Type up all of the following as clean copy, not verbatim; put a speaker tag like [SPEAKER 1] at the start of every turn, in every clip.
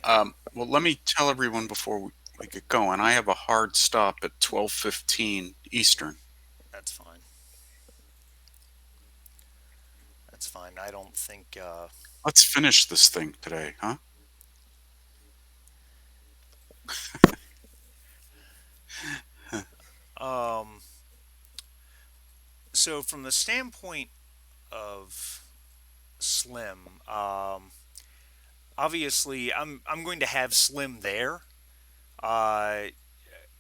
[SPEAKER 1] Well, let me tell everyone before we get going. I have a hard stop at 12:15 Eastern.
[SPEAKER 2] That's fine. That's fine. I don't think.
[SPEAKER 1] Let's finish this thing today, huh?
[SPEAKER 2] Um. So from the standpoint of Slim, obviously I'm going to have Slim there. Uh,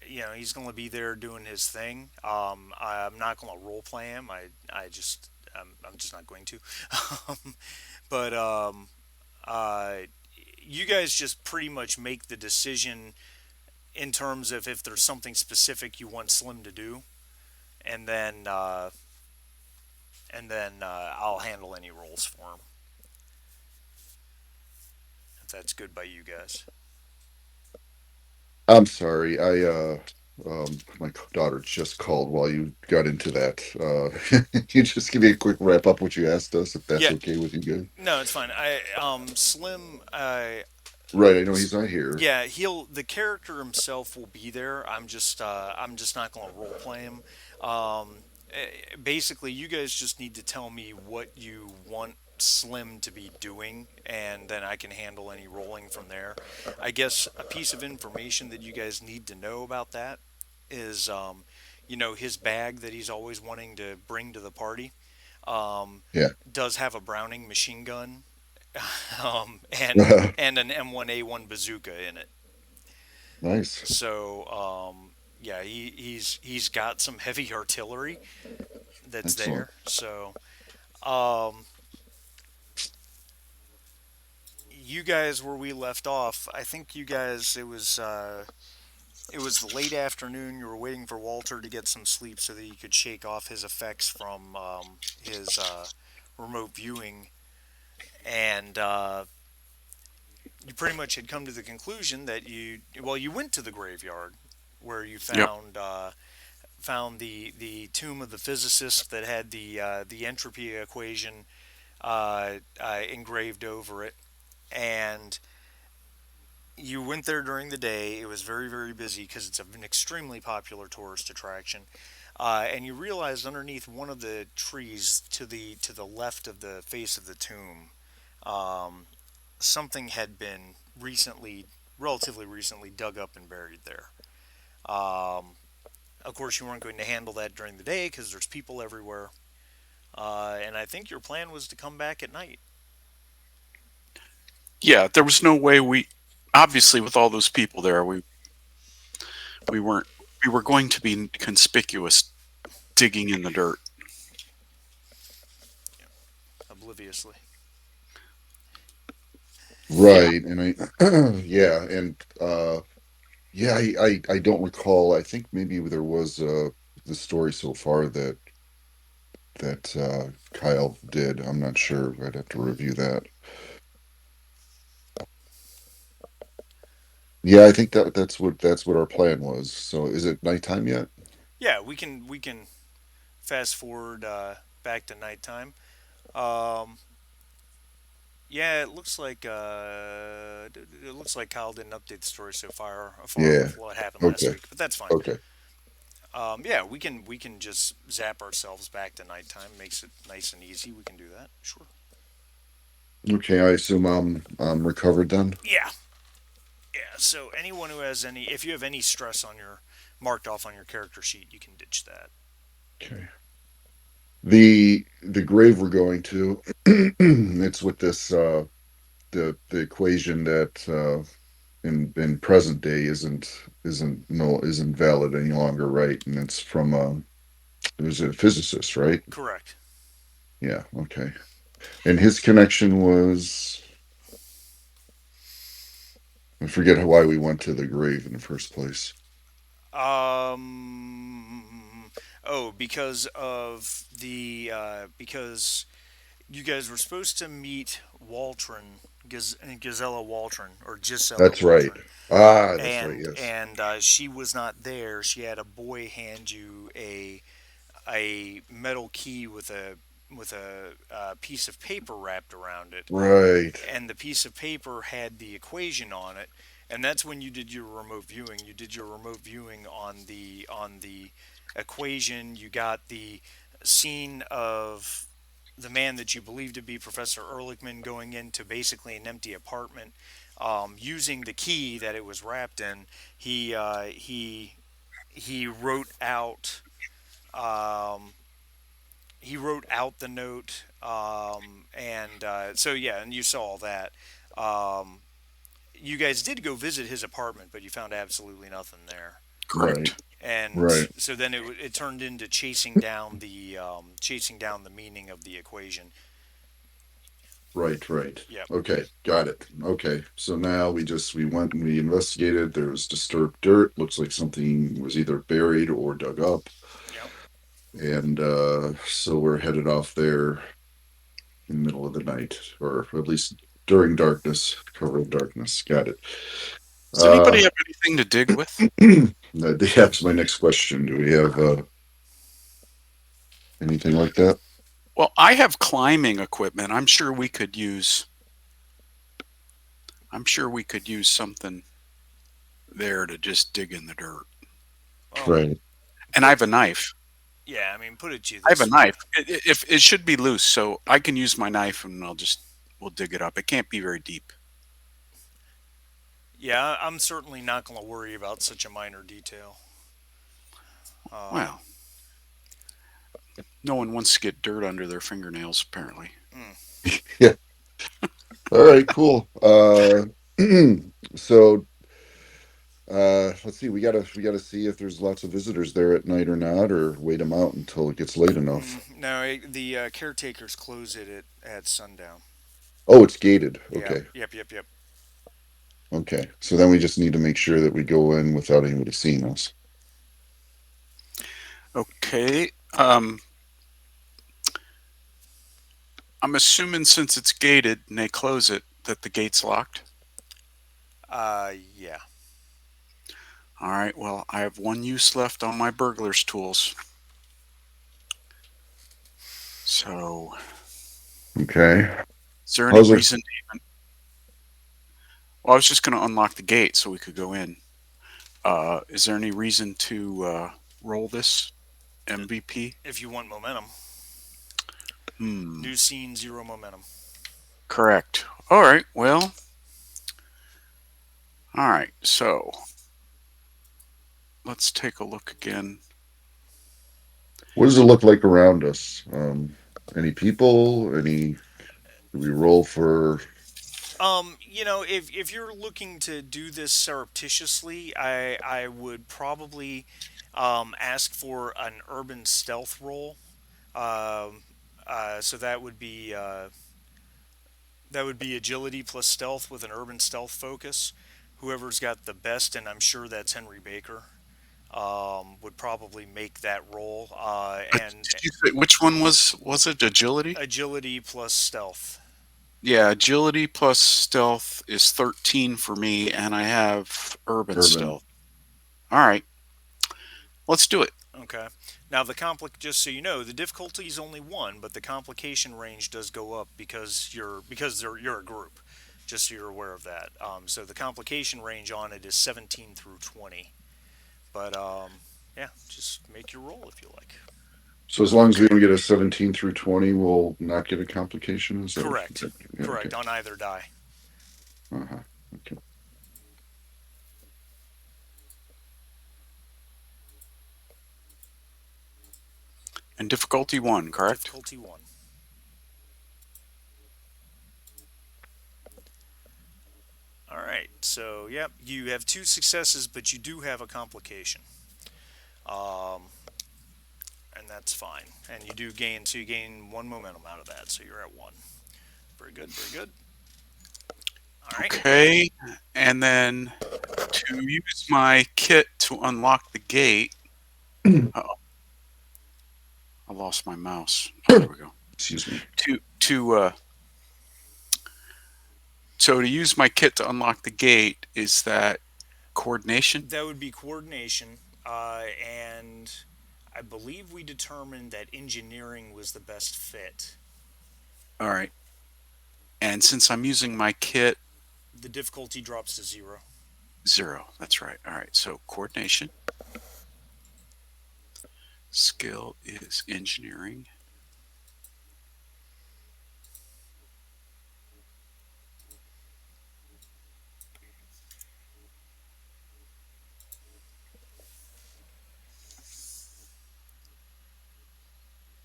[SPEAKER 2] he's going to be there doing his thing. I'm not going to role play him. I'm just not going to. um, but uh, you guys just pretty much make the decision in terms of if there's something specific you want Slim to do, and then I'll handle any roles for him. If that's good by you guys.
[SPEAKER 3] I'm sorry. My daughter just called while you got into that. Can you just give me a quick wrap up what you asked us, if that's
[SPEAKER 2] Yeah,
[SPEAKER 3] okay with you guys?
[SPEAKER 2] no, it's fine. Slim.
[SPEAKER 3] Right. I know he's not here.
[SPEAKER 2] Yeah, the character himself will be there. I'm just not going to role play him. Basically, you guys just need to tell me what you want Slim to be doing, and then I can handle any rolling from there. I guess a piece of information that you guys need to know about that is, his bag that he's always wanting to bring to the party um,
[SPEAKER 3] Yeah.
[SPEAKER 2] does have a Browning machine gun and an M1A1 bazooka in it.
[SPEAKER 3] Nice.
[SPEAKER 2] So yeah, he's got some heavy artillery that's
[SPEAKER 3] Excellent.
[SPEAKER 2] there. So um, you guys, where we left off, I think you guys it was the late afternoon. You were waiting for Walter to get some sleep so that he could shake off his effects from his remote viewing, and you pretty much had come to the conclusion that you went to the graveyard where you
[SPEAKER 1] Yep.
[SPEAKER 2] found the tomb of the physicist that had the entropy equation engraved over it, and you went there during the day. It was very very busy because it's an extremely popular tourist attraction. And you realized underneath one of the trees to the left of the face of the tomb, um, something had been relatively recently, dug up and buried there. Um, of course, you weren't going to handle that during the day because there's people everywhere. And I think your plan was to come back at night.
[SPEAKER 1] Yeah, there was no way obviously with all those people there, we weren't we were going to be conspicuous digging in the dirt.
[SPEAKER 2] Yeah, obliviously.
[SPEAKER 1] Yeah.
[SPEAKER 3] Right. And yeah. And yeah, I don't recall. I think maybe there was the story so far that Kyle did. I'm not sure. I'd have to review that. Yeah, I think that's what our plan was. So is it nighttime yet?
[SPEAKER 2] Yeah, we can fast forward back to nighttime. Um, yeah, it looks like Kyle didn't update the story so far
[SPEAKER 3] Yeah.
[SPEAKER 2] with what happened last
[SPEAKER 3] Okay.
[SPEAKER 2] week, but that's fine.
[SPEAKER 3] Okay.
[SPEAKER 2] Yeah, we can just zap ourselves back to nighttime. Makes it nice and easy. We can do that. Sure.
[SPEAKER 3] Okay. I assume I'm recovered then.
[SPEAKER 2] Yeah, yeah. So anyone who has if you have any stress on your marked off on your character sheet, you can ditch that.
[SPEAKER 3] Okay. The grave we're going to, it's with this the equation that in present day isn't valid any longer, right? And it's from it was a physicist, right?
[SPEAKER 2] Correct.
[SPEAKER 3] Yeah. Okay. And his connection was, I forget why we went to the grave in the first place.
[SPEAKER 2] Because of because you guys were supposed to meet Gazella Waldron, or Gisela
[SPEAKER 3] That's right.
[SPEAKER 2] Waldron,
[SPEAKER 3] That's right.
[SPEAKER 2] and
[SPEAKER 3] Yes.
[SPEAKER 2] and she was not there. She had a boy hand you a metal key with a with a piece of paper wrapped around it,
[SPEAKER 3] Right.
[SPEAKER 2] and the piece of paper had the equation on it, and that's when you did your remote viewing. You did your remote viewing on the equation. You got the scene of the man that you believe to be Professor Ehrlichman going into basically an empty apartment, using the key that it was wrapped in. He uh, he he wrote out um, he wrote out the note, and so yeah, and you saw all that. Um, you guys did go visit his apartment, but you found absolutely nothing there.
[SPEAKER 3] Right.
[SPEAKER 1] Correct.
[SPEAKER 2] And
[SPEAKER 3] Right.
[SPEAKER 2] so then it turned into chasing down the meaning of the equation.
[SPEAKER 3] Right. Right.
[SPEAKER 2] Yep.
[SPEAKER 3] Okay. Got it. Okay. So now we went and we investigated. There was disturbed dirt. Looks like something was either buried or dug up.
[SPEAKER 2] Yep.
[SPEAKER 3] And so we're headed off there in the middle of the night, or at least during darkness, cover of darkness. Got it.
[SPEAKER 1] Does
[SPEAKER 3] Uh,
[SPEAKER 1] anybody have anything to dig with?
[SPEAKER 3] that's my next question. Do we have anything like that?
[SPEAKER 1] Well, I have climbing equipment. I'm sure we could use something there to just dig in the dirt.
[SPEAKER 2] Well,
[SPEAKER 3] Right.
[SPEAKER 1] And I have a knife.
[SPEAKER 2] yeah. I mean, put it to you
[SPEAKER 1] I have a
[SPEAKER 2] this way.
[SPEAKER 1] knife. If it should be loose, so I can use my knife and we'll dig it up. It can't be very deep.
[SPEAKER 2] Yeah, I'm certainly not going to worry about such a minor detail. Um,
[SPEAKER 1] Well, no one wants to get dirt under their fingernails, apparently.
[SPEAKER 2] mm.
[SPEAKER 3] Yeah. All right. Cool. So let's see. We gotta see if there's lots of visitors there at night or not, or wait them out until it gets late enough.
[SPEAKER 2] No, the caretakers close it at sundown.
[SPEAKER 3] Oh, it's gated.
[SPEAKER 2] Yep,
[SPEAKER 3] Okay.
[SPEAKER 2] yep, yep, yep.
[SPEAKER 3] Okay. So then we just need to make sure that we go in without anybody seeing us.
[SPEAKER 1] Okay. I'm assuming since it's gated and they close it, that the gate's locked.
[SPEAKER 2] Yeah.
[SPEAKER 1] All right. Well, I have one use left on my burglar's tools. So,
[SPEAKER 3] Okay.
[SPEAKER 1] is there any
[SPEAKER 3] How's it?
[SPEAKER 1] reason? Well, I was just going to unlock the gate so we could go in. Is there any reason to roll this MVP?
[SPEAKER 2] If you want momentum,
[SPEAKER 1] Hmm.
[SPEAKER 2] new scene, zero momentum.
[SPEAKER 1] Correct. All right. Well. All right. So let's take a look again.
[SPEAKER 3] What does it look like around us? Any people? Any? Do we roll for?
[SPEAKER 2] If you're looking to do this surreptitiously, I would probably ask for an urban stealth roll. Um, so that would be agility plus stealth with an urban stealth focus. Whoever's got the best, and I'm sure that's Henry Baker, would probably make that roll. And
[SPEAKER 1] Did you say which one was it? Agility?
[SPEAKER 2] agility plus stealth.
[SPEAKER 1] Yeah, agility plus stealth is 13 for me, and I have urban
[SPEAKER 3] Urban.
[SPEAKER 1] stealth. All right, let's do it.
[SPEAKER 2] Okay. Now just so you know, the difficulty is only one, but the complication range does go up because you're a group. Just so you're aware of that. So the complication range on it is 17 through 20. But yeah, just make your roll if you like.
[SPEAKER 3] So as long as we don't get a 17 through 20, we'll not get a complication. Is that what?
[SPEAKER 2] Correct.
[SPEAKER 3] Yeah. Okay.
[SPEAKER 2] Correct on either die.
[SPEAKER 3] Uh-huh. Okay.
[SPEAKER 1] And difficulty one, correct?
[SPEAKER 2] Difficulty one. All right. So yep, you have two successes, but you do have a complication. Um, and that's fine. And you gain one momentum out of that, so you're at one. Very good, very good. All right.
[SPEAKER 1] Okay, and then to use my kit to unlock the gate. Uh-oh, I lost my mouse. Oh, there we go.
[SPEAKER 3] Excuse me.
[SPEAKER 1] So to use my kit to unlock the gate, is that coordination?
[SPEAKER 2] That would be coordination, and I believe we determined that engineering was the best fit.
[SPEAKER 1] All right. And since I'm using my kit,
[SPEAKER 2] The difficulty drops to zero.
[SPEAKER 1] 0. That's right. All right. So coordination, skill is engineering.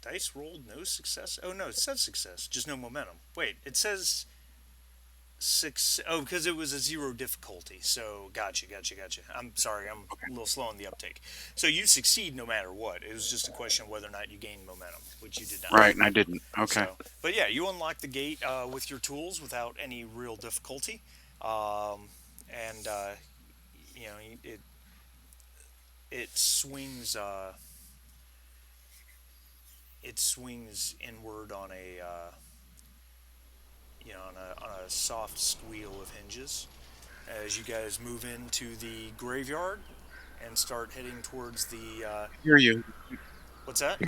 [SPEAKER 2] Dice rolled no success. Oh no, it says success, just no momentum. Wait, it says six. Oh, because it was a zero difficulty. So gotcha. I'm sorry, I'm a little slow on the uptake. So you succeed no matter what. It was just a question of whether or not you gained momentum, which you did not.
[SPEAKER 1] Right. And I didn't. Okay.
[SPEAKER 2] So, but yeah, you unlock the gate with your tools without any real difficulty, um, and you know it swings it swings inward on a on a soft squeal of hinges as you guys move into the graveyard and start heading towards the
[SPEAKER 1] Hear you.
[SPEAKER 2] what's that?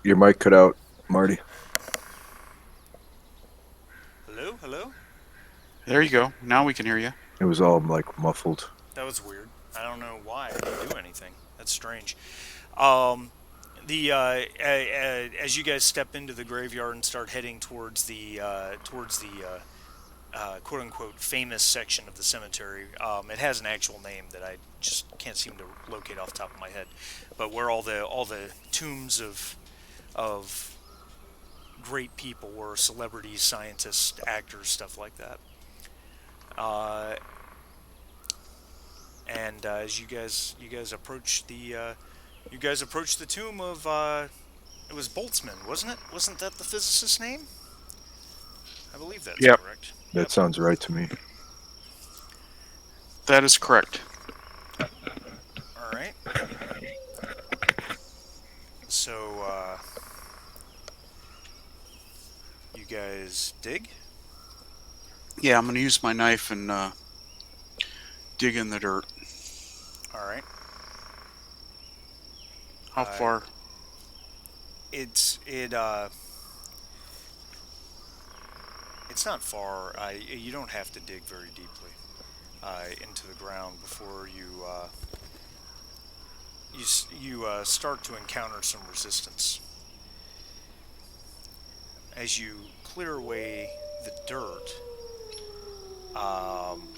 [SPEAKER 4] Your mic cut out, Marty.
[SPEAKER 2] Hello.
[SPEAKER 1] There you go. Now we can hear you.
[SPEAKER 4] It was all like muffled.
[SPEAKER 2] That was weird. I don't know why I didn't do anything. That's strange. Um, the as you guys step into the graveyard and start heading towards the quote unquote famous section of the cemetery. It has an actual name that I just can't seem to locate off the top of my head, but where all the tombs of great people were, celebrities, scientists, actors, stuff like that. Uh, and as you guys approach the tomb of it was Boltzmann, wasn't it? Wasn't that the physicist's name? I believe that's
[SPEAKER 1] Yep.
[SPEAKER 2] correct.
[SPEAKER 4] That
[SPEAKER 2] Yep.
[SPEAKER 4] sounds right to me.
[SPEAKER 1] That is correct.
[SPEAKER 2] All right. So you guys dig?
[SPEAKER 1] Yeah. I'm going to use my knife and dig in the dirt.
[SPEAKER 2] All right.
[SPEAKER 1] How
[SPEAKER 2] Uh,
[SPEAKER 1] far?
[SPEAKER 2] it's it it's not far. You don't have to dig very deeply into the ground before you start to encounter some resistance as you clear away the dirt. Um,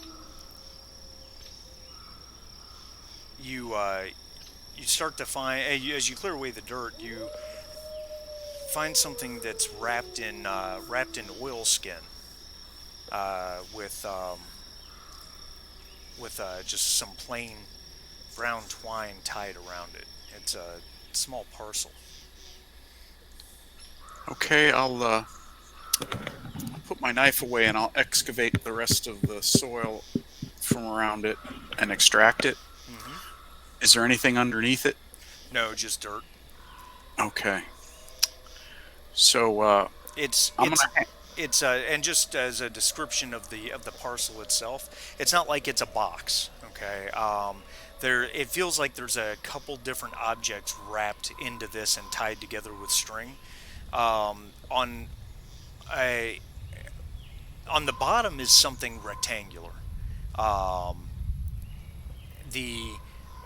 [SPEAKER 2] you you start to find as you clear away the dirt, you find something that's wrapped in oilskin with just some plain brown twine tied around it. It's a small parcel.
[SPEAKER 1] Okay. I'll put my knife away and I'll excavate the rest of the soil from around it and extract it.
[SPEAKER 2] Hmm.
[SPEAKER 1] Is there anything underneath it?
[SPEAKER 2] No, just dirt.
[SPEAKER 1] Okay. So
[SPEAKER 2] It's
[SPEAKER 1] I'm
[SPEAKER 2] it's
[SPEAKER 1] gonna.
[SPEAKER 2] and just as a description of the parcel itself, it's not like it's a box. Okay. There, it feels like there's a couple different objects wrapped into this and tied together with string. On a on the bottom is something rectangular. Um, the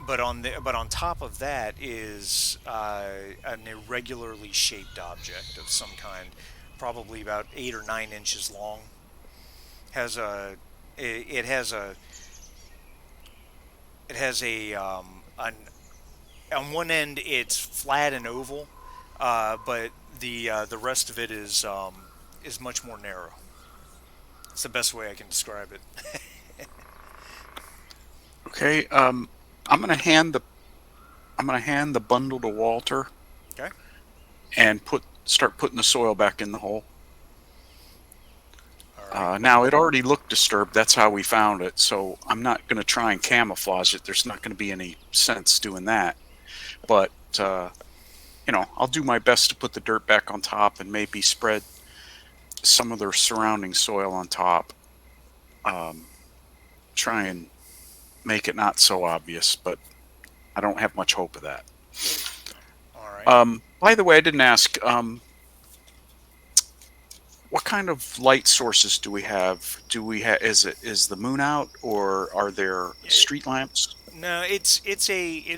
[SPEAKER 2] but on top of that is an irregularly shaped object of some kind, probably about 8 or 9 inches long. Has a it has a it has a an, on one end it's flat and oval, but the rest of it is much more narrow. It's the best way I can describe it.
[SPEAKER 1] Okay. I'm gonna hand the bundle to Walter
[SPEAKER 2] Okay.
[SPEAKER 1] and start putting the soil back in the hole.
[SPEAKER 2] All right.
[SPEAKER 1] Now it already looked disturbed. That's how we found it. So I'm not gonna try and camouflage it. There's not gonna be any sense doing that. But I'll do my best to put the dirt back on top and maybe spread some of the surrounding soil on top. Um, Try and make it not so obvious, but I don't have much hope of that.
[SPEAKER 2] All
[SPEAKER 1] By the way, I didn't ask. What kind of light sources do we have? Do we have? Is the moon out, or are there
[SPEAKER 2] Eh,
[SPEAKER 1] street lamps?
[SPEAKER 2] No, it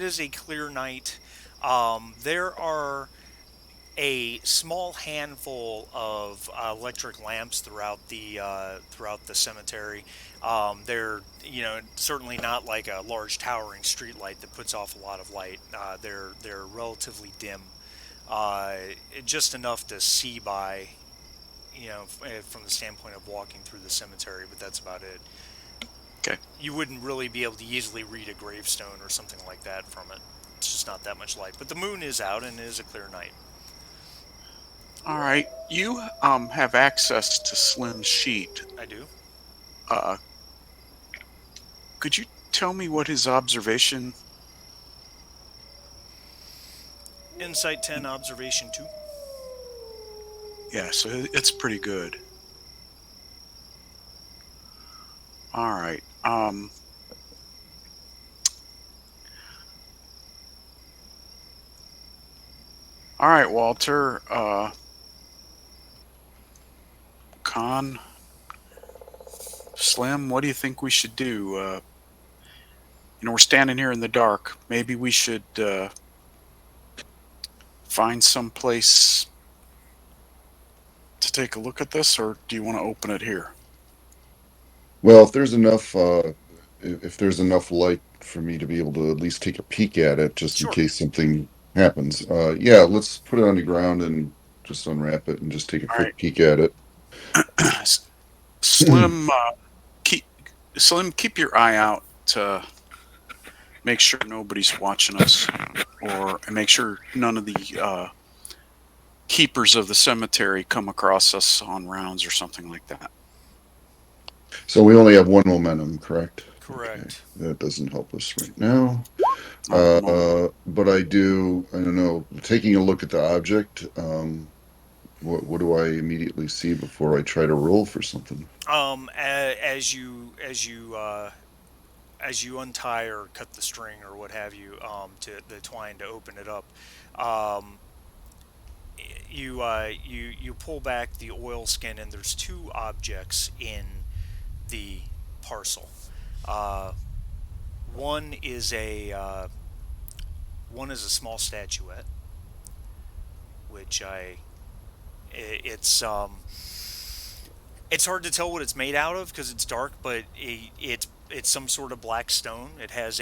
[SPEAKER 2] is a clear night. There are a small handful of electric lamps throughout the cemetery. They're certainly not like a large towering street light that puts off a lot of light. They're relatively dim, uh, just enough to see by. From the standpoint of walking through the cemetery, but that's about it.
[SPEAKER 1] Okay.
[SPEAKER 2] You wouldn't really be able to easily read a gravestone or something like that from it. It's just not that much light. But the moon is out and it is a clear night.
[SPEAKER 1] All right. You have access to Slim's sheet.
[SPEAKER 2] I do.
[SPEAKER 1] Uh, could you tell me what his observation?
[SPEAKER 2] Insight 10, observation 2.
[SPEAKER 1] Yeah, so it's pretty good. All right. All right, Walter. Con, Slim, what do you think we should do? We're standing here in the dark. Maybe we should find some place to take a look at this, or do you want to open it here?
[SPEAKER 3] Well, if there's enough light for me to be able to at least take a peek at it, just in
[SPEAKER 2] Sure.
[SPEAKER 3] case something happens. Yeah, let's put it on the ground and just unwrap it and just take a
[SPEAKER 1] All right.
[SPEAKER 3] quick peek at it.
[SPEAKER 1] Slim, keep Slim, keep your eye out to make sure nobody's watching us, or and make sure none of the keepers of the cemetery come across us on rounds or something like that.
[SPEAKER 3] So we only have one momentum, correct? Okay,
[SPEAKER 2] Correct.
[SPEAKER 3] that doesn't help us right now.
[SPEAKER 1] Not at the moment.
[SPEAKER 3] But I don't know, taking a look at the object, what do I immediately see before I try to roll for something?
[SPEAKER 2] As you untie or cut the string or what have you, to the twine to open it up, um, you pull back the oil skin and there's two objects in the parcel. Uh, one is a one is a small statuette, which it's hard to tell what it's made out of because it's dark, but it's some sort of black stone. It has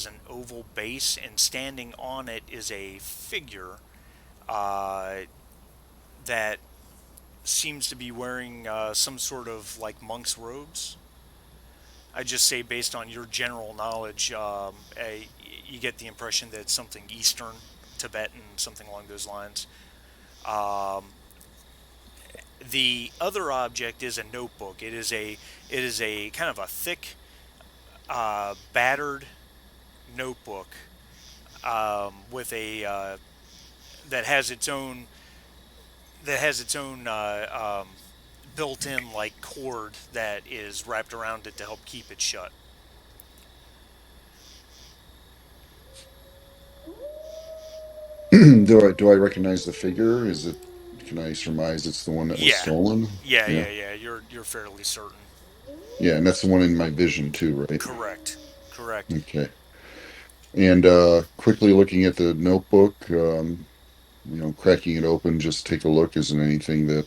[SPEAKER 2] an oval base, and standing on it is a figure uh, that seems to be wearing some sort of like monk's robes. I just say based on your general knowledge, you get the impression that it's something Eastern, Tibetan, something along those lines. Um, the other object is a notebook. It is a kind of a thick, battered notebook with a that has its own built-in like cord that is wrapped around it to help keep it shut.
[SPEAKER 3] Do I recognize the figure? Can I surmise it's the one that was
[SPEAKER 2] Yeah,
[SPEAKER 3] stolen? Yeah.
[SPEAKER 2] yeah. You're fairly certain.
[SPEAKER 3] Yeah, and that's the one in my vision too, right?
[SPEAKER 2] Correct, correct.
[SPEAKER 3] Okay. And quickly looking at the notebook, cracking it open, just take a look. Isn't anything that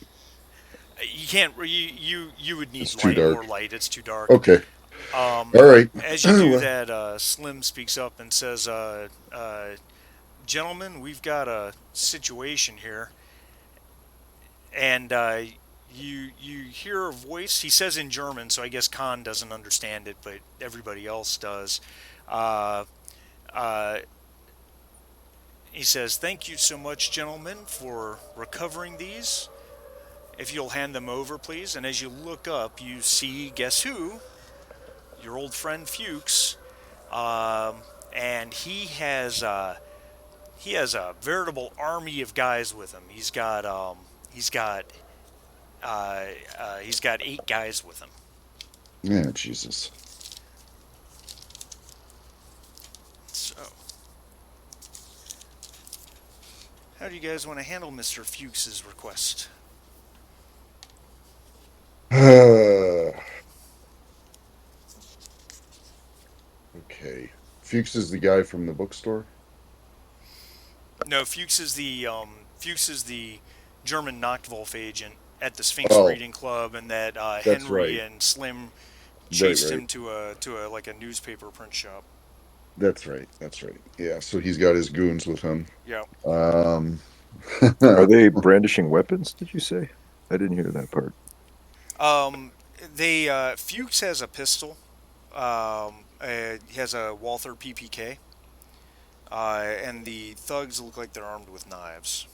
[SPEAKER 2] You can't. You would need
[SPEAKER 3] is too
[SPEAKER 2] light, more
[SPEAKER 3] dark?
[SPEAKER 2] light. It's too dark.
[SPEAKER 3] Okay. All right.
[SPEAKER 2] As you do
[SPEAKER 3] Well,
[SPEAKER 2] that, Slim speaks up and says, "Gentlemen, we've got a situation here." And you hear a voice. He says in German, so I guess Khan doesn't understand it, but everybody else does. Uh, uh, he says, "Thank you so much, gentlemen, for recovering these. If you'll hand them over, please." And as you look up, you see, guess who? Your old friend Fuchs. And he has a veritable army of guys with him. He's got 8 guys with him.
[SPEAKER 3] yeah, Jesus.
[SPEAKER 2] So How do you guys want to handle Mr. Fuchs's request?
[SPEAKER 3] Okay. Fuchs is the guy from the bookstore.
[SPEAKER 2] No, Fuchs is the German Nachtwolf agent at the Sphinx
[SPEAKER 3] Oh,
[SPEAKER 2] Reading Club, and that
[SPEAKER 3] that's
[SPEAKER 2] Henry
[SPEAKER 3] right.
[SPEAKER 2] and Slim
[SPEAKER 3] Right,
[SPEAKER 2] chased
[SPEAKER 3] right.
[SPEAKER 2] him to a like a newspaper print shop.
[SPEAKER 3] That's right. That's right. Yeah, so he's got his goons with him.
[SPEAKER 2] Yeah.
[SPEAKER 3] Um,
[SPEAKER 4] Are they brandishing weapons, did you say? I didn't hear that part.
[SPEAKER 2] Um, they Fuchs has a pistol. He has a Walther PPK, and the thugs look like they're armed with knives.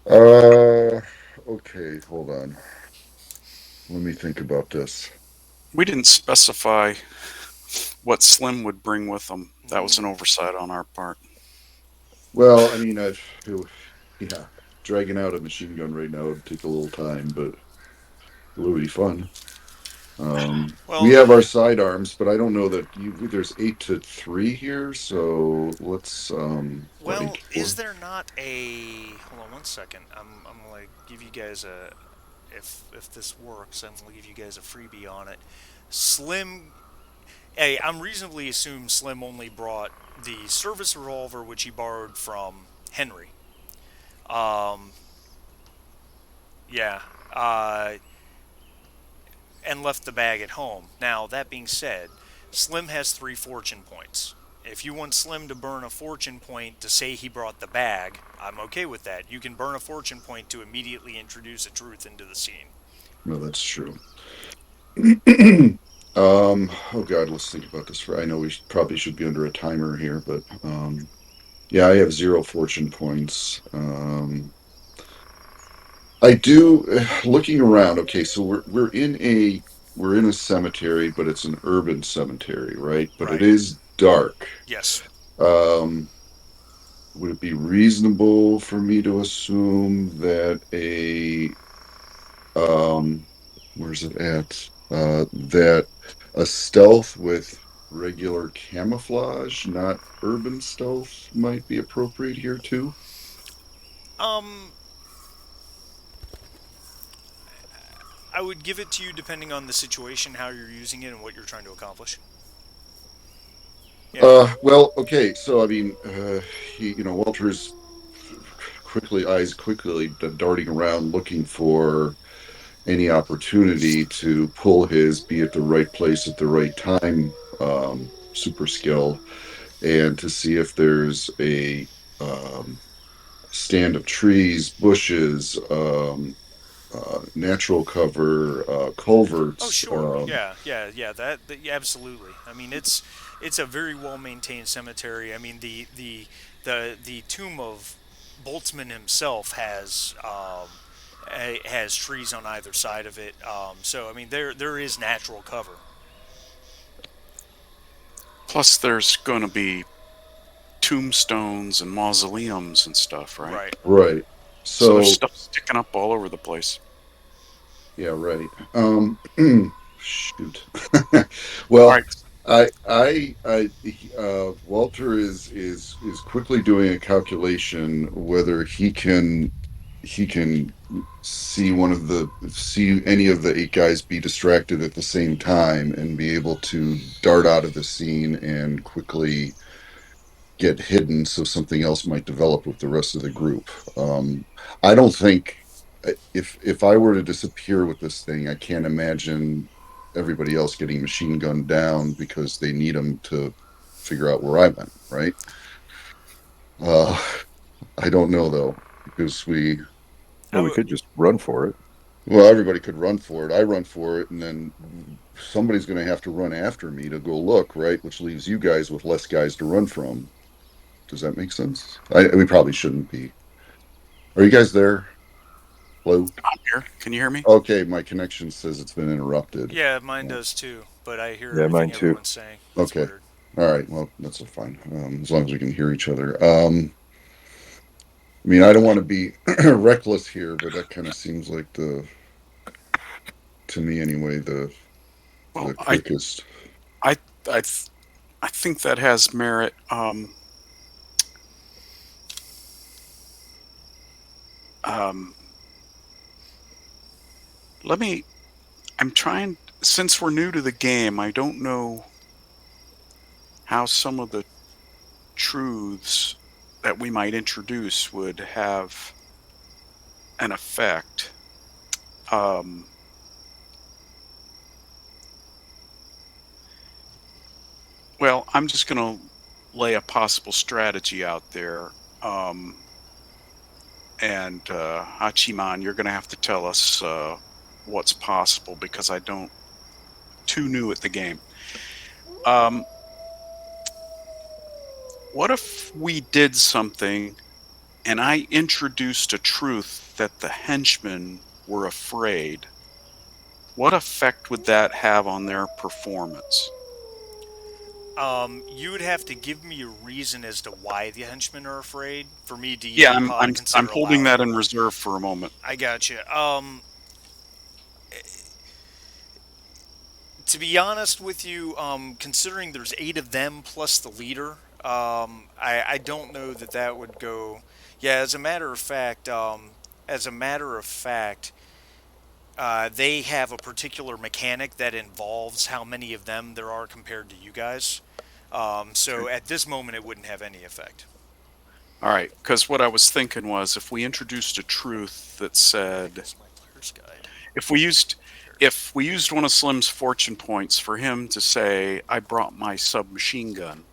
[SPEAKER 3] uh, okay, hold on. Let me think about this.
[SPEAKER 1] We didn't specify what Slim would bring with him. That was an
[SPEAKER 2] Mm,
[SPEAKER 1] oversight on our part.
[SPEAKER 3] Well, I mean, yeah, dragging out a machine gun right now would take a little time, but it would be fun. We
[SPEAKER 2] well,
[SPEAKER 3] have our sidearms, but I don't know that there's 8 to 3 here, so let's
[SPEAKER 2] well,
[SPEAKER 3] fight
[SPEAKER 2] is
[SPEAKER 3] for.
[SPEAKER 2] there not a? Hold on one second. I'm gonna give you guys a. If this works, I'm gonna give you guys a freebie on it. Slim. Hey, I'm reasonably assume Slim only brought the service revolver which he borrowed from Henry. Um, yeah. Uh, and left the bag at home. Now, that being said, Slim has 3 fortune points. If you want Slim to burn a fortune point to say he brought the bag, I'm okay with that. You can burn a fortune point to immediately introduce a truth into the scene.
[SPEAKER 3] No, that's true. Oh God, let's think about this. I know probably should be under a timer here, but yeah, I have 0 fortune points. I do. Looking around. Okay, so we're in a cemetery, but it's an urban cemetery, right? But it
[SPEAKER 2] Right.
[SPEAKER 3] is dark.
[SPEAKER 2] Yes.
[SPEAKER 3] Um, would it be reasonable for me to assume that um, where's it at? That a stealth with regular camouflage, not urban stealth, might be appropriate here too?
[SPEAKER 2] Um, I would give it to you depending on the situation, how you're using it, and what you're trying to accomplish. Yeah.
[SPEAKER 3] Well, okay, so I mean, Walter's eyes quickly darting around looking for any opportunity to pull his be at the right place at the right time super skill and to see if there's a stand of trees, bushes, natural cover,
[SPEAKER 2] Oh,
[SPEAKER 3] culverts.
[SPEAKER 2] sure. Yeah, yeah, yeah. Yeah, absolutely. I mean, it's a very well maintained cemetery. I mean, the tomb of Boltzmann himself has trees on either side of it. So I mean, there is natural cover.
[SPEAKER 1] Plus, there's going to be tombstones and mausoleums and stuff, right?
[SPEAKER 2] Right.
[SPEAKER 3] Right.
[SPEAKER 1] So there's
[SPEAKER 3] So
[SPEAKER 1] stuff sticking up all over the place.
[SPEAKER 3] yeah, right. Shoot.
[SPEAKER 1] All
[SPEAKER 3] Well,
[SPEAKER 1] right,
[SPEAKER 3] Walter is quickly doing a calculation whether he can see any of the 8 guys be distracted at the same time and be able to dart out of the scene and quickly get hidden so something else might develop with the rest of the group. I don't think if I were to disappear with this thing, I can't imagine everybody else getting machine gunned down because they need them to figure out where I went, right? Uh, I don't know though, because
[SPEAKER 2] I
[SPEAKER 4] Well, we
[SPEAKER 2] w-
[SPEAKER 4] could just run for it.
[SPEAKER 3] well, everybody could run for it. I run for it, and then somebody's going to have to run after me to go look, right? Which leaves you guys with less guys to run from. Does that make sense? We probably shouldn't be. Are you guys there? Hello?
[SPEAKER 1] I'm here. Can you hear me?
[SPEAKER 3] Okay, my connection says it's been interrupted.
[SPEAKER 2] yeah, mine does too. But I hear
[SPEAKER 4] Yeah,
[SPEAKER 2] everything
[SPEAKER 4] mine too.
[SPEAKER 2] everyone's saying. That's
[SPEAKER 3] Okay.
[SPEAKER 2] weird.
[SPEAKER 3] All right. Well, that's fine. As long as we can hear each other. I mean, I don't want to be reckless here, but that kind of seems like to me anyway, the
[SPEAKER 1] Well,
[SPEAKER 3] the quickest.
[SPEAKER 1] I, I, th- I think that has merit. Um, let me. I'm trying. Since we're new to the game, I don't know how some of the truths that we might introduce would have an effect. Um, well, I'm just going to lay a possible strategy out there. Um, and Hachiman, you're going to have to tell us what's possible because I don't too new at the game. Um, what if we did something and I introduced a truth that the henchmen were afraid? What effect would that have on their performance?
[SPEAKER 2] You would have to give me a reason as to why the henchmen are afraid for me to
[SPEAKER 1] Yeah,
[SPEAKER 2] even
[SPEAKER 1] I'm
[SPEAKER 2] consider
[SPEAKER 1] holding
[SPEAKER 2] allowing
[SPEAKER 1] that in
[SPEAKER 2] that.
[SPEAKER 1] reserve for a moment.
[SPEAKER 2] I got you. To be honest with you, considering there's 8 of them plus the leader, I don't know that that would go. Yeah, as a matter of fact, they have a particular mechanic that involves how many of them there are compared to you guys. So
[SPEAKER 1] Okay.
[SPEAKER 2] at this moment, it wouldn't have any effect.
[SPEAKER 1] All right, because what I was thinking was if we introduced a truth that said
[SPEAKER 2] Magnus, my player's guide.
[SPEAKER 1] if we used
[SPEAKER 2] Here.
[SPEAKER 1] if we used one of Slim's fortune points for him to say, I brought my submachine gun,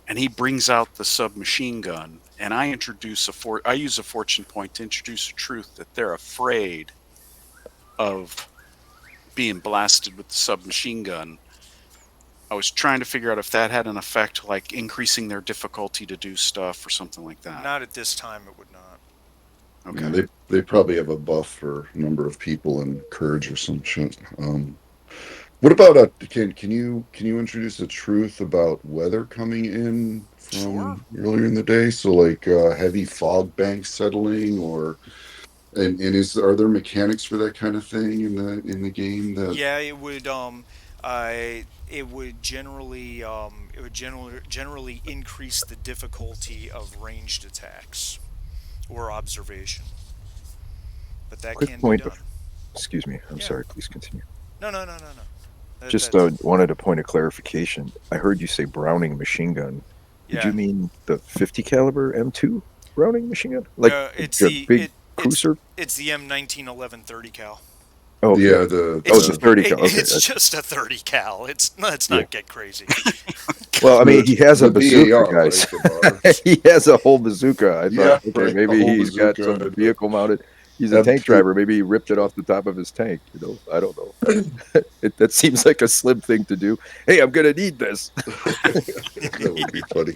[SPEAKER 1] and he brings out the submachine gun, and I use a fortune point to introduce a truth that they're afraid of being blasted with the submachine gun. I was trying to figure out if that had an effect, like increasing their difficulty to do stuff or something like that.
[SPEAKER 2] Not at this time, it would not.
[SPEAKER 3] Yeah,
[SPEAKER 1] Okay.
[SPEAKER 3] they probably have a buff for number of people and courage or some shit. What about can you introduce a truth about weather coming in
[SPEAKER 2] Sure.
[SPEAKER 3] from earlier in the day? So like heavy fog banks settling, or and is are there mechanics for that kind of thing in the game that
[SPEAKER 2] Yeah, it would. It would generally increase the difficulty of ranged attacks or observation, but that
[SPEAKER 4] Quick
[SPEAKER 2] can be
[SPEAKER 4] point.
[SPEAKER 2] done.
[SPEAKER 4] Excuse me. I'm
[SPEAKER 2] Yeah.
[SPEAKER 4] sorry. Please continue.
[SPEAKER 2] No, no, no, no, no.
[SPEAKER 4] Just
[SPEAKER 2] That's
[SPEAKER 4] wanted a point of clarification. I heard you say Browning machine gun. Did you
[SPEAKER 2] yeah.
[SPEAKER 4] mean the 50 caliber M2 Browning machine gun? Like
[SPEAKER 2] No, it's
[SPEAKER 4] a
[SPEAKER 2] the
[SPEAKER 4] big
[SPEAKER 2] it
[SPEAKER 4] cruiser?
[SPEAKER 2] it's the M1911 30 cal.
[SPEAKER 4] Oh, okay.
[SPEAKER 3] yeah
[SPEAKER 4] Oh, it's a 30 cal. Okay.
[SPEAKER 2] It's just a 30 cal. Let's
[SPEAKER 4] Yeah.
[SPEAKER 2] not get crazy.
[SPEAKER 4] Well, I mean, he has a
[SPEAKER 3] the
[SPEAKER 4] bazooka,
[SPEAKER 3] BAR,
[SPEAKER 4] guys.
[SPEAKER 3] right? The bar.
[SPEAKER 4] He has a whole bazooka. I thought,
[SPEAKER 3] Yeah,
[SPEAKER 4] okay,
[SPEAKER 3] right. A
[SPEAKER 4] maybe
[SPEAKER 3] whole
[SPEAKER 4] he's got
[SPEAKER 3] bazooka
[SPEAKER 4] some
[SPEAKER 3] and the
[SPEAKER 4] vehicle mounted. He's a tank
[SPEAKER 3] M2.
[SPEAKER 4] driver. Maybe he ripped it off the top of his tank. I don't know. That seems like a slim thing to do. Hey, I'm gonna need this.
[SPEAKER 3] That would be funny.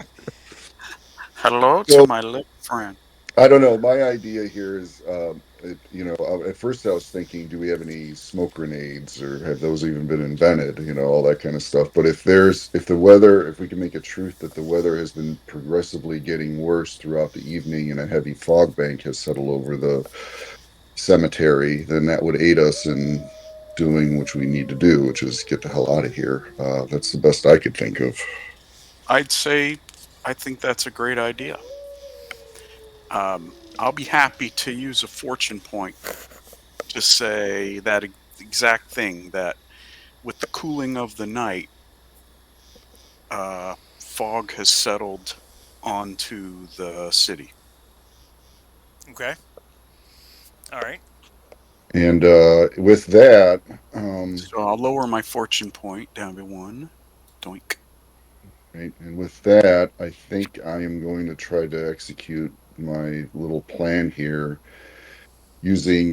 [SPEAKER 1] Hello to
[SPEAKER 3] So
[SPEAKER 1] my little friend.
[SPEAKER 3] I don't know. My idea here is, at first I was thinking, do we have any smoke grenades or have those even been invented? All that kind of stuff. But if we can make a truth that the weather has been progressively getting worse throughout the evening and a heavy fog bank has settled over the cemetery, then that would aid us in doing what we need to do, which is get the hell out of here. That's the best I could think of.
[SPEAKER 1] I'd say I think that's a great idea. I'll be happy to use a fortune point to say that exact thing that with the cooling of the night, fog has settled onto the city.
[SPEAKER 2] Okay. All right.
[SPEAKER 3] And with that, um,
[SPEAKER 1] So I'll lower my fortune point down to one. Doink.
[SPEAKER 3] right, and with that, I think I am going to try to execute my little plan here using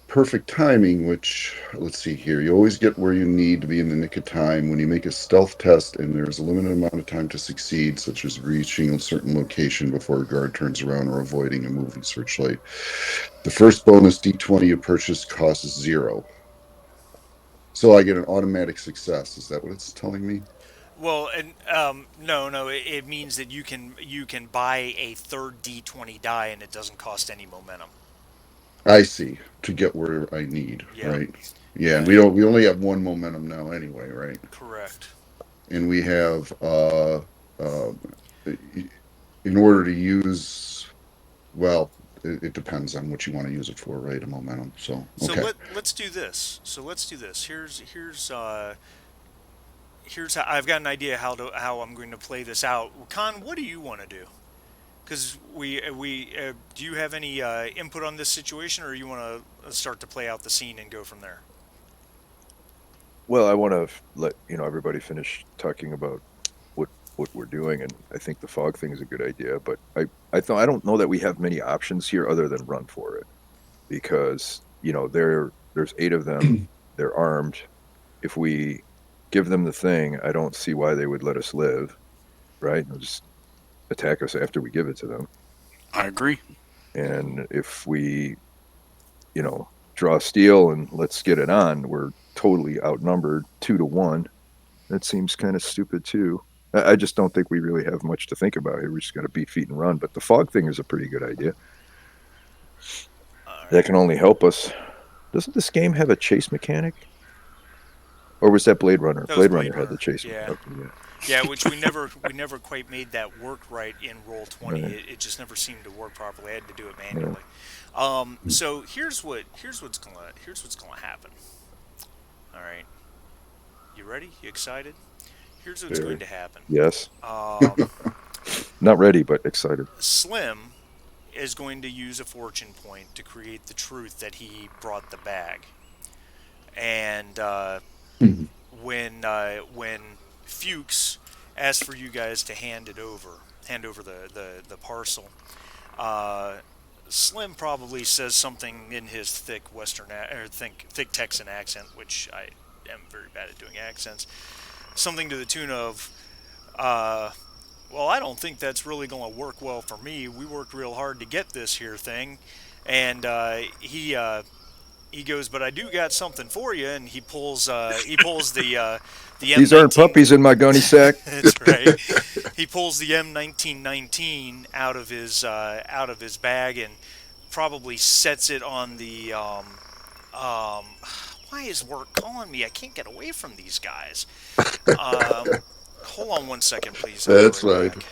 [SPEAKER 3] perfect timing, which let's see here. You always get where you need to be in the nick of time when you make a stealth test and there's a limited amount of time to succeed, such as reaching a certain location before a guard turns around or avoiding a moving searchlight. The first bonus D20 you purchase costs 0. So I get an automatic success. Is that what it's telling me?
[SPEAKER 2] Well, and no, no, it means that you can buy a third D20 die and it doesn't cost any momentum.
[SPEAKER 3] I see. To get where I need,
[SPEAKER 2] Yeah,
[SPEAKER 3] right? Yeah, and
[SPEAKER 2] yeah,
[SPEAKER 3] we only have one momentum now anyway, right?
[SPEAKER 2] correct.
[SPEAKER 3] And we have in order to use, well, it depends on what you want to use it for, right? A momentum. So
[SPEAKER 2] So
[SPEAKER 3] okay.
[SPEAKER 2] let's do this. Here's how I've got an idea how I'm going to play this out. Con, what do you want to do? Because we do you have any input on this situation, or you want to start to play out the scene and go from there?
[SPEAKER 4] Well, I want to let everybody finish talking about what we're doing, and I think the fog thing is a good idea. But I don't know that we have many options here other than run for it because there's eight of them. They're armed. If we give them the thing, I don't see why they would let us live. Right? They'll just attack us after we give it to them.
[SPEAKER 1] I agree.
[SPEAKER 4] And if we draw steel and let's get it on, we're totally outnumbered 2 to 1. That seems kind of stupid too. I just don't think we really have much to think about here. We just got to beat feet and run. But the fog thing is a pretty good idea.
[SPEAKER 2] All
[SPEAKER 4] That
[SPEAKER 2] right.
[SPEAKER 4] can only help us. Doesn't this game have a chase mechanic? Or was that Blade Runner?
[SPEAKER 2] That was
[SPEAKER 4] Blade
[SPEAKER 2] Blade
[SPEAKER 4] Runner had the
[SPEAKER 2] Runner.
[SPEAKER 4] chase
[SPEAKER 2] Yeah.
[SPEAKER 4] mechanic. Okay, yeah.
[SPEAKER 2] Yeah, which we never quite made that work right in Roll 20.
[SPEAKER 4] Right.
[SPEAKER 2] It just never seemed to work properly. I had to do it
[SPEAKER 4] Yeah.
[SPEAKER 2] manually. So here's what's gonna happen. All right, you ready? You excited? Here's what's going
[SPEAKER 3] Very.
[SPEAKER 2] to happen.
[SPEAKER 4] Yes.
[SPEAKER 2] Um,
[SPEAKER 4] Not ready, but excited.
[SPEAKER 2] Slim is going to use a fortune point to create the truth that he brought the bag, and when Fuchs asks for you guys to hand over the parcel. Uh, Slim probably says something in his thick or thick Texan accent, which I am very bad at doing accents. Something to the tune of, uh, "Well, I don't think that's really going to work well for me. We worked real hard to get this here thing," and he goes, "But I do got something for you," and he pulls the
[SPEAKER 4] These aren't
[SPEAKER 2] M19.
[SPEAKER 4] puppies in my gunny sack.
[SPEAKER 2] That's right. He pulls the M1919 out of his bag and probably sets it on the um, why is work calling me? I can't get away from these guys. Um, Hold on one second, please. I'll be
[SPEAKER 3] That's
[SPEAKER 2] right
[SPEAKER 3] right.
[SPEAKER 2] back.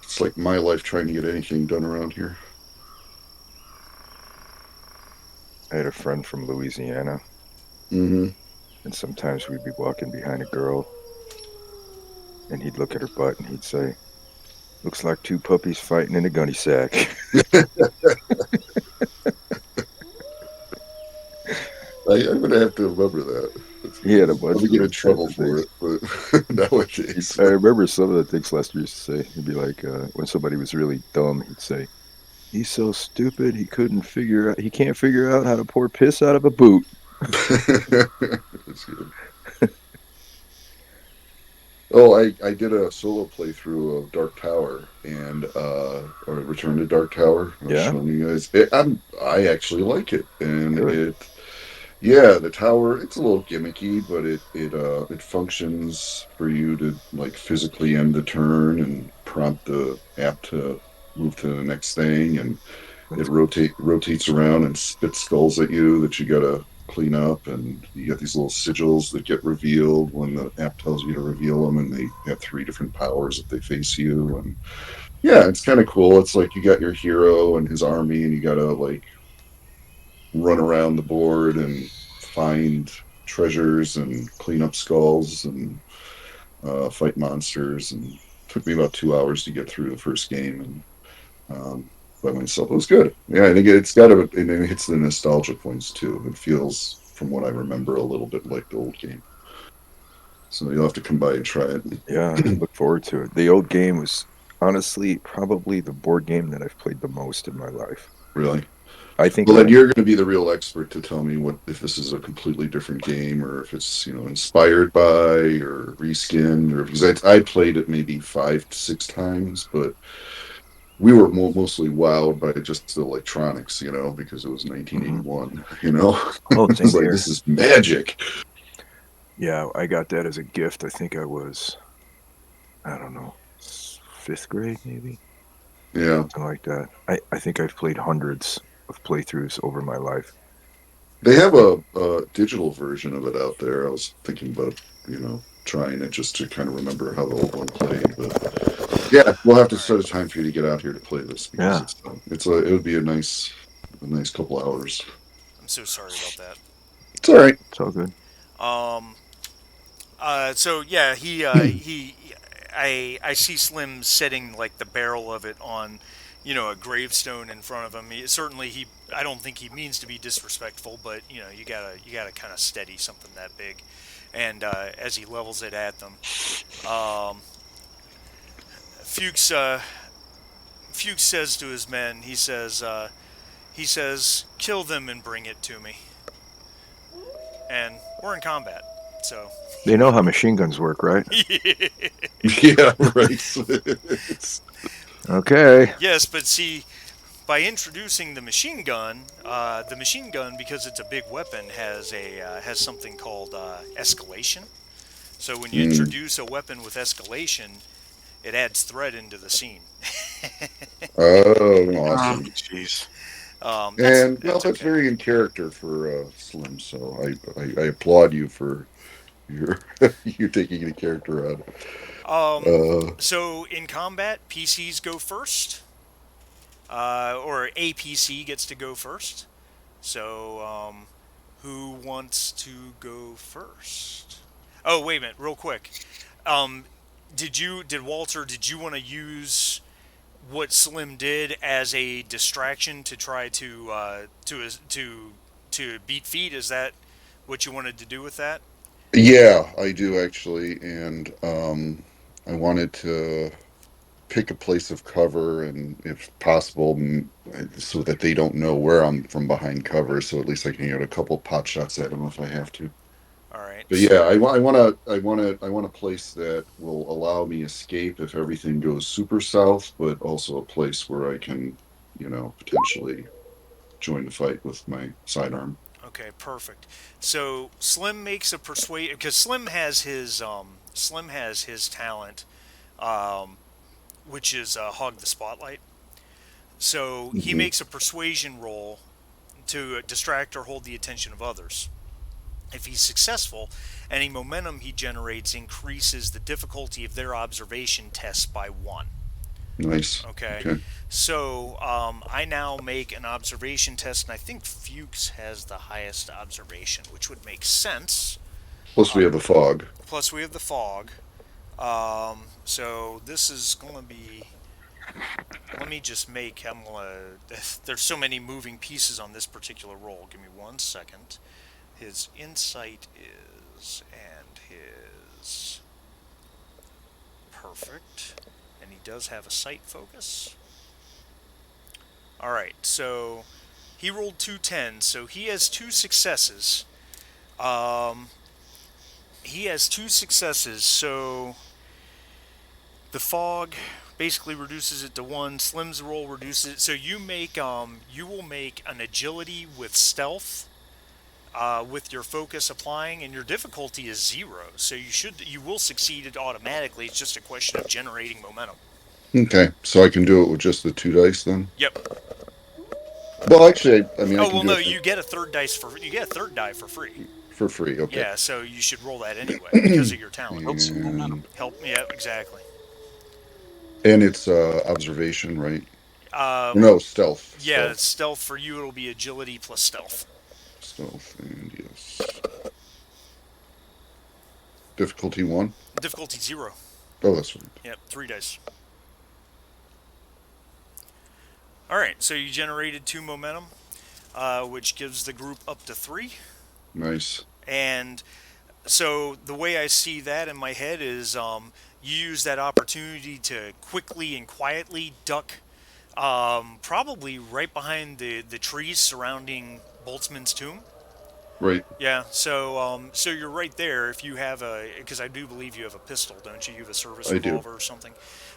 [SPEAKER 3] It's like my life trying to get anything done around here.
[SPEAKER 4] I had a friend from Louisiana,
[SPEAKER 3] Hmm.
[SPEAKER 4] and sometimes we'd be walking behind a girl, and he'd look at her butt and he'd say, "Looks like two puppies fighting in a gunny sack."
[SPEAKER 3] I'm gonna have to remember that. That's
[SPEAKER 4] He had
[SPEAKER 3] good.
[SPEAKER 4] a bunch
[SPEAKER 3] Probably
[SPEAKER 4] of
[SPEAKER 3] get in
[SPEAKER 4] those kinds
[SPEAKER 3] trouble
[SPEAKER 4] of
[SPEAKER 3] for
[SPEAKER 4] things.
[SPEAKER 3] it, but nowadays.
[SPEAKER 4] I remember some of the things Lester used to say. He'd be like, when somebody was really dumb, he'd say, "He's so stupid he can't figure out how to pour piss out of a boot."
[SPEAKER 3] That's good. Oh, I did a solo playthrough of Dark Tower or Return to Dark Tower. I was
[SPEAKER 4] Yeah,
[SPEAKER 3] showing you guys. I actually like it, and
[SPEAKER 4] good.
[SPEAKER 3] yeah, the tower. It's a little gimmicky, but it functions for you to like physically end the turn and prompt the app to move to the next thing, and it
[SPEAKER 4] That's
[SPEAKER 3] rotates around and spits skulls at you that you gotta clean up, and you get these little sigils that get revealed when the app tells you to reveal them, and they have three different powers if they face you. And yeah, it's kind of cool. It's like you got your hero and his army, and you gotta like run around the board and find treasures and clean up skulls and fight monsters. And it took me about 2 hours to get through the first game, and by myself. It was good. Yeah, I think it's got a, and it hits the nostalgia points too. It feels, from what I remember, a little bit like the old game. So you'll have to come by and try
[SPEAKER 4] Yeah,
[SPEAKER 3] it.
[SPEAKER 4] look forward to it. The old game was honestly probably the board game that I've played the most in my life.
[SPEAKER 3] Really.
[SPEAKER 4] I think
[SPEAKER 3] Well, then
[SPEAKER 4] that
[SPEAKER 3] you're going to be the real expert to tell me what if this is a completely different game or if it's inspired by or reskinned or because I played it maybe 5 6 times, but we were mostly wowed by just the electronics, because it was
[SPEAKER 4] mhm.
[SPEAKER 3] 1981.
[SPEAKER 4] Oh,
[SPEAKER 3] It's
[SPEAKER 4] same
[SPEAKER 3] like
[SPEAKER 4] here.
[SPEAKER 3] this is magic.
[SPEAKER 4] Yeah, I got that as a gift. I think I don't know, fifth grade maybe.
[SPEAKER 3] Yeah.
[SPEAKER 4] something like that. I think I've played hundreds of playthroughs over my life.
[SPEAKER 3] They have a digital version of it out there. I was thinking about, trying it just to kind of remember how the old one played. But yeah, we'll have to
[SPEAKER 2] All right.
[SPEAKER 3] set a time for you to get out here to play this because
[SPEAKER 4] Yeah,
[SPEAKER 3] it would be a nice couple hours.
[SPEAKER 2] I'm so sorry about that.
[SPEAKER 3] It's all right.
[SPEAKER 4] it's all good.
[SPEAKER 2] Um, so yeah, I see Slim setting like the barrel of it on, a gravestone in front of him. Certainly I don't think he means to be disrespectful, but you gotta kind of steady something that big, and as he levels it at them, um, Fuchs Fuchs says to his men, he says, kill them and bring it to me, and we're in combat, so.
[SPEAKER 4] They know how machine guns work, right?
[SPEAKER 3] Yeah, right. It's,
[SPEAKER 4] Okay.
[SPEAKER 2] Yes, but see, by introducing the machine gun, because it's a big weapon, has something called escalation. So when you
[SPEAKER 3] mm,
[SPEAKER 2] introduce a weapon with escalation, it adds threat into the scene.
[SPEAKER 3] oh,
[SPEAKER 1] Oh,
[SPEAKER 3] awesome.
[SPEAKER 1] jeez.
[SPEAKER 2] That's
[SPEAKER 3] And well,
[SPEAKER 2] that's
[SPEAKER 3] that's
[SPEAKER 2] okay.
[SPEAKER 3] very in character for Slim. So I applaud you for your you taking the character on.
[SPEAKER 2] Um,
[SPEAKER 3] Uh,
[SPEAKER 2] so in combat, PCs go first, or a PC gets to go first. So who wants to go first? Oh, wait a minute, real quick. Um, did Walter, want to use what Slim did as a distraction to try to beat feet? Is that what you wanted to do with that?
[SPEAKER 3] yeah, I do actually, and I wanted to pick a place of cover, and if possible, so that they don't know where I'm from behind cover. So at least I can get a couple pot shots at them if I have to.
[SPEAKER 2] All right.
[SPEAKER 3] But yeah,
[SPEAKER 2] So
[SPEAKER 3] I want a place that will allow me escape if everything goes super south, but also a place where I can, potentially join the fight with my sidearm.
[SPEAKER 2] okay, perfect. So Slim makes a persuade because Slim has his talent, um, which is hog the spotlight. So he
[SPEAKER 3] Hmm.
[SPEAKER 2] makes a persuasion roll to distract or hold the attention of others. If he's successful, any momentum he generates increases the difficulty of their observation tests by one.
[SPEAKER 3] Nice.
[SPEAKER 2] Okay,
[SPEAKER 3] Okay.
[SPEAKER 2] so I now make an observation test, and I think Fuchs has the highest observation, which would make sense.
[SPEAKER 3] Plus we have the fog.
[SPEAKER 2] Plus, we have the fog. So this is going to be. Let me just make. I'm gonna. There's so many moving pieces on this particular roll. Give me 1 second. His insight is, and his perfect, and he does have a sight focus. All right, so he rolled two tens, so he has two successes. Um, he has two successes, so the fog basically reduces it to one. Slim's roll reduces it. So you will make an agility with stealth, with your focus applying, and your difficulty is zero. So you will succeed it automatically. It's just a question of generating momentum.
[SPEAKER 3] Okay. So I can do it with just the two dice then?
[SPEAKER 2] Yep.
[SPEAKER 3] Well, actually, I mean, I
[SPEAKER 2] Oh
[SPEAKER 3] can
[SPEAKER 2] well,
[SPEAKER 3] do
[SPEAKER 2] no,
[SPEAKER 3] it
[SPEAKER 2] you get a third die for free.
[SPEAKER 3] for free. Okay.
[SPEAKER 2] Yeah, so you should roll that anyway because of your talent.
[SPEAKER 1] Build some momentum.
[SPEAKER 3] And
[SPEAKER 2] Yeah, exactly.
[SPEAKER 3] it's observation, right?
[SPEAKER 2] Um,
[SPEAKER 3] No, stealth.
[SPEAKER 2] yeah,
[SPEAKER 3] Stealth.
[SPEAKER 2] stealth for you it'll be agility plus stealth.
[SPEAKER 3] Stealth, and yes. Difficulty one.
[SPEAKER 2] Difficulty zero.
[SPEAKER 3] Oh, that's right.
[SPEAKER 2] Yep, three dice. All right, so you generated two momentum, which gives the group up to three.
[SPEAKER 3] Nice.
[SPEAKER 2] And so the way I see that in my head is you use that opportunity to quickly and quietly duck, probably right behind the trees surrounding Boltzmann's tomb.
[SPEAKER 3] Right.
[SPEAKER 2] Yeah, so you're right there. If you have because I do believe you have a pistol, don't you? You have a service
[SPEAKER 3] I do.
[SPEAKER 2] revolver or something.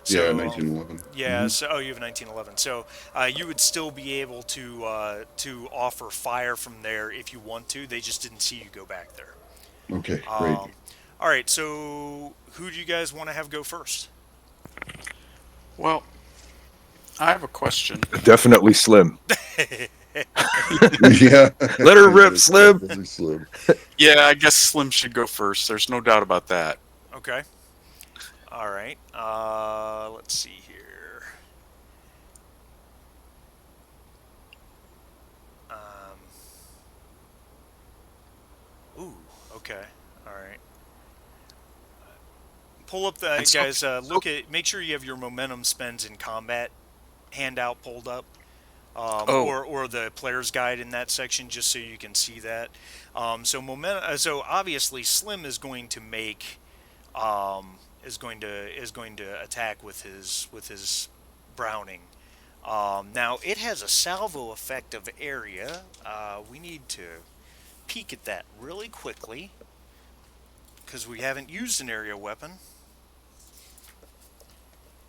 [SPEAKER 3] Yeah,
[SPEAKER 2] So,
[SPEAKER 3] 1911.
[SPEAKER 2] yeah. So, oh, you have a 1911. So, you would still be able to offer fire from there if you want to. They just didn't see you go back there.
[SPEAKER 3] Okay, great.
[SPEAKER 2] Um, all right. So, who do you guys want to have go first?
[SPEAKER 1] Well, I have a question.
[SPEAKER 4] Definitely Slim.
[SPEAKER 3] Yeah,
[SPEAKER 4] Let her rip,
[SPEAKER 3] it's
[SPEAKER 4] Slim.
[SPEAKER 3] definitely slim.
[SPEAKER 1] Yeah, I guess Slim should go first. There's no doubt about that.
[SPEAKER 2] Okay. All right. Let's see here. Um, ooh. Okay. All right. Pull up
[SPEAKER 1] And
[SPEAKER 2] the
[SPEAKER 1] so,
[SPEAKER 2] guys.
[SPEAKER 1] so
[SPEAKER 2] Look at. Make sure you have your momentum spends in combat handout pulled up.
[SPEAKER 1] oh,
[SPEAKER 2] Or the player's guide in that section, just so you can see that. So momentum. So obviously, Slim is going to make is going to attack with his Browning. Now it has a salvo effect of area. We need to peek at that really quickly because we haven't used an area weapon.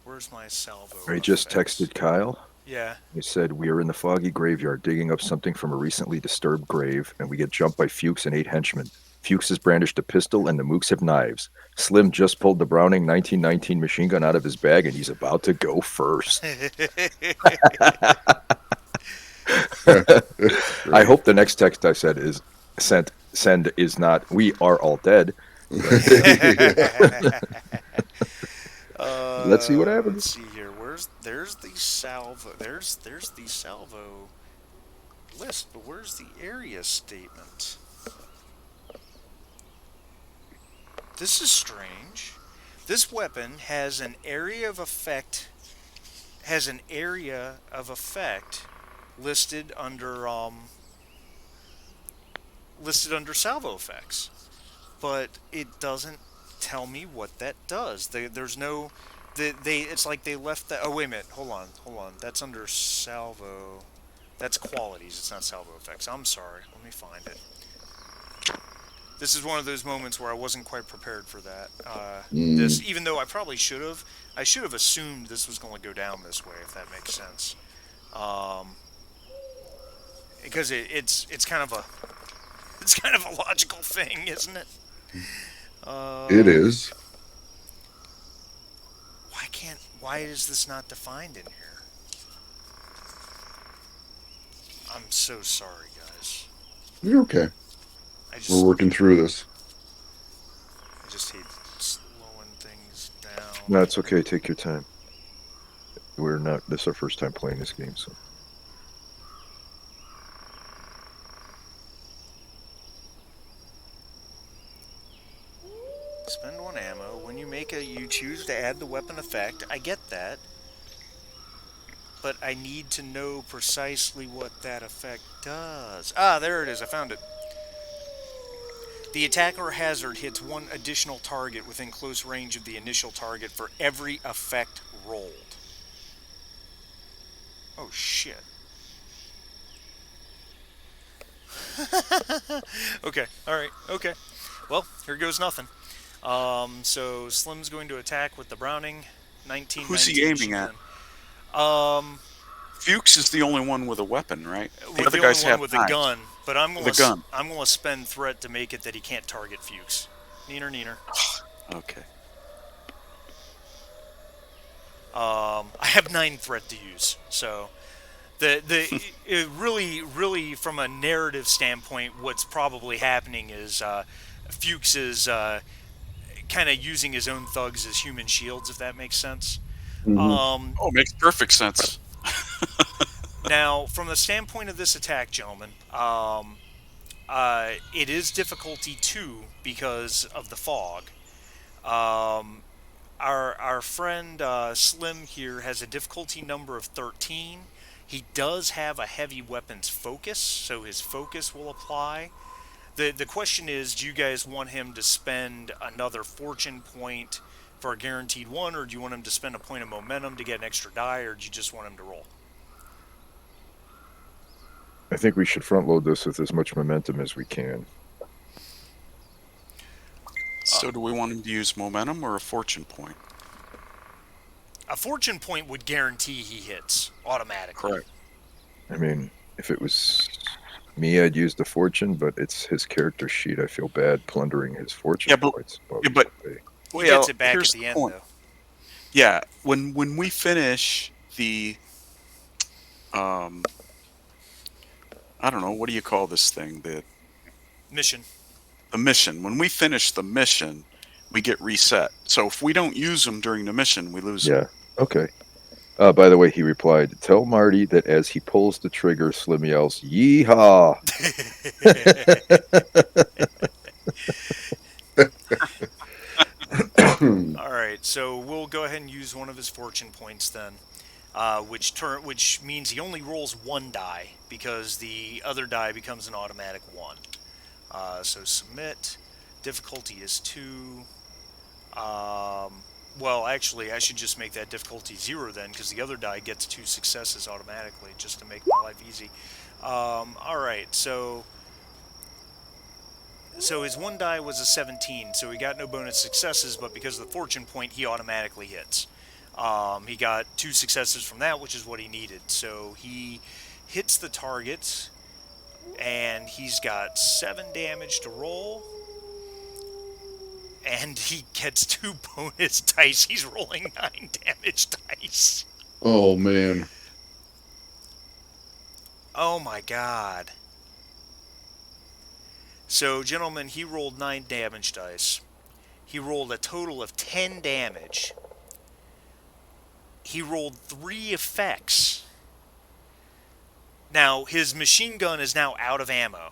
[SPEAKER 2] Where's my salvo
[SPEAKER 4] I just
[SPEAKER 2] effects?
[SPEAKER 4] texted Kyle.
[SPEAKER 2] Yeah.
[SPEAKER 4] He said, "We are in the foggy graveyard digging up something from a recently disturbed grave, and we get jumped by Fuchs and 8 henchmen. Fuchs has brandished a pistol, and the mooks have knives. Slim just pulled the Browning 1919 machine gun out of his bag, and he's about to go first." I
[SPEAKER 3] Great.
[SPEAKER 4] hope the next text I said is send is not "We are all dead," but
[SPEAKER 3] Yeah.
[SPEAKER 4] let's see what
[SPEAKER 2] Let's
[SPEAKER 4] happens.
[SPEAKER 2] see here. There's the salvo. There's the salvo list, but where's the area statement? This is strange. This weapon has an area of effect listed under listed under salvo effects, but it doesn't tell me what that does. There's no they it's like they left that. Oh wait a minute, hold on. That's under salvo. That's qualities. It's not salvo effects. I'm sorry. Let me find it. This is one of those moments where I wasn't quite prepared for that. This,
[SPEAKER 3] Mm.
[SPEAKER 2] even though I should have assumed this was going to go down this way, if that makes sense. Um, because it's kind of a it's kind of a logical thing, isn't it?
[SPEAKER 3] It
[SPEAKER 2] Um,
[SPEAKER 3] is.
[SPEAKER 2] why is this not defined in here? I'm so sorry, guys.
[SPEAKER 3] You're okay.
[SPEAKER 2] I
[SPEAKER 3] We're
[SPEAKER 2] just
[SPEAKER 3] working through this.
[SPEAKER 2] I just hate slowing things down.
[SPEAKER 4] No, it's okay. Take your time. We're not. This is our first time playing this game, so
[SPEAKER 2] Spend one ammo. When you make you choose to add the weapon effect. I get that, but I need to know precisely what that effect does. Ah, there it is. I found it. The attacker hazard hits one additional target within close range of the initial target for every effect rolled. Oh shit. Okay. All right. Okay. Well, here goes nothing. So Slim's going to attack with the Browning
[SPEAKER 1] who's he
[SPEAKER 2] 1919
[SPEAKER 1] aiming
[SPEAKER 2] machine
[SPEAKER 1] at?
[SPEAKER 2] gun. Um,
[SPEAKER 1] Fuchs is the only one with a weapon, right? The
[SPEAKER 2] with
[SPEAKER 1] other
[SPEAKER 2] the only
[SPEAKER 1] guys
[SPEAKER 2] one
[SPEAKER 1] have
[SPEAKER 2] with a
[SPEAKER 1] knives.
[SPEAKER 2] gun, but
[SPEAKER 1] With a gun.
[SPEAKER 2] I'm gonna spend threat to make it that he can't target Fuchs. Neener, neener.
[SPEAKER 1] Okay.
[SPEAKER 2] I have 9 threat to use, so the it really from a narrative standpoint, what's probably happening is Fuchs is kind of using his own thugs as human shields, if that makes sense.
[SPEAKER 3] Hmm.
[SPEAKER 2] Um,
[SPEAKER 1] Oh, makes perfect sense.
[SPEAKER 2] Now, from the standpoint of this attack, gentlemen, it is difficulty 2 because of the fog. Um, our friend Slim here has a difficulty number of 13. He does have a heavy weapons focus, so his focus will apply. The question is, do you guys want him to spend another fortune point for a guaranteed 1, or do you want him to spend a point of momentum to get an extra die, or do you just want him to roll?
[SPEAKER 4] I think we should front load this with as much momentum as we can.
[SPEAKER 2] Uh,
[SPEAKER 1] So, do we want him to use momentum or a fortune point?
[SPEAKER 2] a fortune point would guarantee he hits automatically.
[SPEAKER 1] Correct.
[SPEAKER 4] I mean, if it was me, I'd use the fortune, but it's his character sheet. I feel bad plundering his fortune
[SPEAKER 1] Yeah, but
[SPEAKER 4] points.
[SPEAKER 1] yeah, but
[SPEAKER 4] Okay.
[SPEAKER 2] He gets
[SPEAKER 1] well,
[SPEAKER 2] it back at
[SPEAKER 1] here's
[SPEAKER 2] the
[SPEAKER 1] the
[SPEAKER 2] end,
[SPEAKER 1] point.
[SPEAKER 2] though.
[SPEAKER 1] Yeah, when we finish the um, I don't know, what do you call this thing?
[SPEAKER 2] Mission.
[SPEAKER 1] The mission. When we finish the mission, we get reset. So if we don't use them during the mission, we lose them.
[SPEAKER 4] Yeah. Okay. By the way, he replied, "Tell Marty that as he pulls the trigger, Slim yells, yeehaw."
[SPEAKER 2] All right, so we'll go ahead and use one of his fortune points then, which means he only rolls one die because the other die becomes an automatic one. So submit. Difficulty is 2. Well, actually, I should just make that difficulty 0 then, because the other die gets 2 successes automatically, just to make my life easy. All right, so his one die was a 17, so he got no bonus successes, but because of the fortune point, he automatically hits. He got 2 successes from that, which is what he needed. So he hits the target, and he's got 7 damage to roll. And he gets 2 bonus dice. He's rolling 9 damage dice.
[SPEAKER 3] Oh man.
[SPEAKER 2] Oh my god. So, gentlemen, he rolled 9 damage dice. He rolled a total of 10 damage. He rolled 3 effects. Now, his machine gun is now out of ammo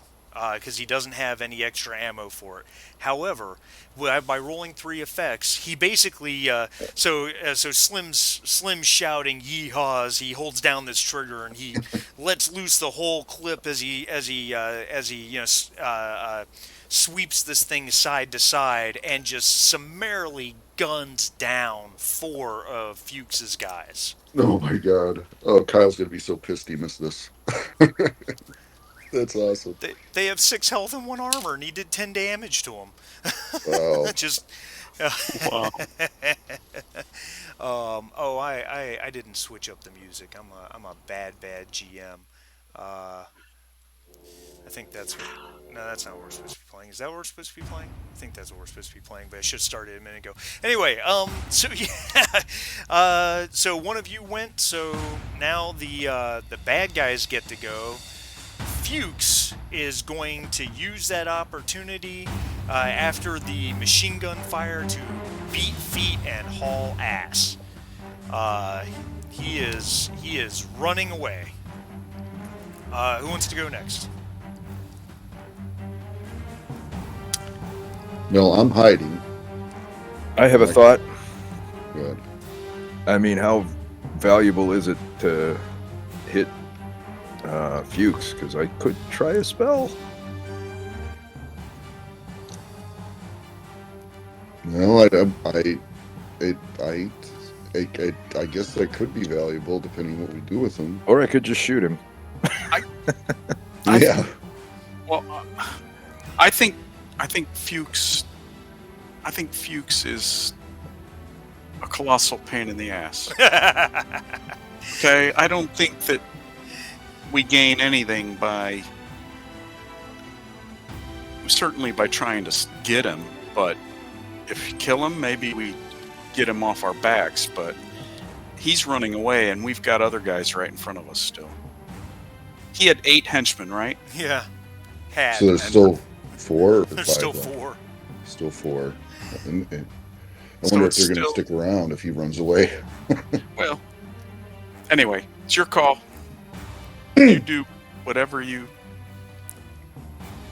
[SPEAKER 2] because he doesn't have any extra ammo for it. However, by rolling 3 effects, he basically so Slim's shouting yeehaws. He holds down this trigger and he lets loose the whole clip as he sweeps this thing side to side and just summarily guns down 4 of Fuchs's guys.
[SPEAKER 3] Oh my god. Oh, Kyle's gonna be so pissed he missed this. That's awesome.
[SPEAKER 2] They have 6 health and 1 armor, and he did 10 damage to them.
[SPEAKER 3] Wow.
[SPEAKER 2] Just.
[SPEAKER 1] Wow.
[SPEAKER 2] I didn't switch up the music. I'm a bad GM. I think that's what. No, that's not what we're supposed to be playing. Is that what we're supposed to be playing? I think that's what we're supposed to be playing, but I should have started a minute ago. Anyway, so yeah, so one of you went. So now the bad guys get to go. Fuchs is going to use that opportunity after the machine gun fire to beat feet and haul ass. He is running away. Who wants to go next?
[SPEAKER 3] No, I'm hiding.
[SPEAKER 4] I have a thought.
[SPEAKER 3] Good.
[SPEAKER 4] I mean, how valuable is it to hit Fuchs? Because I could try a spell.
[SPEAKER 3] No, I guess that could be valuable depending what we do with him.
[SPEAKER 4] Or I could just shoot him.
[SPEAKER 3] Yeah.
[SPEAKER 1] Well, I think Fuchs is a colossal pain in the ass. Okay, I don't think that we gain anything certainly by trying to get him, but if you kill him, maybe we get him off our backs, but he's running away and we've got other guys right in front of us still. He had 8 henchmen, right?
[SPEAKER 2] Yeah. Had.
[SPEAKER 3] So there's still 4 or 5
[SPEAKER 2] There's still
[SPEAKER 3] left?
[SPEAKER 2] 4.
[SPEAKER 3] Still 4. And I
[SPEAKER 1] So
[SPEAKER 3] wonder if
[SPEAKER 1] it's
[SPEAKER 3] they're going to
[SPEAKER 1] still-
[SPEAKER 3] stick around if he runs away.
[SPEAKER 1] Well, anyway, it's your call. You do whatever you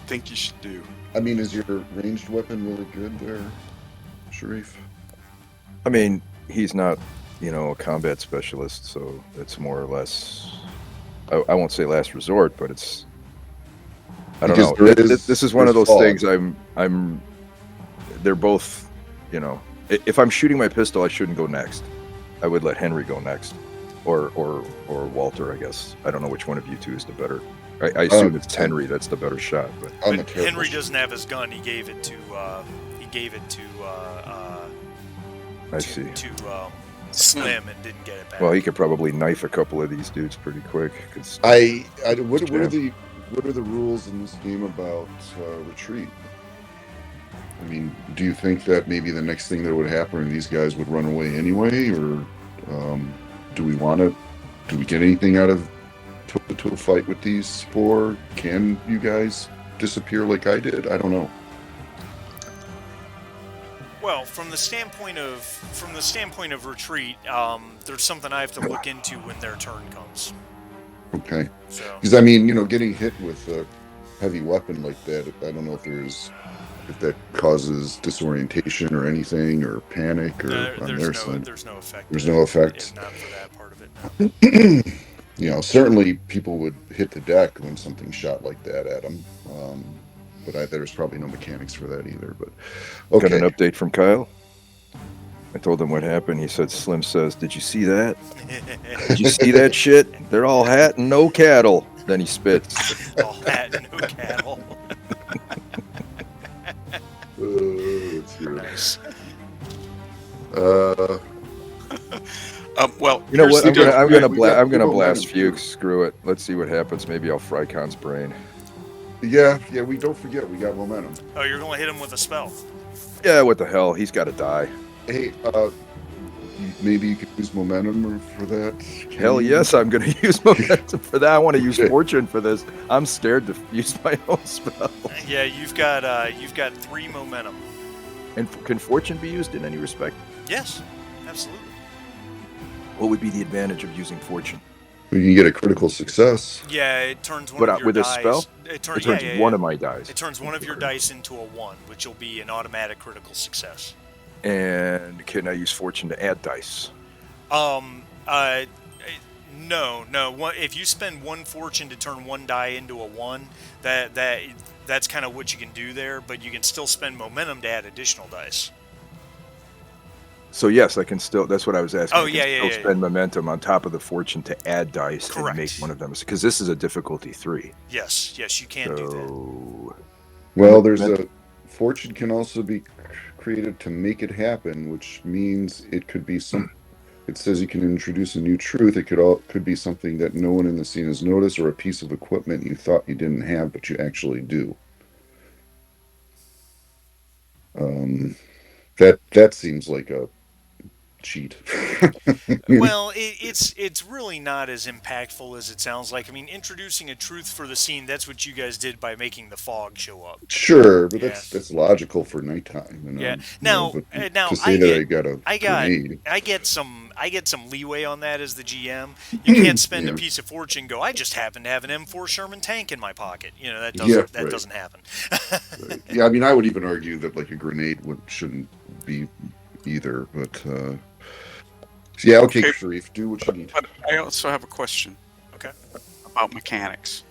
[SPEAKER 1] think you should do.
[SPEAKER 3] I mean, is your ranged weapon really good there, Sharif?
[SPEAKER 4] I mean, he's not, a combat specialist, so it's more or less. I won't say last resort, but it's. I don't
[SPEAKER 3] Because
[SPEAKER 4] know.
[SPEAKER 3] there is-
[SPEAKER 4] This is one of
[SPEAKER 3] there's
[SPEAKER 4] those
[SPEAKER 3] fog.
[SPEAKER 4] things. They're both. If I'm shooting my pistol, I shouldn't go next. I would let Henry go next, or Walter, I guess. I don't know which one of you two is the better. I assume it's Henry. That's the better shot. But
[SPEAKER 3] I'm a
[SPEAKER 2] But
[SPEAKER 3] terrible
[SPEAKER 2] Henry
[SPEAKER 3] shooter.
[SPEAKER 2] doesn't have his gun. He gave it to.
[SPEAKER 4] I see.
[SPEAKER 2] To Slim and didn't get it back.
[SPEAKER 4] Well, he could probably knife a couple of these dudes pretty quick. Cause
[SPEAKER 3] What are the rules in this game about retreat? I mean, do you think that maybe the next thing that would happen, these guys would run away anyway, or do we get anything out of toe-to-toe fight with these, or can you guys disappear like I did? I don't know.
[SPEAKER 2] Well, from the standpoint of retreat, there's something I have to look into when their turn comes.
[SPEAKER 3] Okay.
[SPEAKER 2] So
[SPEAKER 3] Because I mean, getting hit with a heavy weapon like that, I don't know if that causes disorientation or anything, or panic, or on their side.
[SPEAKER 2] there's no effect
[SPEAKER 3] There's no effect.
[SPEAKER 2] not for that part of it. No.
[SPEAKER 3] Certainly people would hit the deck when something shot like that at them. But there's probably no mechanics for that either. But
[SPEAKER 4] Got an
[SPEAKER 3] okay.
[SPEAKER 4] update from Kyle. I told him what happened. He said, Slim says, "Did you see that? Did you see that shit? They're all hat and no cattle." Then he spits.
[SPEAKER 2] All hat and no cattle.
[SPEAKER 3] Let's hear it.
[SPEAKER 2] Nice.
[SPEAKER 1] Well,
[SPEAKER 4] You know
[SPEAKER 1] here's
[SPEAKER 4] what?
[SPEAKER 1] the
[SPEAKER 4] I'm
[SPEAKER 1] deal.
[SPEAKER 4] gonna
[SPEAKER 3] we
[SPEAKER 4] blast
[SPEAKER 3] got-
[SPEAKER 4] Fuchs. Screw it. Let's see what happens. Maybe I'll fry Khan's brain.
[SPEAKER 3] Yeah, we don't forget we got momentum.
[SPEAKER 2] Oh, you're gonna hit him with a spell.
[SPEAKER 4] Yeah, what the hell? He's got to die.
[SPEAKER 3] Hey, maybe you could use momentum for that.
[SPEAKER 4] Hell
[SPEAKER 3] Can you?
[SPEAKER 4] yes, I'm gonna use momentum for that. I want to use
[SPEAKER 3] Okay.
[SPEAKER 4] fortune for this. I'm scared to use my own spell.
[SPEAKER 2] Yeah, you've got 3 momentum.
[SPEAKER 4] And can fortune be used in any respect?
[SPEAKER 2] Yes, absolutely.
[SPEAKER 4] What would be the advantage of using fortune?
[SPEAKER 3] We can get a critical success.
[SPEAKER 2] Yeah, it turns one
[SPEAKER 4] But
[SPEAKER 2] of your
[SPEAKER 4] with a
[SPEAKER 2] dice.
[SPEAKER 4] spell?
[SPEAKER 2] It
[SPEAKER 4] It turns one of my dice.
[SPEAKER 2] It turns one of your dice into a 1, which will be an automatic critical success.
[SPEAKER 4] And can I use fortune to add dice?
[SPEAKER 2] No. If you spend 1 fortune to turn 1 die into a 1, that's kind of what you can do there. But you can still spend momentum to add additional dice.
[SPEAKER 4] So yes, I can still. That's what I was asking.
[SPEAKER 2] Oh,
[SPEAKER 4] I can
[SPEAKER 2] yeah.
[SPEAKER 4] still spend momentum on top of the fortune to add dice
[SPEAKER 2] Correct.
[SPEAKER 4] and make one of them. Because this is a difficulty 3.
[SPEAKER 2] Yes, you can do that.
[SPEAKER 4] So
[SPEAKER 3] Well, there's a fortune can also be created to make it happen, which means it could be some. It says you can introduce a new truth. It could be something that no one in the scene has noticed, or a piece of equipment you thought you didn't have, but you actually do. That seems like a cheat.
[SPEAKER 2] Well, it's really not as impactful as it sounds like. I mean, introducing a truth for the scene, that's what you guys did by making the fog show up.
[SPEAKER 3] Sure, but
[SPEAKER 2] Yeah.
[SPEAKER 3] that's logical for nighttime.
[SPEAKER 2] Yeah. Now,
[SPEAKER 3] but
[SPEAKER 2] now
[SPEAKER 3] to say I got a grenade.
[SPEAKER 2] I get some leeway on that as the GM. You can't spend a
[SPEAKER 3] Yeah.
[SPEAKER 2] piece of fortune and go, I just happen to have an M4 Sherman tank in my pocket. That
[SPEAKER 3] Yeah,
[SPEAKER 2] doesn't
[SPEAKER 3] right.
[SPEAKER 2] doesn't happen.
[SPEAKER 3] Right. Yeah, I mean, I would even argue that like a grenade shouldn't be either. But yeah, okay, Sharif, do what you need.
[SPEAKER 1] But I also have a question.
[SPEAKER 2] Okay.
[SPEAKER 1] About mechanics.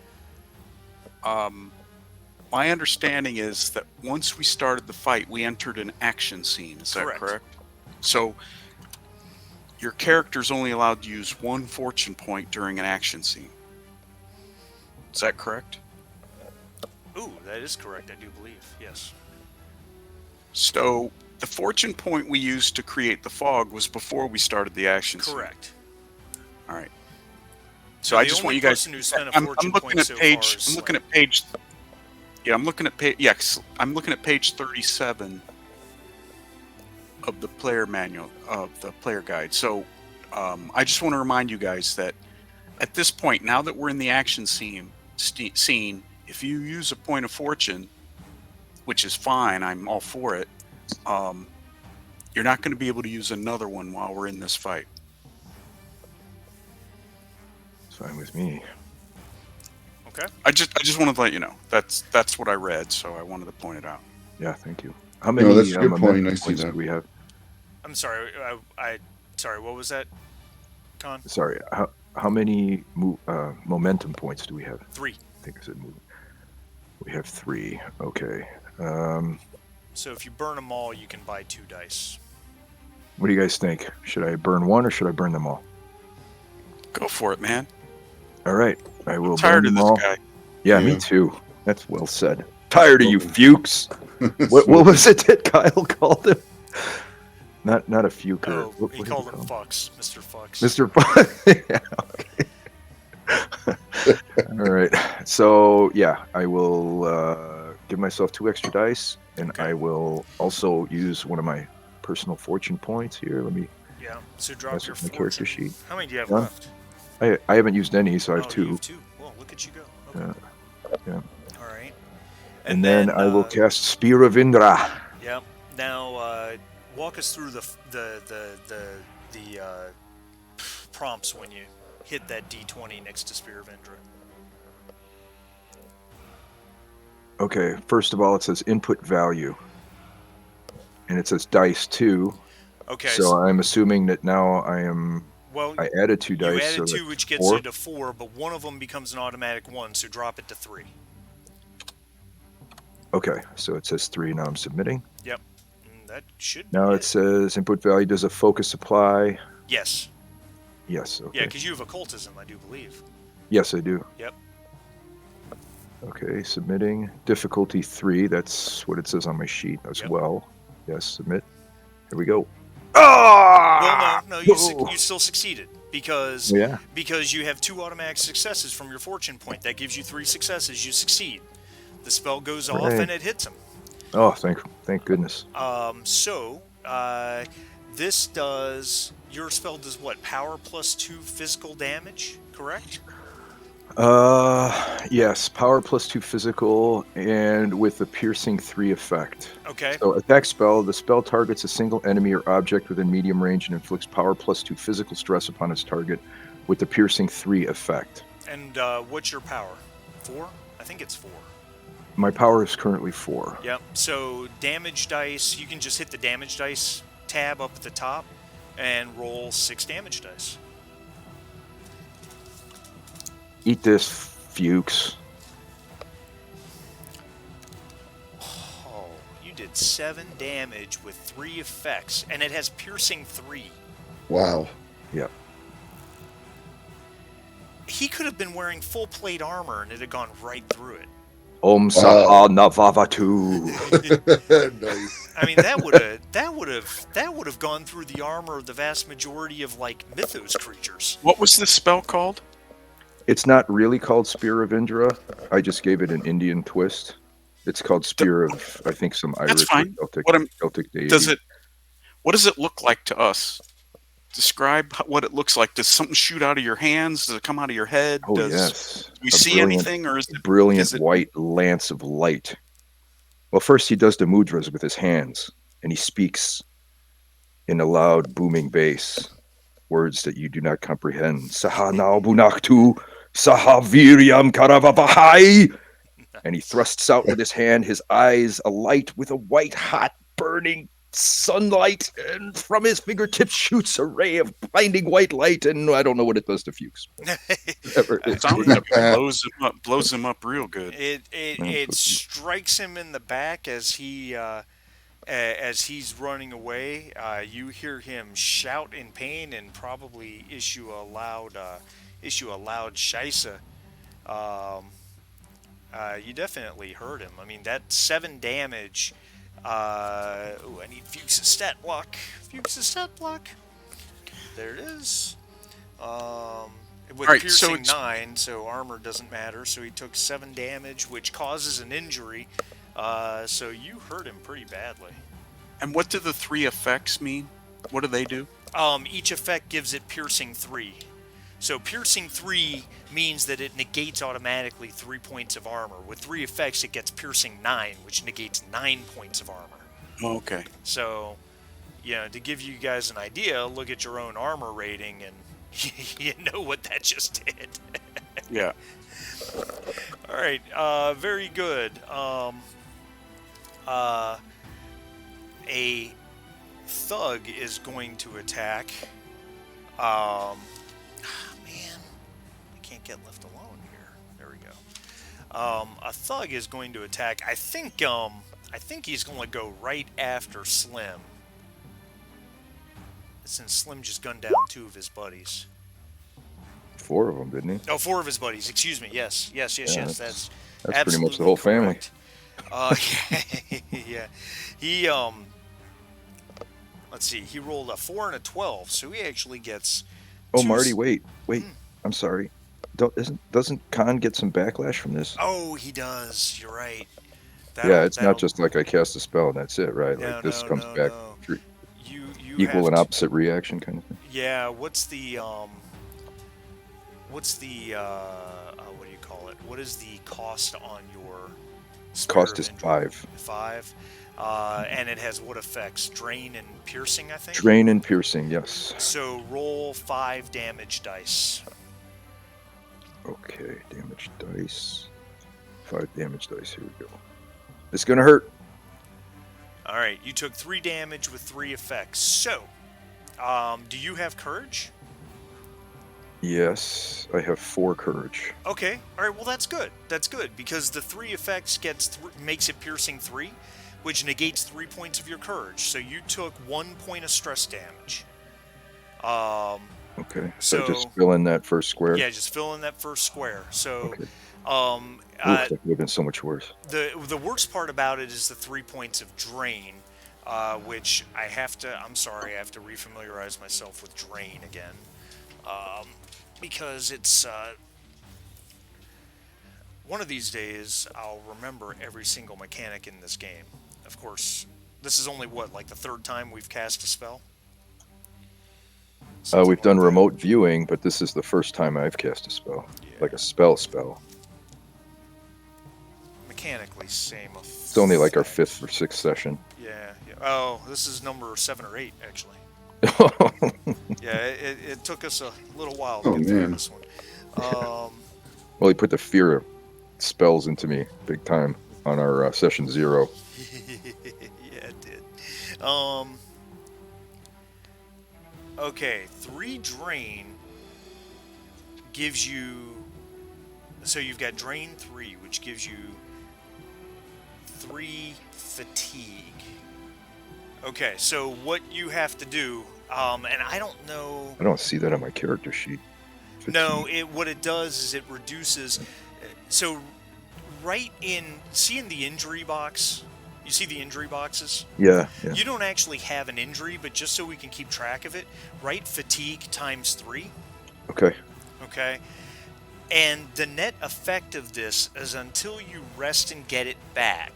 [SPEAKER 1] My understanding is that once we started the fight, we entered an action scene. Is that correct? So your character's only allowed to use 1 fortune point during an action scene. Is that correct?
[SPEAKER 2] Ooh, that is correct. I do believe. Yes.
[SPEAKER 1] So the fortune point we used to create the fog was before we started the action scene.
[SPEAKER 2] Correct.
[SPEAKER 1] All right.
[SPEAKER 2] So
[SPEAKER 1] I
[SPEAKER 2] the
[SPEAKER 1] just
[SPEAKER 2] only
[SPEAKER 1] want you guys.
[SPEAKER 2] person who spent a
[SPEAKER 1] I'm
[SPEAKER 2] fortune
[SPEAKER 1] looking
[SPEAKER 2] point
[SPEAKER 1] at
[SPEAKER 2] so
[SPEAKER 1] page.
[SPEAKER 2] far is
[SPEAKER 1] I'm looking
[SPEAKER 2] Slim.
[SPEAKER 1] at page. Yeah, I'm looking at page. Yes, I'm looking at page 37 of the player manual of the player guide. So, I just want to remind you guys that at this point, now that we're in the action scene, if you use a point of fortune, which is fine, I'm all for it. You're not going to be able to use another one while we're in this fight.
[SPEAKER 4] it's fine with me.
[SPEAKER 2] Okay.
[SPEAKER 1] I just wanted to let you know that's what I read, so I wanted to point it out.
[SPEAKER 4] Yeah, thank you. How many
[SPEAKER 3] that's a good point.
[SPEAKER 4] momentum
[SPEAKER 3] I see
[SPEAKER 4] points
[SPEAKER 3] that.
[SPEAKER 4] do we have?
[SPEAKER 2] I'm sorry. Sorry. What was that, Con?
[SPEAKER 4] Sorry, how many momentum points do we have?
[SPEAKER 2] 3.
[SPEAKER 4] I think I said move. We have 3. Okay.
[SPEAKER 2] So if you burn them all, you can buy 2 dice.
[SPEAKER 4] What do you guys think? Should I burn one or should I burn them all?
[SPEAKER 1] Go for it, man.
[SPEAKER 4] All right, I will
[SPEAKER 1] I'm tired
[SPEAKER 4] burn
[SPEAKER 1] of
[SPEAKER 4] them
[SPEAKER 1] this
[SPEAKER 4] all.
[SPEAKER 1] guy.
[SPEAKER 4] Yeah,
[SPEAKER 3] Yeah.
[SPEAKER 4] me too. That's well said. Tired of you, Fuchs. What was it that Kyle called him? Not a fuker.
[SPEAKER 2] Oh,
[SPEAKER 4] What
[SPEAKER 2] he
[SPEAKER 4] did
[SPEAKER 2] called him
[SPEAKER 4] call
[SPEAKER 2] Fucks, Mr. Fucks.
[SPEAKER 4] Mr. Fuck. Yeah, okay. All right. So yeah, I will give myself 2 extra dice, and
[SPEAKER 2] Okay.
[SPEAKER 4] I will also use one of my personal fortune points here. Let me.
[SPEAKER 2] Yeah. So drop
[SPEAKER 4] That's
[SPEAKER 2] your
[SPEAKER 4] my character
[SPEAKER 2] fortune.
[SPEAKER 4] sheet.
[SPEAKER 2] How many do you have
[SPEAKER 4] Yeah.
[SPEAKER 2] left?
[SPEAKER 4] I haven't used any, so I have
[SPEAKER 2] Oh, you
[SPEAKER 4] two.
[SPEAKER 2] have two. Well, look at you go. Okay.
[SPEAKER 4] Yeah.
[SPEAKER 2] All right.
[SPEAKER 4] And then I will cast Spear of Indra.
[SPEAKER 2] Yep. Now, walk us through the prompts when you hit that D20 next to Spear of Indra.
[SPEAKER 4] Okay, first of all, it says input value. And it says dice 2.
[SPEAKER 2] Okay.
[SPEAKER 4] So I'm assuming that now
[SPEAKER 2] well,
[SPEAKER 4] I added 2 dice.
[SPEAKER 2] you added
[SPEAKER 4] so
[SPEAKER 2] 2, which gets
[SPEAKER 4] 4.
[SPEAKER 2] you to 4, but one of them becomes an automatic 1, so drop it to 3.
[SPEAKER 4] Okay, so it says 3. Now I'm submitting.
[SPEAKER 2] Yep. That should
[SPEAKER 4] Now
[SPEAKER 2] be
[SPEAKER 4] it says input value does a focus apply.
[SPEAKER 2] Yes.
[SPEAKER 4] Yes, okay.
[SPEAKER 2] Yeah, because you have occultism, I do believe.
[SPEAKER 4] Yes, I do.
[SPEAKER 2] Yep.
[SPEAKER 4] Okay, submitting. Difficulty 3. That's what it says on my sheet as well. Yes, submit. Here we go.
[SPEAKER 2] Well, no, you still succeeded because because you have 2 automatic successes from your fortune point. That gives you 3 successes. You succeed. The spell goes off and it hits him.
[SPEAKER 4] Oh, thank goodness.
[SPEAKER 2] This does your spell does what? Power plus 2 physical damage, correct?
[SPEAKER 4] Yes, power plus 2 physical and with the piercing 3 effect.
[SPEAKER 2] Okay.
[SPEAKER 4] So attack spell, the spell targets a single enemy or object within medium range and inflicts power plus 2 physical stress upon its target with the piercing 3 effect.
[SPEAKER 2] And what's your power? 4? I think it's 4.
[SPEAKER 4] My power is currently 4.
[SPEAKER 2] Yep. So damage dice, you can just hit the damage dice tab up at the top and roll 6 damage dice.
[SPEAKER 4] Eat this, Fuchs.
[SPEAKER 2] Oh, you did 7 damage with 3 effects, and it has piercing 3.
[SPEAKER 3] Wow.
[SPEAKER 4] Yep.
[SPEAKER 2] He could have been wearing full plate armor, and it had gone right through it.
[SPEAKER 4] Om Saha Navavatu.
[SPEAKER 3] Nice.
[SPEAKER 2] I mean, that would have gone through the armor of the vast majority of like mythos creatures.
[SPEAKER 1] What was this spell called?
[SPEAKER 4] It's not really called Spear of Indra. I just gave it an Indian twist. It's called Spear of, I think, some Irish or Celtic deity.
[SPEAKER 1] What does it look like to us? Describe what it looks like. Does something shoot out of your hands? Does it come out of your head?
[SPEAKER 4] Oh, yes.
[SPEAKER 1] Do we see anything, or is it
[SPEAKER 4] brilliant white lance of light? Well, first he does the mudras with his hands, and he speaks in a loud, booming bass, words that you do not comprehend. Saha nao bunaktu, saha viryam karavavahai. And he thrusts out with his hand, his eyes alight with a white, hot, burning sunlight, and from his fingertips shoots a ray of blinding white light, and I don't know what it does to Fuchs.
[SPEAKER 1] It blows him up real good.
[SPEAKER 2] It strikes him in the back as he's running away. You hear him shout in pain and probably issue a loud shaisa. You definitely heard him. I mean, that 7 damage. I need Fuchs' stat block. There it is. With piercing 9, so armor doesn't matter. So he took 7 damage, which causes an injury. So you hurt him pretty badly.
[SPEAKER 1] And what do the 3 effects mean? What do they do?
[SPEAKER 2] Each effect gives it piercing 3. So piercing 3 means that it negates automatically 3 points of armor. With 3 effects, it gets piercing 9, which negates 9 points of armor.
[SPEAKER 1] Oh, okay.
[SPEAKER 2] So, to give you guys an idea, look at your own armor rating, and you know what that just did.
[SPEAKER 1] Yeah.
[SPEAKER 2] All right. Very good. A thug is going to attack. Can't get left alone here. There we go. A thug is going to attack. I think he's going to go right after Slim. Since Slim just gunned down 2 of his buddies.
[SPEAKER 4] 4 of them, didn't he?
[SPEAKER 2] Oh, 4 of his buddies. Excuse me. Yes. That's
[SPEAKER 4] pretty much the whole family.
[SPEAKER 2] Yeah. He let's see. He rolled a 4 and a 12, so he actually gets.
[SPEAKER 4] Oh, Marty, wait. I'm sorry. Doesn't Khan get some backlash from this?
[SPEAKER 2] Oh, he does. You're right.
[SPEAKER 4] It's not just like I cast a spell and that's it, right? This comes back through
[SPEAKER 2] you
[SPEAKER 4] equal and opposite reaction kind of thing.
[SPEAKER 2] Yeah. What's the what's the what do you call it? What is the cost on your Spear
[SPEAKER 4] Cost
[SPEAKER 2] of
[SPEAKER 4] is
[SPEAKER 2] Injury?
[SPEAKER 4] 5.
[SPEAKER 2] 5. And it has what effects? Drain and piercing, I think.
[SPEAKER 4] Drain and piercing, yes.
[SPEAKER 2] So roll 5 damage dice.
[SPEAKER 4] Okay, damage dice. 5 damage dice. Here we go. It's gonna hurt.
[SPEAKER 2] All right, you took 3 damage with 3 effects. So, do you have courage?
[SPEAKER 4] Yes, I have 4 courage.
[SPEAKER 2] Okay. All right. Well, that's good. That's good because the 3 effects makes it piercing 3, which negates 3 points of your courage. So you took 1 point of stress damage.
[SPEAKER 4] Okay, so just
[SPEAKER 2] So
[SPEAKER 4] fill in that first square.
[SPEAKER 2] yeah, just fill in that first square. So
[SPEAKER 4] Okay.
[SPEAKER 2] um,
[SPEAKER 4] Oof, that would have been so much worse.
[SPEAKER 2] the worst part about it is the 3 points of drain, which I have to. I'm sorry, I have to refamiliarize myself with drain again, because it's. One of these days, I'll remember every single mechanic in this game. Of course, this is only what, like the 3rd time we've cast a spell? Something
[SPEAKER 4] We've
[SPEAKER 2] like
[SPEAKER 4] done
[SPEAKER 2] that.
[SPEAKER 4] remote viewing, but this is the first time I've cast a spell. Like a spell.
[SPEAKER 2] Mechanically, same.
[SPEAKER 4] It's only like our 5th or 6th session.
[SPEAKER 2] Yeah. Oh, this is number 7 or 8, actually. Yeah, it took us a little while to
[SPEAKER 3] Oh,
[SPEAKER 2] get through
[SPEAKER 3] man.
[SPEAKER 2] this one.
[SPEAKER 4] Well, he put the fear of spells into me big time on our session 0.
[SPEAKER 2] Yeah, it did. Okay, 3 drain gives you. So you've got drain 3, which gives you 3 fatigue. Okay, so what you have to do, and I don't know.
[SPEAKER 4] I don't see that on my character sheet.
[SPEAKER 2] No, what it does is it reduces. So, right in the injury box. You see the injury boxes?
[SPEAKER 4] Yeah.
[SPEAKER 2] You don't actually have an injury, but just so we can keep track of it, write fatigue times 3.
[SPEAKER 4] Okay.
[SPEAKER 2] Okay. And the net effect of this is until you rest and get it back,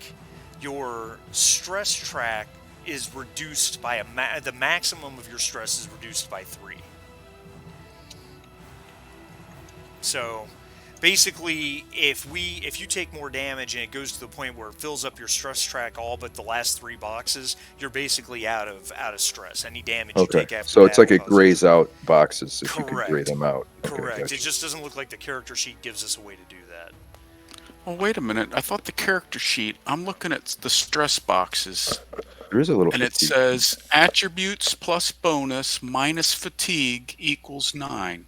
[SPEAKER 2] your stress track is reduced by the maximum of your stress is reduced by 3. So basically, if you take more damage and it goes to the point where it fills up your stress track all but the last 3 boxes, you're basically out of stress. Any damage you
[SPEAKER 4] Okay.
[SPEAKER 2] take after
[SPEAKER 4] So
[SPEAKER 2] that
[SPEAKER 4] it's like
[SPEAKER 2] will
[SPEAKER 4] it
[SPEAKER 2] cause
[SPEAKER 4] grays out boxes if you can gray
[SPEAKER 2] Correct.
[SPEAKER 4] them out. Okay,
[SPEAKER 2] Correct.
[SPEAKER 4] gotcha.
[SPEAKER 2] It just doesn't look like the character sheet gives us a way to do that.
[SPEAKER 1] Well, wait a minute. I thought the character sheet, I'm looking at the stress boxes,
[SPEAKER 4] There is a little
[SPEAKER 1] and it
[SPEAKER 4] fatigue.
[SPEAKER 1] says attributes plus bonus minus fatigue equals 9.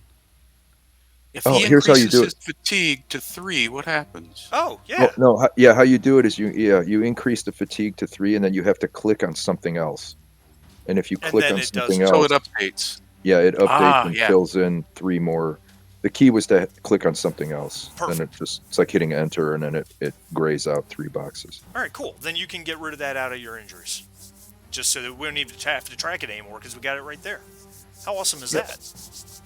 [SPEAKER 1] If he
[SPEAKER 4] Here's how you
[SPEAKER 1] increases
[SPEAKER 4] do
[SPEAKER 1] his
[SPEAKER 4] it.
[SPEAKER 1] fatigue to 3, what happens?
[SPEAKER 2] Oh, yeah.
[SPEAKER 4] No, how you do it is you increase the fatigue to 3, and then you have to click on something else. And if you
[SPEAKER 2] And
[SPEAKER 4] click
[SPEAKER 2] then
[SPEAKER 4] on
[SPEAKER 2] it does
[SPEAKER 4] something
[SPEAKER 2] it.
[SPEAKER 1] So
[SPEAKER 4] else,
[SPEAKER 1] it updates.
[SPEAKER 4] yeah, it updates and
[SPEAKER 1] yeah.
[SPEAKER 4] fills in 3 more. The key was to click on something else.
[SPEAKER 2] Perfect.
[SPEAKER 4] Then it's like hitting enter, and then it grays out 3 boxes.
[SPEAKER 2] All right, cool. Then you can get rid of that out of your injuries. Just so that we don't even have to track it anymore because we got it right there. How awesome is
[SPEAKER 4] Yep.
[SPEAKER 2] that?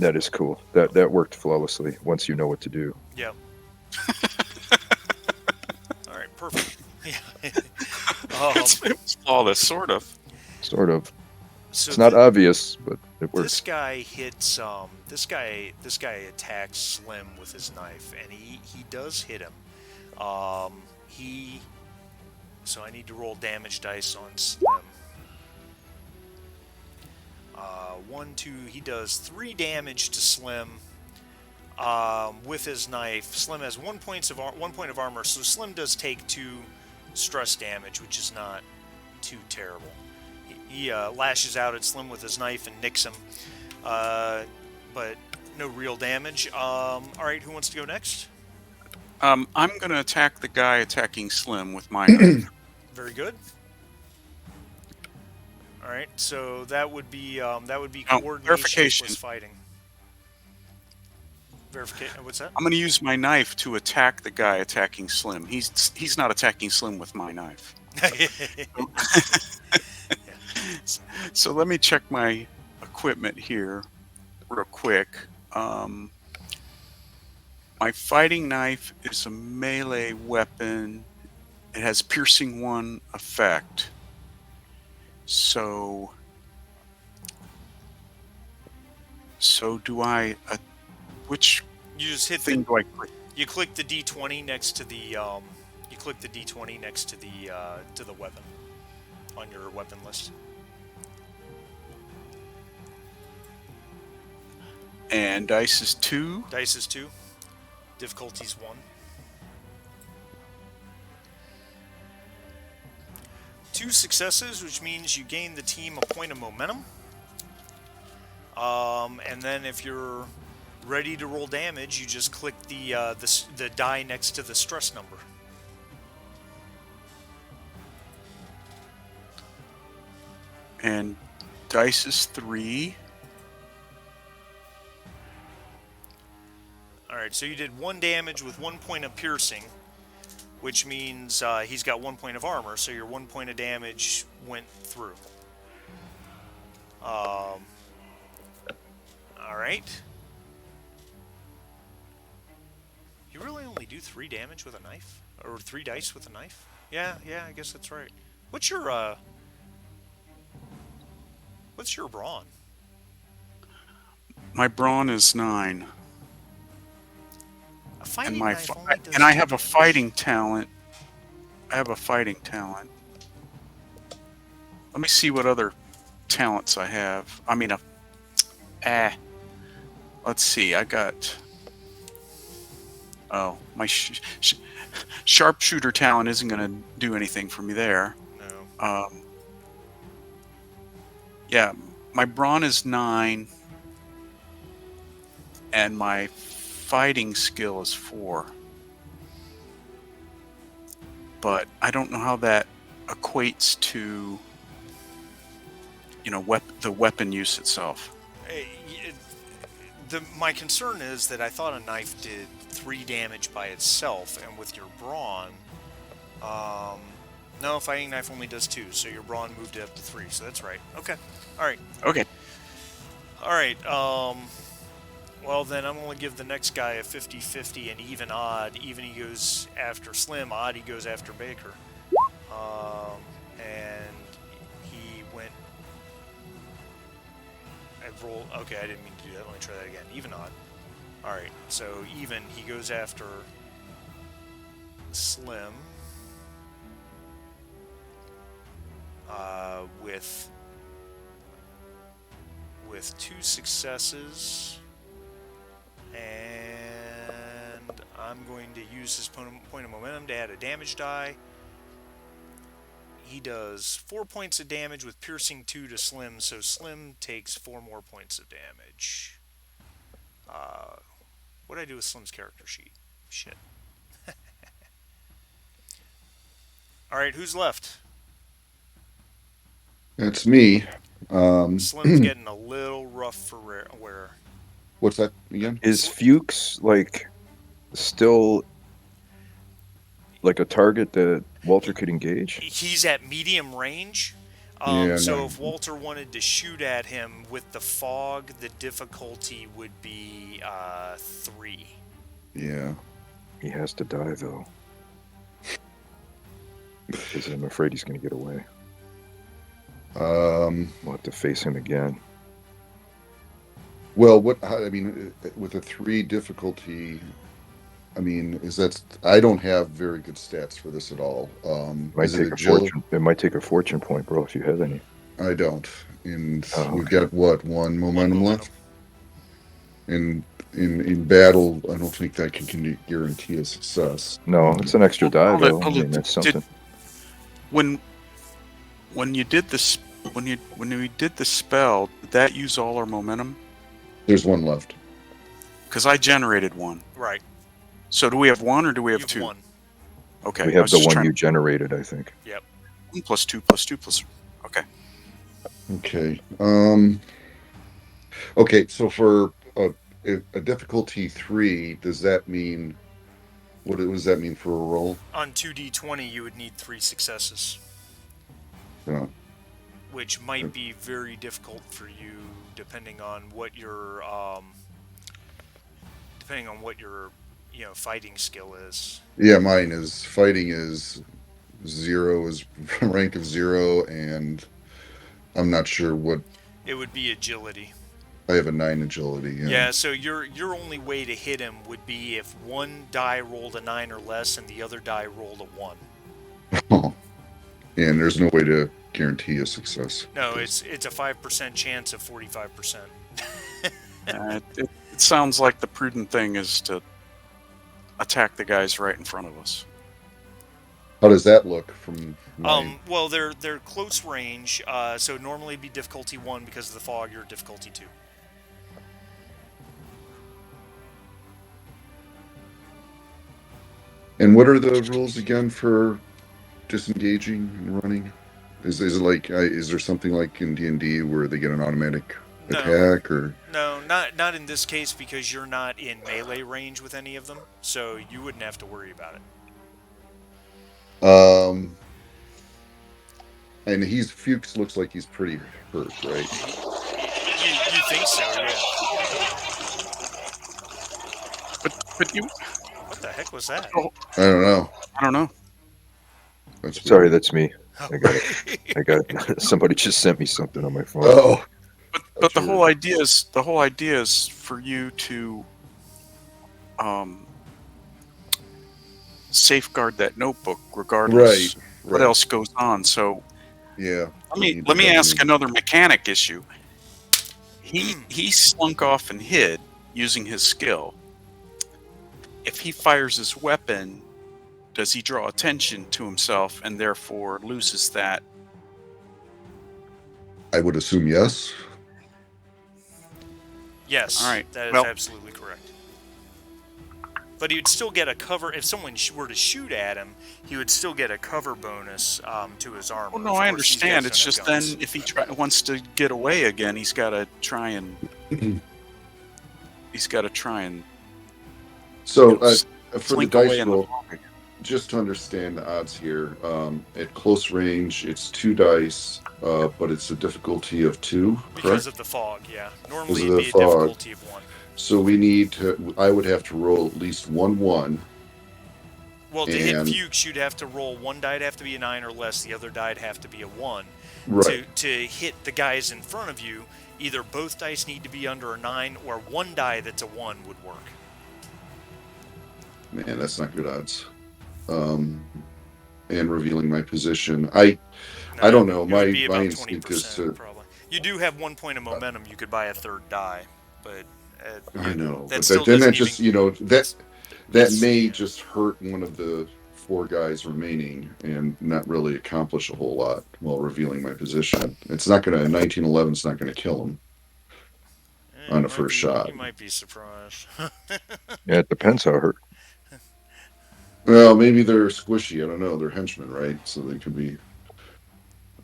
[SPEAKER 4] That is cool. That worked flawlessly once you know what to do.
[SPEAKER 2] Yep. All right, perfect.
[SPEAKER 1] It was flawless, sort of.
[SPEAKER 4] Sort of.
[SPEAKER 2] So
[SPEAKER 4] It's not obvious, but it works.
[SPEAKER 2] this guy hits this guy attacks Slim with his knife, and he does hit him. So I need to roll damage dice on Slim. 1, 2. He does 3 damage to Slim with his knife. Slim has 1 point of armor, so Slim does take 2 stress damage, which is not too terrible. He lashes out at Slim with his knife and nicks him, but no real damage. All right, who wants to go next?
[SPEAKER 1] I'm going to attack the guy attacking Slim with my knife.
[SPEAKER 2] Very good. All right, so that would be coordination
[SPEAKER 1] verification.
[SPEAKER 2] plus fighting. Verification. What's that?
[SPEAKER 1] I'm going to use my knife to attack the guy attacking Slim. He's not attacking Slim with my knife. So let me check my equipment here real quick. My fighting knife is a melee weapon. It has piercing 1 effect. So do I... which...
[SPEAKER 2] You just hit the
[SPEAKER 1] thing do I click?
[SPEAKER 2] you click the D20 next to the you click the D20 next to the weapon on your weapon list.
[SPEAKER 1] And dice is 2.
[SPEAKER 2] Dice is 2. Difficulty's 1. 2 successes, which means you gain the team a point of momentum. And then if you're ready to roll damage, you just click the die next to the stress number.
[SPEAKER 1] And dice is 3.
[SPEAKER 2] All right, so you did 1 damage with 1 point of piercing, which means he's got 1 point of armor, so your 1 point of damage went through. All right. You really only do 3 damage with a knife? Or 3 dice with a knife? Yeah, I guess that's right. What's your brawn?
[SPEAKER 1] My brawn is 9.
[SPEAKER 2] A fighting
[SPEAKER 1] And
[SPEAKER 2] knife only does
[SPEAKER 1] and I
[SPEAKER 2] 2
[SPEAKER 1] have a
[SPEAKER 2] damage.
[SPEAKER 1] fighting talent. I have a fighting talent. Let me see what other talents I have. I mean, let's see. I got. Oh, my sharpshooter talent isn't going to do anything for me there.
[SPEAKER 2] No.
[SPEAKER 1] Yeah, my brawn is 9, and my fighting skill is 4. But I don't know how that equates to, the weapon use itself.
[SPEAKER 2] My concern is that I thought a knife did 3 damage by itself, and with your brawn, no, fighting knife only does 2, so your brawn moved it up to 3, so that's right. Okay. Alright.
[SPEAKER 1] Okay.
[SPEAKER 2] Alright, well then I'm going to give the next guy a 50-50 and even odd. Even he goes after Slim, odd he goes after Baker. And he went... I rolled... Okay, I didn't mean to do that. Let me try that again. Even odd. Alright, so even he goes after Slim. With 2 successes, and I'm going to use his point of momentum to add a damage die. He does 4 points of damage with piercing 2 to Slim, so Slim takes 4 more points of damage. What did I do with Slim's character sheet? Shit. Alright, who's left?
[SPEAKER 3] That's me.
[SPEAKER 2] Slim's getting a little rough for wear.
[SPEAKER 3] What's that again?
[SPEAKER 4] Is Fuchs still like a target that Walter could engage?
[SPEAKER 2] He's at medium range.
[SPEAKER 3] Yeah,
[SPEAKER 2] So
[SPEAKER 3] no.
[SPEAKER 2] if Walter wanted to shoot at him with the fog, the difficulty would be 3.
[SPEAKER 3] Yeah.
[SPEAKER 4] He has to die though, because I'm afraid he's going to get away. We'll have to face him again.
[SPEAKER 3] Well, with a 3 difficulty, I don't have very good stats for this at all. Is it agility?
[SPEAKER 4] It might take a fortune point, bro, if you have any.
[SPEAKER 3] I don't. And we've
[SPEAKER 4] okay.
[SPEAKER 3] got what, 1 momentum
[SPEAKER 2] momentum.
[SPEAKER 3] left? And in battle, I don't think that can guarantee a success.
[SPEAKER 4] No, it's an extra die
[SPEAKER 1] Hold it,
[SPEAKER 4] though.
[SPEAKER 1] hold
[SPEAKER 4] I
[SPEAKER 1] it.
[SPEAKER 4] mean, that's something.
[SPEAKER 1] When you did this, when we did the spell, did that use all our momentum?
[SPEAKER 3] There's 1 left.
[SPEAKER 1] Because I generated 1.
[SPEAKER 2] Right.
[SPEAKER 1] So do we have 1 or do we have
[SPEAKER 2] You've
[SPEAKER 1] 2?
[SPEAKER 2] 1.
[SPEAKER 1] Okay.
[SPEAKER 4] We have the one you generated, I think.
[SPEAKER 2] Yep.
[SPEAKER 1] 1 plus 2 plus 2 plus. Okay.
[SPEAKER 3] Okay. Okay. So for a difficulty 3, does that mean? What does that mean for a roll?
[SPEAKER 2] On 2d20, you would need 3 successes,
[SPEAKER 3] Yeah.
[SPEAKER 2] which might be very difficult for you, depending on what your fighting skill is.
[SPEAKER 3] Yeah, mine is fighting is 0, is rank of 0, and I'm not sure what.
[SPEAKER 2] It would be agility.
[SPEAKER 3] I have a 9 agility. Yeah.
[SPEAKER 2] Yeah, so your only way to hit him would be if one die rolled a 9 or less and the other die rolled a 1.
[SPEAKER 3] Oh, and there's no way to guarantee a success with
[SPEAKER 2] No,
[SPEAKER 3] this.
[SPEAKER 2] it's a 5% chance of 45%.
[SPEAKER 1] It sounds like the prudent thing is to attack the guys right in front of us.
[SPEAKER 3] How does that look from my?
[SPEAKER 2] Well, they're close range, so normally it'd be difficulty 1 because of the fog. You're difficulty 2.
[SPEAKER 3] And what are the rules again for disengaging and running? Is it like is there something like in D&D where they get an automatic
[SPEAKER 2] No,
[SPEAKER 3] attack or?
[SPEAKER 2] no, not in this case because you're not in melee range with any of them, so you wouldn't have to worry about it.
[SPEAKER 3] Um, and Fuchs looks like he's pretty hurt, right?
[SPEAKER 2] You think so? Yeah.
[SPEAKER 1] But you,
[SPEAKER 2] What the heck was that?
[SPEAKER 1] oh,
[SPEAKER 3] I don't know.
[SPEAKER 1] I don't know.
[SPEAKER 3] That's
[SPEAKER 4] Sorry,
[SPEAKER 3] weird.
[SPEAKER 4] that's me. I got it. I got it. Somebody just sent me something on my phone.
[SPEAKER 3] Oh,
[SPEAKER 1] But
[SPEAKER 3] that's weird.
[SPEAKER 1] the whole idea is for you to um, safeguard that notebook, regardless
[SPEAKER 3] Right,
[SPEAKER 1] what
[SPEAKER 3] right.
[SPEAKER 1] else goes on. So
[SPEAKER 3] Yeah.
[SPEAKER 1] let
[SPEAKER 3] We
[SPEAKER 1] me
[SPEAKER 3] need to
[SPEAKER 1] let me ask
[SPEAKER 3] definitely.
[SPEAKER 1] another mechanic issue. He slunk off and hid using his skill. If he fires his weapon, does he draw attention to himself and therefore loses that?
[SPEAKER 3] I would assume yes.
[SPEAKER 1] All
[SPEAKER 2] Yes,
[SPEAKER 1] right.
[SPEAKER 2] that is
[SPEAKER 1] Well,
[SPEAKER 2] absolutely correct. But he would still get a cover if someone were to shoot at him. He would still get a cover bonus to his armor.
[SPEAKER 1] well, no,
[SPEAKER 2] Of
[SPEAKER 1] I
[SPEAKER 2] course, these guys
[SPEAKER 1] understand.
[SPEAKER 2] don't
[SPEAKER 1] It's
[SPEAKER 2] have
[SPEAKER 1] just then
[SPEAKER 2] guns.
[SPEAKER 1] if he wants to get away again, he's got to try and
[SPEAKER 3] So for the
[SPEAKER 1] slink away
[SPEAKER 3] dice
[SPEAKER 1] in the
[SPEAKER 3] roll,
[SPEAKER 1] fog.
[SPEAKER 3] just to understand the odds here, at close range, it's 2 dice, but it's a difficulty of 2,
[SPEAKER 2] Because of
[SPEAKER 3] correct?
[SPEAKER 2] the fog, yeah.
[SPEAKER 3] Because
[SPEAKER 2] Normally
[SPEAKER 3] of
[SPEAKER 2] it'd
[SPEAKER 3] the
[SPEAKER 2] be a
[SPEAKER 3] fog.
[SPEAKER 2] difficulty of 1.
[SPEAKER 3] So we need to. I would have to roll at least 1 1,
[SPEAKER 2] Well, to hit
[SPEAKER 3] and
[SPEAKER 2] Fuchs, you'd have to roll one die'd have to be a 9 or less, the other die'd have to be a 1.
[SPEAKER 3] right,
[SPEAKER 2] To hit the guys in front of you, either both dice need to be under a 9 or one die that's a 1 would work.
[SPEAKER 3] man, that's not good odds. Um, and revealing my position, I
[SPEAKER 2] No,
[SPEAKER 3] don't know.
[SPEAKER 2] it would
[SPEAKER 3] My
[SPEAKER 2] be
[SPEAKER 3] my
[SPEAKER 2] about
[SPEAKER 3] instinct is
[SPEAKER 2] 20%,
[SPEAKER 3] to.
[SPEAKER 2] probably. You do have 1 point of momentum. You could buy a third die, but
[SPEAKER 3] I know,
[SPEAKER 2] that
[SPEAKER 3] but
[SPEAKER 2] still
[SPEAKER 3] then that
[SPEAKER 2] doesn't even.
[SPEAKER 3] just that
[SPEAKER 2] That's
[SPEAKER 3] that
[SPEAKER 2] that's
[SPEAKER 3] may
[SPEAKER 2] yeah.
[SPEAKER 3] just hurt one of the 4 guys remaining and not really accomplish a whole lot while revealing my position. It's not gonna 1911. It's not gonna kill him on the first
[SPEAKER 2] You
[SPEAKER 3] shot.
[SPEAKER 2] might be surprised.
[SPEAKER 4] Yeah, it depends how hurt.
[SPEAKER 3] Well, maybe they're squishy. I don't know. They're henchmen, right? So they could be.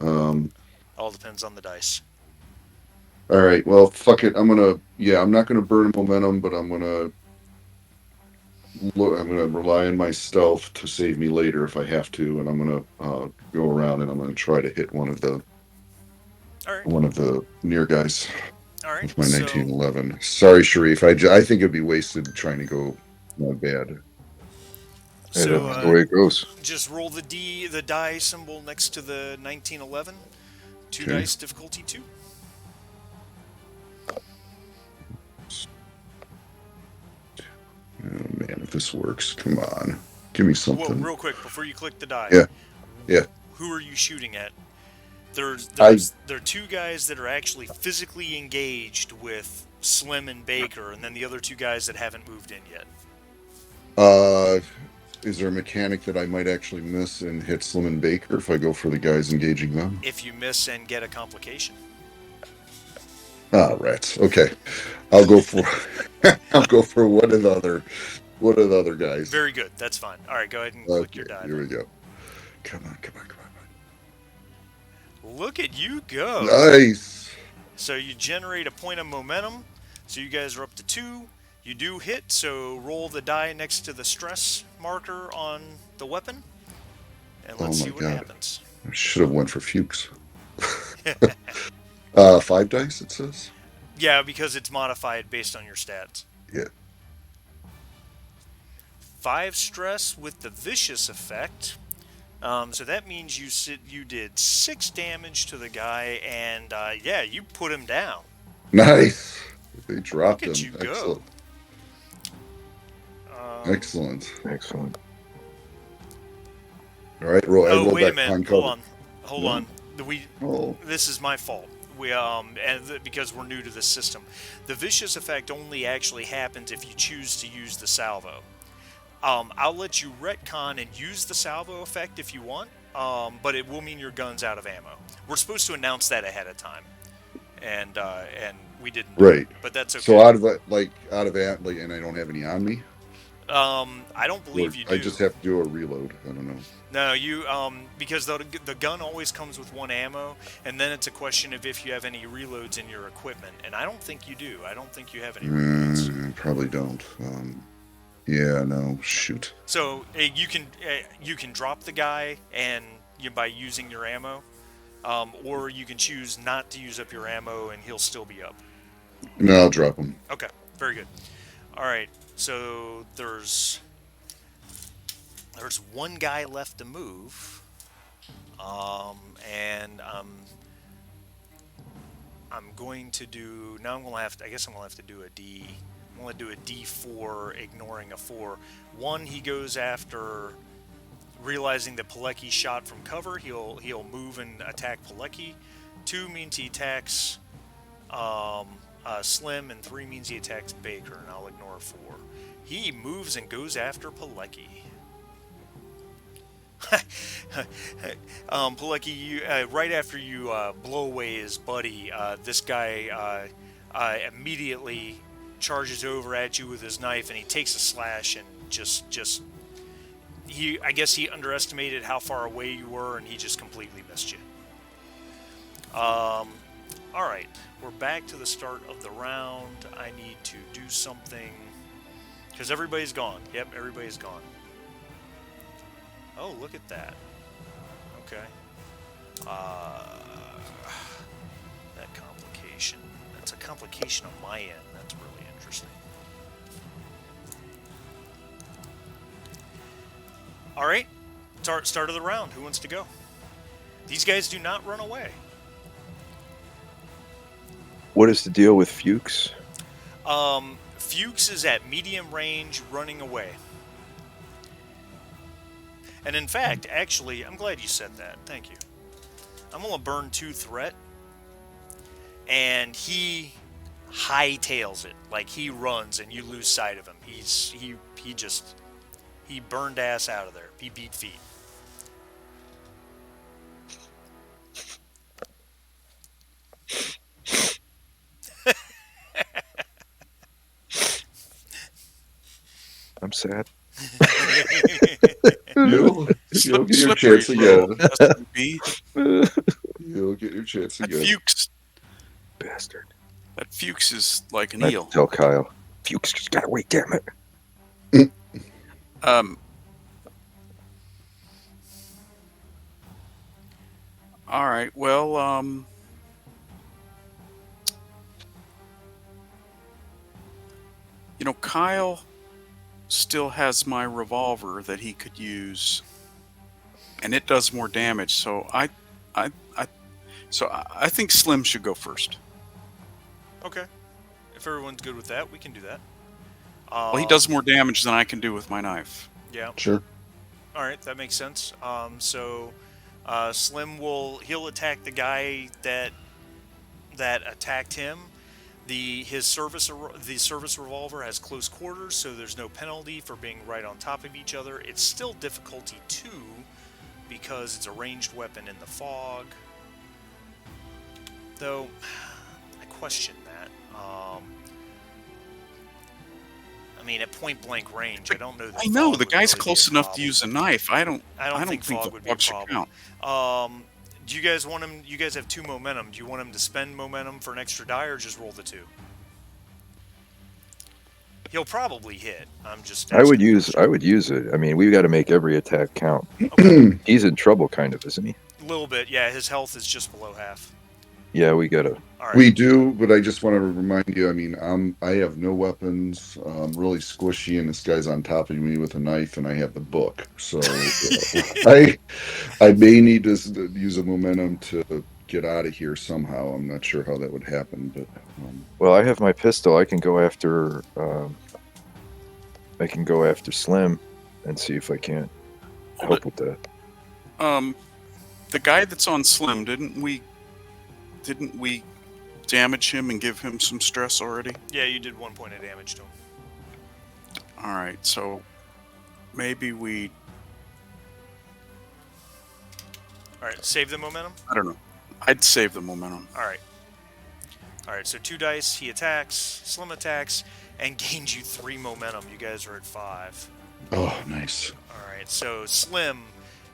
[SPEAKER 3] Um,
[SPEAKER 2] All depends on the dice.
[SPEAKER 3] all right. Well, fuck it. I'm gonna. Yeah, I'm not gonna burn momentum, but I'm gonna look. I'm gonna rely on my stealth to save me later if I have to, and I'm gonna go around and I'm gonna try to hit
[SPEAKER 2] All right,
[SPEAKER 3] one of the near guys
[SPEAKER 2] all right.
[SPEAKER 3] with my
[SPEAKER 2] So
[SPEAKER 3] 1911. Sorry, Sharif. I think it'd be wasted trying to go not bad.
[SPEAKER 4] Hey,
[SPEAKER 2] so
[SPEAKER 4] that's the way it goes.
[SPEAKER 2] just roll the die symbol next to the 1911. Two
[SPEAKER 3] Okay.
[SPEAKER 2] dice, difficulty 2.
[SPEAKER 3] Oh man, if this works, come on, give me
[SPEAKER 2] Whoa,
[SPEAKER 3] something.
[SPEAKER 2] real quick before you click the die.
[SPEAKER 3] Yeah, yeah.
[SPEAKER 2] Who are you shooting at? There's
[SPEAKER 3] I
[SPEAKER 2] there's there are 2 guys that are actually physically engaged with Slim and Baker, and then the other 2 guys that haven't moved in yet.
[SPEAKER 3] uh, is there a mechanic that I might actually miss and hit Slim and Baker if I go for the guys engaging them?
[SPEAKER 2] If you miss and get a complication.
[SPEAKER 3] Ah, rats. Okay, I'll go for I'll go for one of the other guys.
[SPEAKER 2] Very good. That's fine. All right, go ahead and click
[SPEAKER 3] Okay,
[SPEAKER 2] your die
[SPEAKER 3] here
[SPEAKER 2] then.
[SPEAKER 3] we go. Come on, come on, come
[SPEAKER 2] Look at you
[SPEAKER 3] on.
[SPEAKER 2] go.
[SPEAKER 3] Nice.
[SPEAKER 2] So you generate a point of momentum. So you guys are up to 2. You do hit, so roll the die next to the stress marker on the weapon, and
[SPEAKER 3] Oh
[SPEAKER 2] let's
[SPEAKER 3] my
[SPEAKER 2] see what
[SPEAKER 3] god,
[SPEAKER 2] happens.
[SPEAKER 3] I should have went for Fuchs. 5 dice. It says.
[SPEAKER 2] Yeah, because it's modified based on your stats.
[SPEAKER 3] Yeah.
[SPEAKER 2] 5 stress with the vicious effect. So that means you did 6 damage to the guy, and yeah, you put him down.
[SPEAKER 3] Nice. They
[SPEAKER 2] Look
[SPEAKER 3] dropped
[SPEAKER 2] at
[SPEAKER 3] him.
[SPEAKER 2] you go.
[SPEAKER 3] Excellent.
[SPEAKER 2] Um,
[SPEAKER 3] Excellent.
[SPEAKER 4] Excellent.
[SPEAKER 3] All right, roll. I
[SPEAKER 2] oh,
[SPEAKER 3] rolled
[SPEAKER 2] wait a
[SPEAKER 3] that
[SPEAKER 2] minute.
[SPEAKER 3] con
[SPEAKER 2] Hold
[SPEAKER 3] cover.
[SPEAKER 2] on. Hold
[SPEAKER 3] No.
[SPEAKER 2] on. We.
[SPEAKER 3] Oh.
[SPEAKER 2] This is my fault. Because we're new to this system, the vicious effect only actually happens if you choose to use the salvo. I'll let you retcon and use the salvo effect if you want, but it will mean your gun's out of ammo. We're supposed to announce that ahead of time, and we didn't do it,
[SPEAKER 3] Right.
[SPEAKER 2] but that's
[SPEAKER 3] So
[SPEAKER 2] okay.
[SPEAKER 3] out of it, like out of that, like, and I don't have any on me,
[SPEAKER 2] I don't
[SPEAKER 3] or
[SPEAKER 2] believe you
[SPEAKER 3] I
[SPEAKER 2] do.
[SPEAKER 3] just have to do a reload. I don't know.
[SPEAKER 2] No, you because the gun always comes with one ammo, and then it's a question of if you have any reloads in your equipment, and I don't think you do. I don't think you have any reloads.
[SPEAKER 3] Probably don't. Yeah, no.
[SPEAKER 2] No.
[SPEAKER 3] Shoot.
[SPEAKER 2] So you can drop the guy and by using your ammo, or you can choose not to use up your ammo and he'll still be up.
[SPEAKER 3] No, I'll drop him.
[SPEAKER 2] Okay, very good. All right, so there's one guy left to move, and I'm going to do now. I'm gonna have to. I guess I'm gonna have to do a D. I'm gonna do a D4, ignoring a 4. One, he goes after realizing that Pilecki shot from cover. He'll move and attack Pilecki. 2 means he attacks Slim, and 3 means he attacks Baker, and I'll ignore 4. He moves and goes after Pilecki. Pilecki, right after you blow away his buddy, this guy immediately charges over at you with his knife, and he takes a slash and just I guess he underestimated how far away you were, and he just completely missed you. All right, we're back to the start of the round. I need to do something because everybody's gone. Yep, everybody's gone. Oh, look at that. Okay. That complication. That's a complication on my end. That's really interesting. All right. Start of the round. Who wants to go? These guys do not run away.
[SPEAKER 4] What is the deal with Fuchs?
[SPEAKER 2] Fuchs is at medium range, running away. And in fact, actually, I'm glad you said that. Thank you. I'm going to burn 2 threat. And he hightails it. Like, he runs and you lose sight of him. He burned ass out of there. He beat feet.
[SPEAKER 4] I'm sad.
[SPEAKER 3] You'll get your
[SPEAKER 1] Slippery
[SPEAKER 3] chance
[SPEAKER 1] little
[SPEAKER 3] again.
[SPEAKER 1] SUV.
[SPEAKER 3] You'll get your chance
[SPEAKER 1] That
[SPEAKER 3] again.
[SPEAKER 1] Fuchs,
[SPEAKER 4] Bastard.
[SPEAKER 1] that Fuchs is like an
[SPEAKER 4] I
[SPEAKER 1] eel.
[SPEAKER 4] tell Kyle. Fuchs just gotta wait, damn it.
[SPEAKER 1] Um. All right. Well. Kyle still has my revolver that he could use, and it does more damage. So I think Slim should go first.
[SPEAKER 2] Okay. If everyone's good with that, we can do that.
[SPEAKER 1] Well, he does more damage than I can do with my knife.
[SPEAKER 2] Yeah.
[SPEAKER 3] Sure.
[SPEAKER 2] All right, that makes sense. So Slim he'll attack the guy that attacked him. The service revolver has close quarters, so there's no penalty for being right on top of each other. It's still difficulty 2 because it's a ranged weapon in the fog. Though I question that. I mean, at point blank range, I don't know.
[SPEAKER 1] I know the guy's close enough to use a knife. I don't think
[SPEAKER 2] fog
[SPEAKER 1] the
[SPEAKER 2] would be a
[SPEAKER 1] fog should
[SPEAKER 2] problem.
[SPEAKER 1] count.
[SPEAKER 2] Do you guys want him? You guys have 2 momentum. Do you want him to spend momentum for an extra die, or just roll the 2? He'll probably hit. I'm just.
[SPEAKER 4] I would use it. I mean, we've got to make every attack count.
[SPEAKER 2] Okay.
[SPEAKER 4] He's in trouble, kind of, isn't he?
[SPEAKER 2] A little bit, yeah. His health is just below half.
[SPEAKER 4] Yeah, we gotta.
[SPEAKER 2] All right.
[SPEAKER 3] We do, but I just want to remind you. I mean, I have no weapons. I'm really squishy, and this guy's on top of me with a knife, and I have the book. So I may need to use a momentum to get out of here somehow. I'm not sure how that would happen, but
[SPEAKER 4] Well, I have my pistol. I can go after. I can go after Slim, and see if I can't
[SPEAKER 1] Hold
[SPEAKER 4] help
[SPEAKER 1] it.
[SPEAKER 4] with that.
[SPEAKER 1] The guy that's on Slim, didn't we damage him and give him some stress already?
[SPEAKER 2] Yeah, you did 1 point of damage to him.
[SPEAKER 1] All right, so maybe we.
[SPEAKER 2] All right, save the momentum.
[SPEAKER 1] I don't know. I'd save the momentum.
[SPEAKER 2] All right. All right, so 2 dice. He attacks, Slim attacks, and gains you 3 momentum. You guys are at 5.
[SPEAKER 3] oh, nice.
[SPEAKER 2] All right, so Slim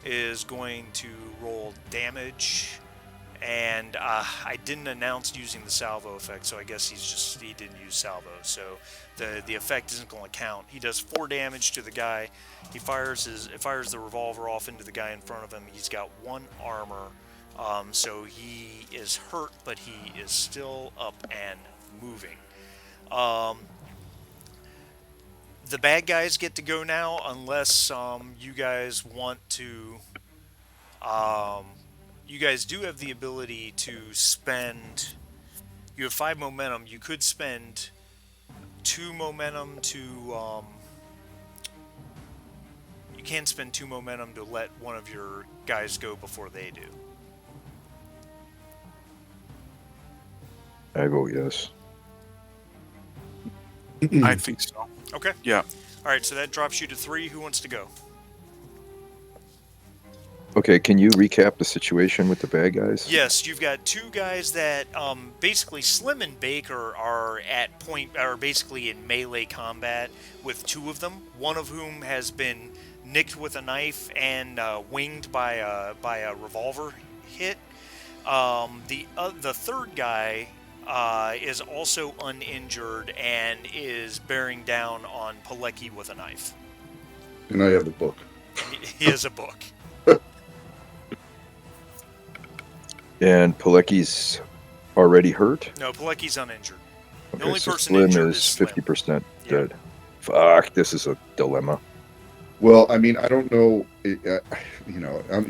[SPEAKER 2] is going to roll damage, and I didn't announce using the salvo effect, so I guess he didn't use salvo, so the effect isn't going to count. He does 4 damage to the guy. He fires the revolver off into the guy in front of him. He's got 1 armor, so he is hurt, but he is still up and moving. The bad guys get to go now, unless you guys want to. You guys do have the ability to spend. You have 5 momentum. You could spend 2 momentum to. You can spend 2 momentum to let one of your guys go before they do.
[SPEAKER 4] I vote yes.
[SPEAKER 1] I think so.
[SPEAKER 2] Okay.
[SPEAKER 1] Yeah.
[SPEAKER 2] All right. So that drops you to 3. Who wants to go?
[SPEAKER 4] Okay, can you recap the situation with the bad guys?
[SPEAKER 2] Yes, you've got 2 guys that basically Slim and Baker are basically in melee combat with 2 of them. One of whom has been nicked with a knife and winged by a revolver hit. The third guy is also uninjured and is bearing down on Pilecki with a knife.
[SPEAKER 3] And I have the book.
[SPEAKER 2] He has a book.
[SPEAKER 4] And Pilecki's already hurt?
[SPEAKER 2] No, Pilecki's uninjured. The
[SPEAKER 4] Okay,
[SPEAKER 2] only
[SPEAKER 4] so
[SPEAKER 2] person
[SPEAKER 4] Slim
[SPEAKER 2] injured
[SPEAKER 4] is
[SPEAKER 2] Slim.
[SPEAKER 4] 50%
[SPEAKER 2] Yeah.
[SPEAKER 4] dead. Fuck, this is a dilemma.
[SPEAKER 3] Well, I mean, I don't know.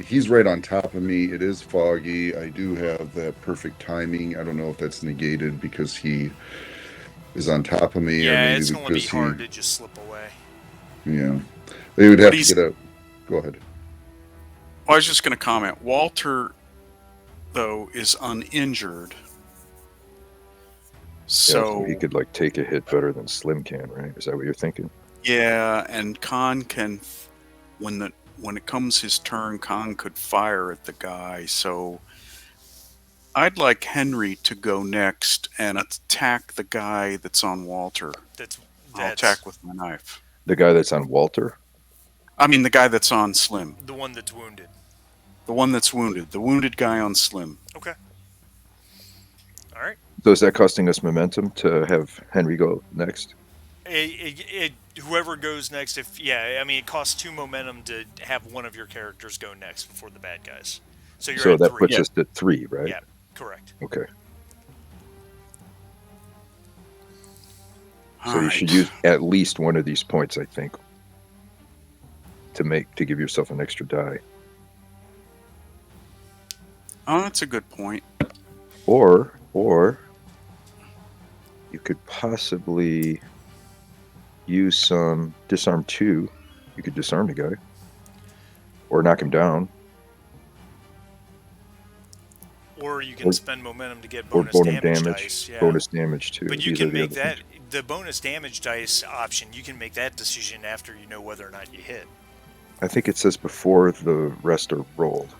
[SPEAKER 3] He's right on top of me. It is foggy. I do have that perfect timing. I don't know if that's negated because he is on top of me, or
[SPEAKER 2] Yeah,
[SPEAKER 3] maybe
[SPEAKER 2] it's going to be
[SPEAKER 3] because
[SPEAKER 2] hard to just slip away.
[SPEAKER 3] yeah, they would have to get a. Go ahead.
[SPEAKER 1] I was just going to comment. Walter, though, is uninjured. So
[SPEAKER 4] he could like take a hit better than Slim can, right? Is that what you're thinking?
[SPEAKER 1] yeah, and Khan can, when it comes his turn, Khan could fire at the guy. So I'd like Henry to go next and attack the guy that's on Walter. I'll attack with my knife.
[SPEAKER 4] The guy that's on Walter?
[SPEAKER 1] I mean, the guy that's on Slim.
[SPEAKER 2] The one that's wounded.
[SPEAKER 1] The one that's wounded. The wounded guy on Slim.
[SPEAKER 2] Okay. All right.
[SPEAKER 4] So is that costing us momentum to have Henry go next?
[SPEAKER 2] Whoever goes next, it costs 2 momentum to have one of your characters go next before the bad guys. So you're at
[SPEAKER 4] that
[SPEAKER 2] 3.
[SPEAKER 4] puts us at 3, right?
[SPEAKER 2] Yeah, correct.
[SPEAKER 4] Okay.
[SPEAKER 1] All
[SPEAKER 4] So you
[SPEAKER 1] right.
[SPEAKER 4] should use at least one of these points, I think, to give yourself an extra die.
[SPEAKER 1] Oh, that's a good point.
[SPEAKER 4] Or you could possibly use some disarm 2. You could disarm the guy. Or knock him down.
[SPEAKER 2] Or you can spend momentum to get
[SPEAKER 4] Or
[SPEAKER 2] bonus damage dice. Yeah.
[SPEAKER 4] Bonus damage too.
[SPEAKER 2] But you
[SPEAKER 4] These
[SPEAKER 2] can
[SPEAKER 4] are the
[SPEAKER 2] make
[SPEAKER 4] other
[SPEAKER 2] that
[SPEAKER 4] things.
[SPEAKER 2] the bonus damage dice option. You can make that decision after you know whether or not you hit.
[SPEAKER 4] I think it says before the rest are rolled.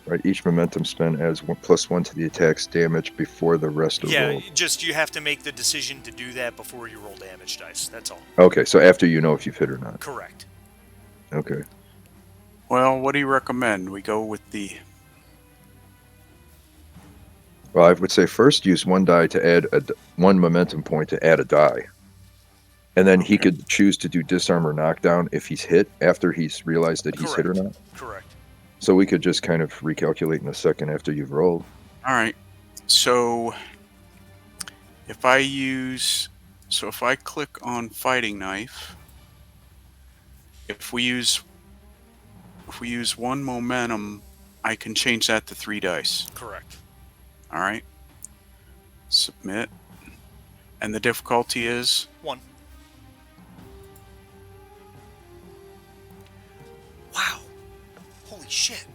[SPEAKER 4] Right, each momentum spent adds +1 to the attack's damage before the rest are rolled.
[SPEAKER 2] Just you have to make the decision to do that before you roll damage dice. That's all.
[SPEAKER 4] Okay, so after you know if you've hit or not.
[SPEAKER 2] Correct.
[SPEAKER 4] Okay.
[SPEAKER 1] Well, what do you recommend? We go with the...
[SPEAKER 4] Well, I would say first use 1 die to add 1 momentum point to add a die. And then he could choose to do disarm or knockdown if he's hit after he's realized that he's hit or not.
[SPEAKER 2] Correct.
[SPEAKER 4] So we could just kind of recalculate in a second after you've rolled.
[SPEAKER 1] All right. So if I click on fighting knife, if we use 1 momentum I can change that to 3 dice.
[SPEAKER 2] Correct.
[SPEAKER 1] All right. Submit. And the difficulty is
[SPEAKER 2] 1. Wow. Holy shit.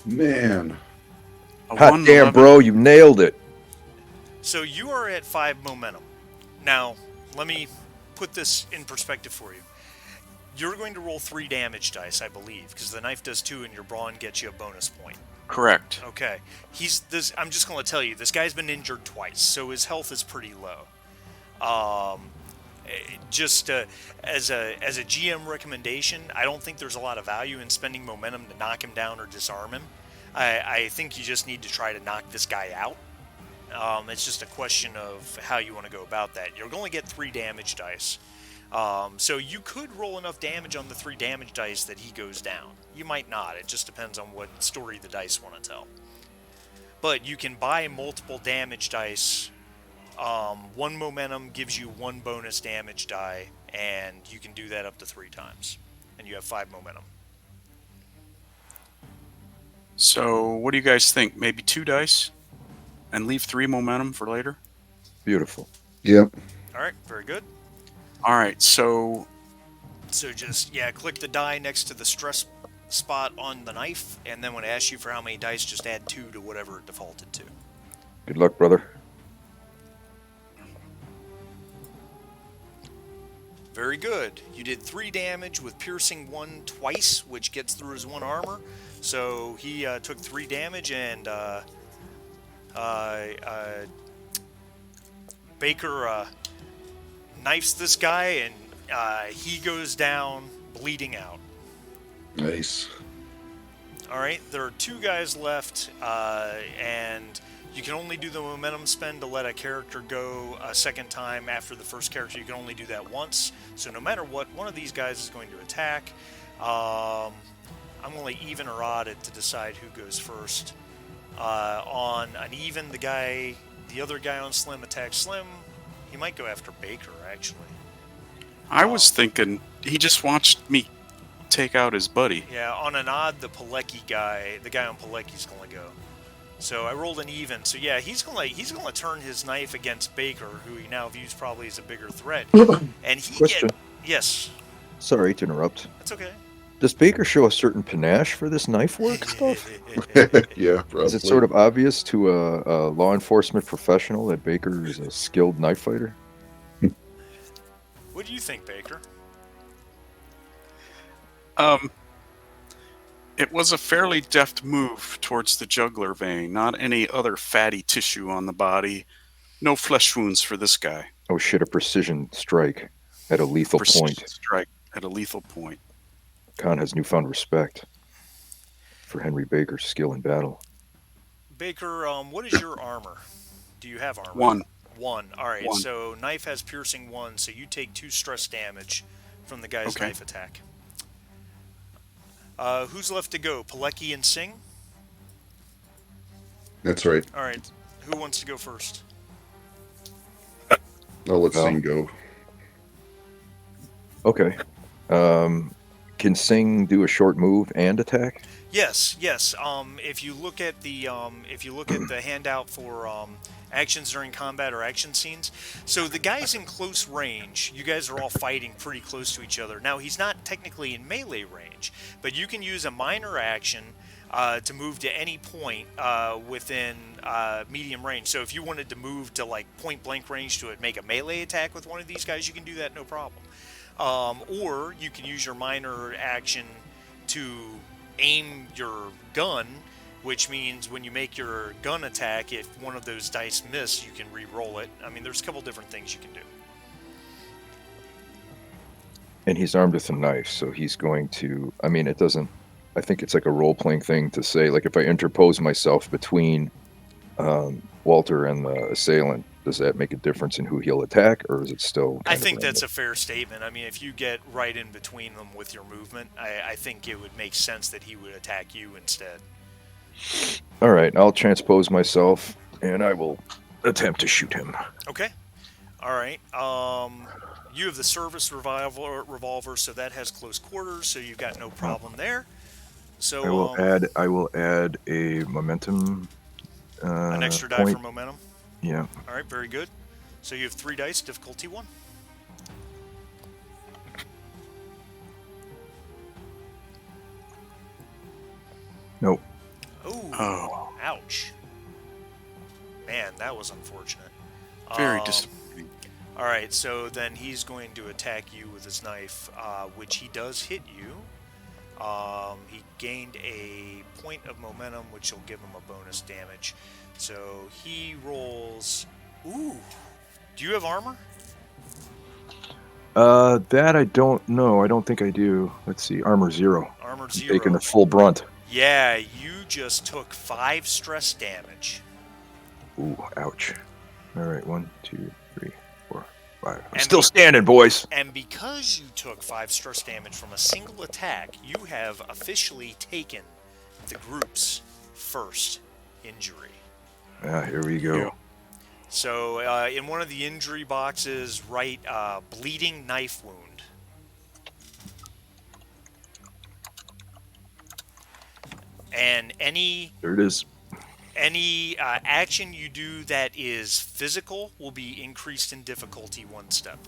[SPEAKER 3] Man.
[SPEAKER 1] a
[SPEAKER 4] Hot
[SPEAKER 1] 1,
[SPEAKER 4] damn,
[SPEAKER 1] 11.
[SPEAKER 4] bro, you nailed it.
[SPEAKER 2] So you are at 5 momentum. Now, let me put this in perspective for you. You're going to roll 3 damage dice, I believe, because the knife does 2 and your brawn gets you a bonus point.
[SPEAKER 1] Correct.
[SPEAKER 2] Okay. I'm just going to tell you, this guy's been injured twice, so his health is pretty low. Just as a GM recommendation, I don't think there's a lot of value in spending momentum to knock him down or disarm him. I think you just need to try to knock this guy out. It's just a question of how you want to go about that. You're going to get 3 damage dice. So you could roll enough damage on the 3 damage dice that he goes down. You might not. It just depends on what story the dice want to tell. But you can buy multiple damage dice. 1 momentum gives you 1 bonus damage die, and you can do that up to 3 times. And you have 5 momentum.
[SPEAKER 1] So, what do you guys think? Maybe 2 dice? And leave 3 momentum for later?
[SPEAKER 4] Beautiful.
[SPEAKER 3] Yep.
[SPEAKER 2] Alright, very good.
[SPEAKER 1] All right, so
[SPEAKER 2] So just, click the die next to the stress spot on the knife, and then when it asks you for how many dice, just add 2 to whatever it defaulted to.
[SPEAKER 4] Good luck, brother.
[SPEAKER 2] Very good. You did 3 damage with piercing 1 twice, which gets through his 1 armor. So he took 3 damage, and Baker knifes this guy, and he goes down bleeding out.
[SPEAKER 3] Nice.
[SPEAKER 2] All right, there are 2 guys left, and you can only do the momentum spend to let a character go a second time after the first character. You can only do that once. So no matter what, one of these guys is going to attack. I'm going to even or odd it to decide who goes first. On an even, the other guy on Slim attacks Slim. He might go after Baker, actually.
[SPEAKER 1] I was thinking he just watched me take out his buddy.
[SPEAKER 2] Yeah, on an odd, the guy on Pilecki's going to go. So I rolled an even. So yeah, he's gonna turn his knife against Baker, who he now views probably as a bigger threat. And
[SPEAKER 4] Question.
[SPEAKER 2] Yes,
[SPEAKER 4] Sorry to interrupt.
[SPEAKER 2] that's okay.
[SPEAKER 4] Does Baker show a certain panache for this knife work stuff?
[SPEAKER 3] Yeah, probably.
[SPEAKER 4] Is it sort of obvious to a law enforcement professional that Baker is a skilled knife fighter?
[SPEAKER 2] What do you think, Baker?
[SPEAKER 1] It was a fairly deft move towards the jugular vein, not any other fatty tissue on the body. No flesh wounds for this guy.
[SPEAKER 4] Oh shit, a precision strike at a lethal
[SPEAKER 1] Precision
[SPEAKER 4] point.
[SPEAKER 1] strike at a lethal point.
[SPEAKER 4] Khan has newfound respect for Henry Baker's skill in battle.
[SPEAKER 2] Baker, what is your armor? Do you have armor?
[SPEAKER 1] 1.
[SPEAKER 2] 1. All right.
[SPEAKER 1] 1.
[SPEAKER 2] So knife has piercing 1, so you take 2 stress damage from the guy's
[SPEAKER 1] Okay.
[SPEAKER 2] knife attack. Who's left to go? Pilecki and Singh?
[SPEAKER 3] That's right.
[SPEAKER 2] All right. Who wants to go first?
[SPEAKER 3] I'll let
[SPEAKER 4] Well.
[SPEAKER 3] Singh go.
[SPEAKER 4] Okay. Can Singh do a short move and attack?
[SPEAKER 2] Yes. If you look at the handout for actions during combat or action scenes, so the guy's in close range. You guys are all fighting pretty close to each other. Now he's not technically in melee range, but you can use a minor action to move to any point within medium range. So if you wanted to move to like point blank range to make a melee attack with one of these guys, you can do that no problem. Or you can use your minor action to aim your gun, which means when you make your gun attack, if one of those dice miss, you can re-roll it. I mean, there's a couple different things you can do.
[SPEAKER 4] And he's armed with a knife, so he's going to. I mean, it doesn't. I think it's like a role playing thing to say, like, if I interpose myself between Walter and the assailant, does that make a difference in who he'll attack, or is it still?
[SPEAKER 2] I think that's a fair statement. I mean, if you get right in between them with your movement, I think it would make sense that he would attack you instead.
[SPEAKER 4] All right, I'll transpose myself, and I will attempt to shoot him.
[SPEAKER 2] Okay. All right. You have the service revolver, so that has close quarters, so you've got no problem there. So
[SPEAKER 4] I will add a momentum
[SPEAKER 2] an extra die
[SPEAKER 4] point.
[SPEAKER 2] for momentum.
[SPEAKER 4] Yeah.
[SPEAKER 2] All right, very good. So you have 3 dice, difficulty 1.
[SPEAKER 4] Nope.
[SPEAKER 2] Ooh,
[SPEAKER 1] Oh,
[SPEAKER 2] ouch. Man, that was unfortunate.
[SPEAKER 1] very
[SPEAKER 2] Um,
[SPEAKER 1] disappointing.
[SPEAKER 2] all right, so then he's going to attack you with his knife, which he does hit you. He gained a point of momentum, which will give him a bonus damage. So he rolls. Ooh. Do you have armor?
[SPEAKER 4] That I don't know. I don't think I do. Let's see. Armor 0.
[SPEAKER 2] Armor
[SPEAKER 4] I'm taking
[SPEAKER 2] 0.
[SPEAKER 4] the full brunt.
[SPEAKER 2] Yeah, you just took 5 stress damage.
[SPEAKER 4] Ooh, ouch. All right, 1, 2, 3, 4, 5. I'm
[SPEAKER 2] And
[SPEAKER 4] still
[SPEAKER 2] be-
[SPEAKER 4] standing, boys.
[SPEAKER 2] And because you took 5 stress damage from a single attack, you have officially taken the group's first injury.
[SPEAKER 4] Ah, here we go.
[SPEAKER 1] Yeah.
[SPEAKER 2] So, in one of the injury boxes, write bleeding knife wound. And
[SPEAKER 4] There it is.
[SPEAKER 2] any action you do that is physical will be increased in difficulty 1 step.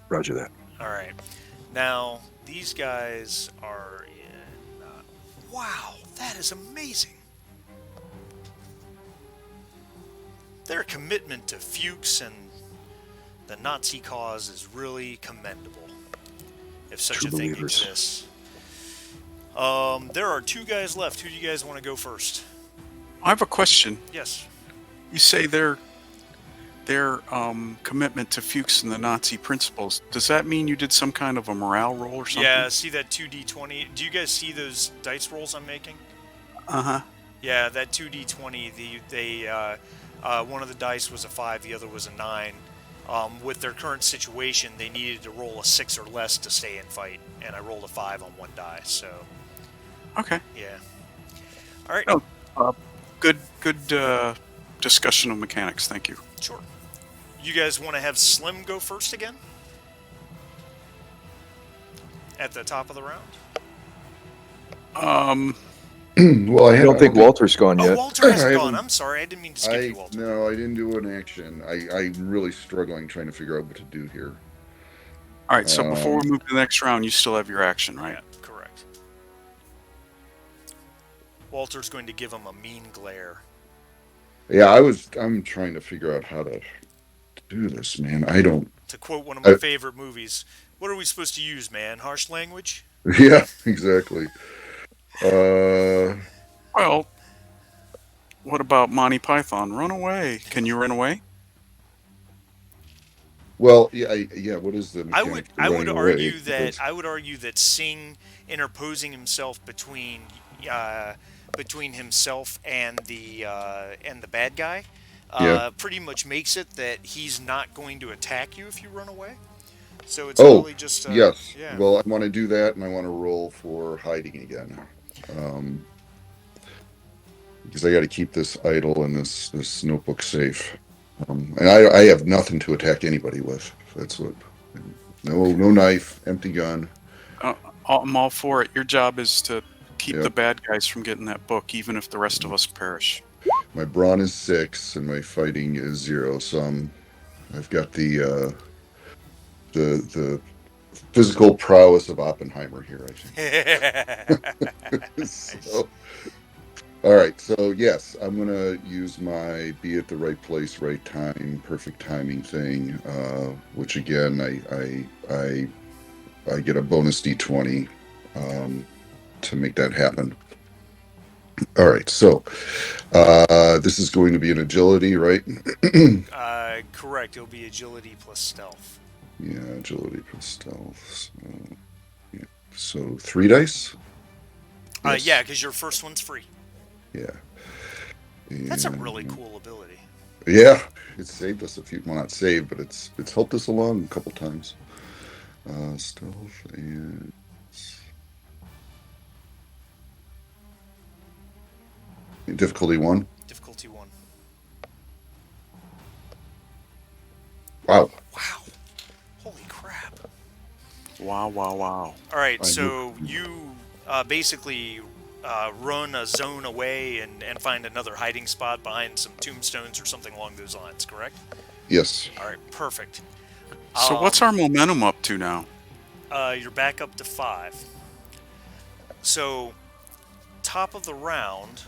[SPEAKER 4] Roger that.
[SPEAKER 2] All right. Now, these guys are in. Wow, that is amazing. Their commitment to Fuchs and the Nazi cause is really commendable, if such
[SPEAKER 4] True
[SPEAKER 2] a thing
[SPEAKER 4] believers.
[SPEAKER 2] exists. There are 2 guys left. Who do you guys want to go first?
[SPEAKER 1] I have a question.
[SPEAKER 2] Yes.
[SPEAKER 1] You say their commitment to Fuchs and the Nazi principles. Does that mean you did some kind of a morale roll or something?
[SPEAKER 2] Yeah, see that 2d20? Do you guys see those dice rolls I'm making?
[SPEAKER 1] Uh-huh.
[SPEAKER 2] Yeah, that 2d20, one of the dice was a 5, the other was a 9. With their current situation, they needed to roll a 6 or less to stay in fight, and I rolled a 5 on one die, so
[SPEAKER 1] Okay.
[SPEAKER 2] yeah. All right,
[SPEAKER 1] No, good discussion of mechanics. Thank you.
[SPEAKER 2] sure. You guys want to have Slim go first again? At the top of the round?
[SPEAKER 3] Well,
[SPEAKER 4] I don't think Walter's gone
[SPEAKER 2] Oh,
[SPEAKER 4] yet.
[SPEAKER 2] Walter hasn't
[SPEAKER 3] I
[SPEAKER 2] gone.
[SPEAKER 3] haven't-
[SPEAKER 2] I'm sorry, I didn't mean to skip you, Walter.
[SPEAKER 3] No, I didn't do an action. I'm really struggling trying to figure out what to do here.
[SPEAKER 1] All right. So before we move to the next round, you still have your action, right?
[SPEAKER 2] Yeah, correct. Walter's going to give him a mean glare.
[SPEAKER 3] Yeah, I'm trying to figure out how to do this, man. I don't.
[SPEAKER 2] To quote one of my
[SPEAKER 3] I-
[SPEAKER 2] favorite movies, what are we supposed to use, man? Harsh language?
[SPEAKER 3] Yeah, exactly.
[SPEAKER 1] Well, what about Monty Python? Run away. Can you run away?
[SPEAKER 3] Well, yeah, yeah. What is the mechanic for
[SPEAKER 2] I would
[SPEAKER 3] running
[SPEAKER 2] argue
[SPEAKER 3] away?
[SPEAKER 2] that
[SPEAKER 3] Because-
[SPEAKER 2] Singh interposing himself between himself and the bad guy
[SPEAKER 3] Yeah.
[SPEAKER 2] pretty much makes it that he's not going to attack you if you run away. So it's
[SPEAKER 3] Oh,
[SPEAKER 2] really just
[SPEAKER 3] yes.
[SPEAKER 2] yeah.
[SPEAKER 3] Well, I want to do that, and I want to roll for hiding again, because I got to keep this idle and this notebook safe. And I have nothing to attack anybody with. That's what. No knife, empty gun.
[SPEAKER 1] Uh, I'm all for it. Your job is to keep
[SPEAKER 3] Yep.
[SPEAKER 1] the bad guys from getting that book, even if the rest of us perish.
[SPEAKER 3] My brawn is 6, and my fighting is 0. So I've got the physical prowess of Oppenheimer here, I think. So, all right. So yes, I'm gonna use my be at the right place, right time, perfect timing thing. Which again, I get a bonus d20 to make that happen. All right. So this is going to be an agility, right?
[SPEAKER 2] Correct. It'll be agility plus stealth.
[SPEAKER 3] Yeah, agility plus stealth. So, yeah. So 3 dice. Yes.
[SPEAKER 2] Yeah, because your first one's free.
[SPEAKER 3] Yeah.
[SPEAKER 2] That's a really
[SPEAKER 3] And-
[SPEAKER 2] cool ability.
[SPEAKER 3] Yeah, it's saved us a few. Well, not saved, but it's helped us along a couple times. Stealth and Difficulty 1.
[SPEAKER 2] Difficulty 1.
[SPEAKER 3] Wow.
[SPEAKER 2] Wow. Holy crap.
[SPEAKER 1] Wow, wow, wow.
[SPEAKER 2] All right,
[SPEAKER 3] I knew.
[SPEAKER 2] so you basically run a zone away and find another hiding spot behind some tombstones or something along those lines, correct?
[SPEAKER 3] Yes.
[SPEAKER 2] All right, perfect.
[SPEAKER 1] So what's our momentum up to now?
[SPEAKER 2] You're back up to 5. So, top of the round,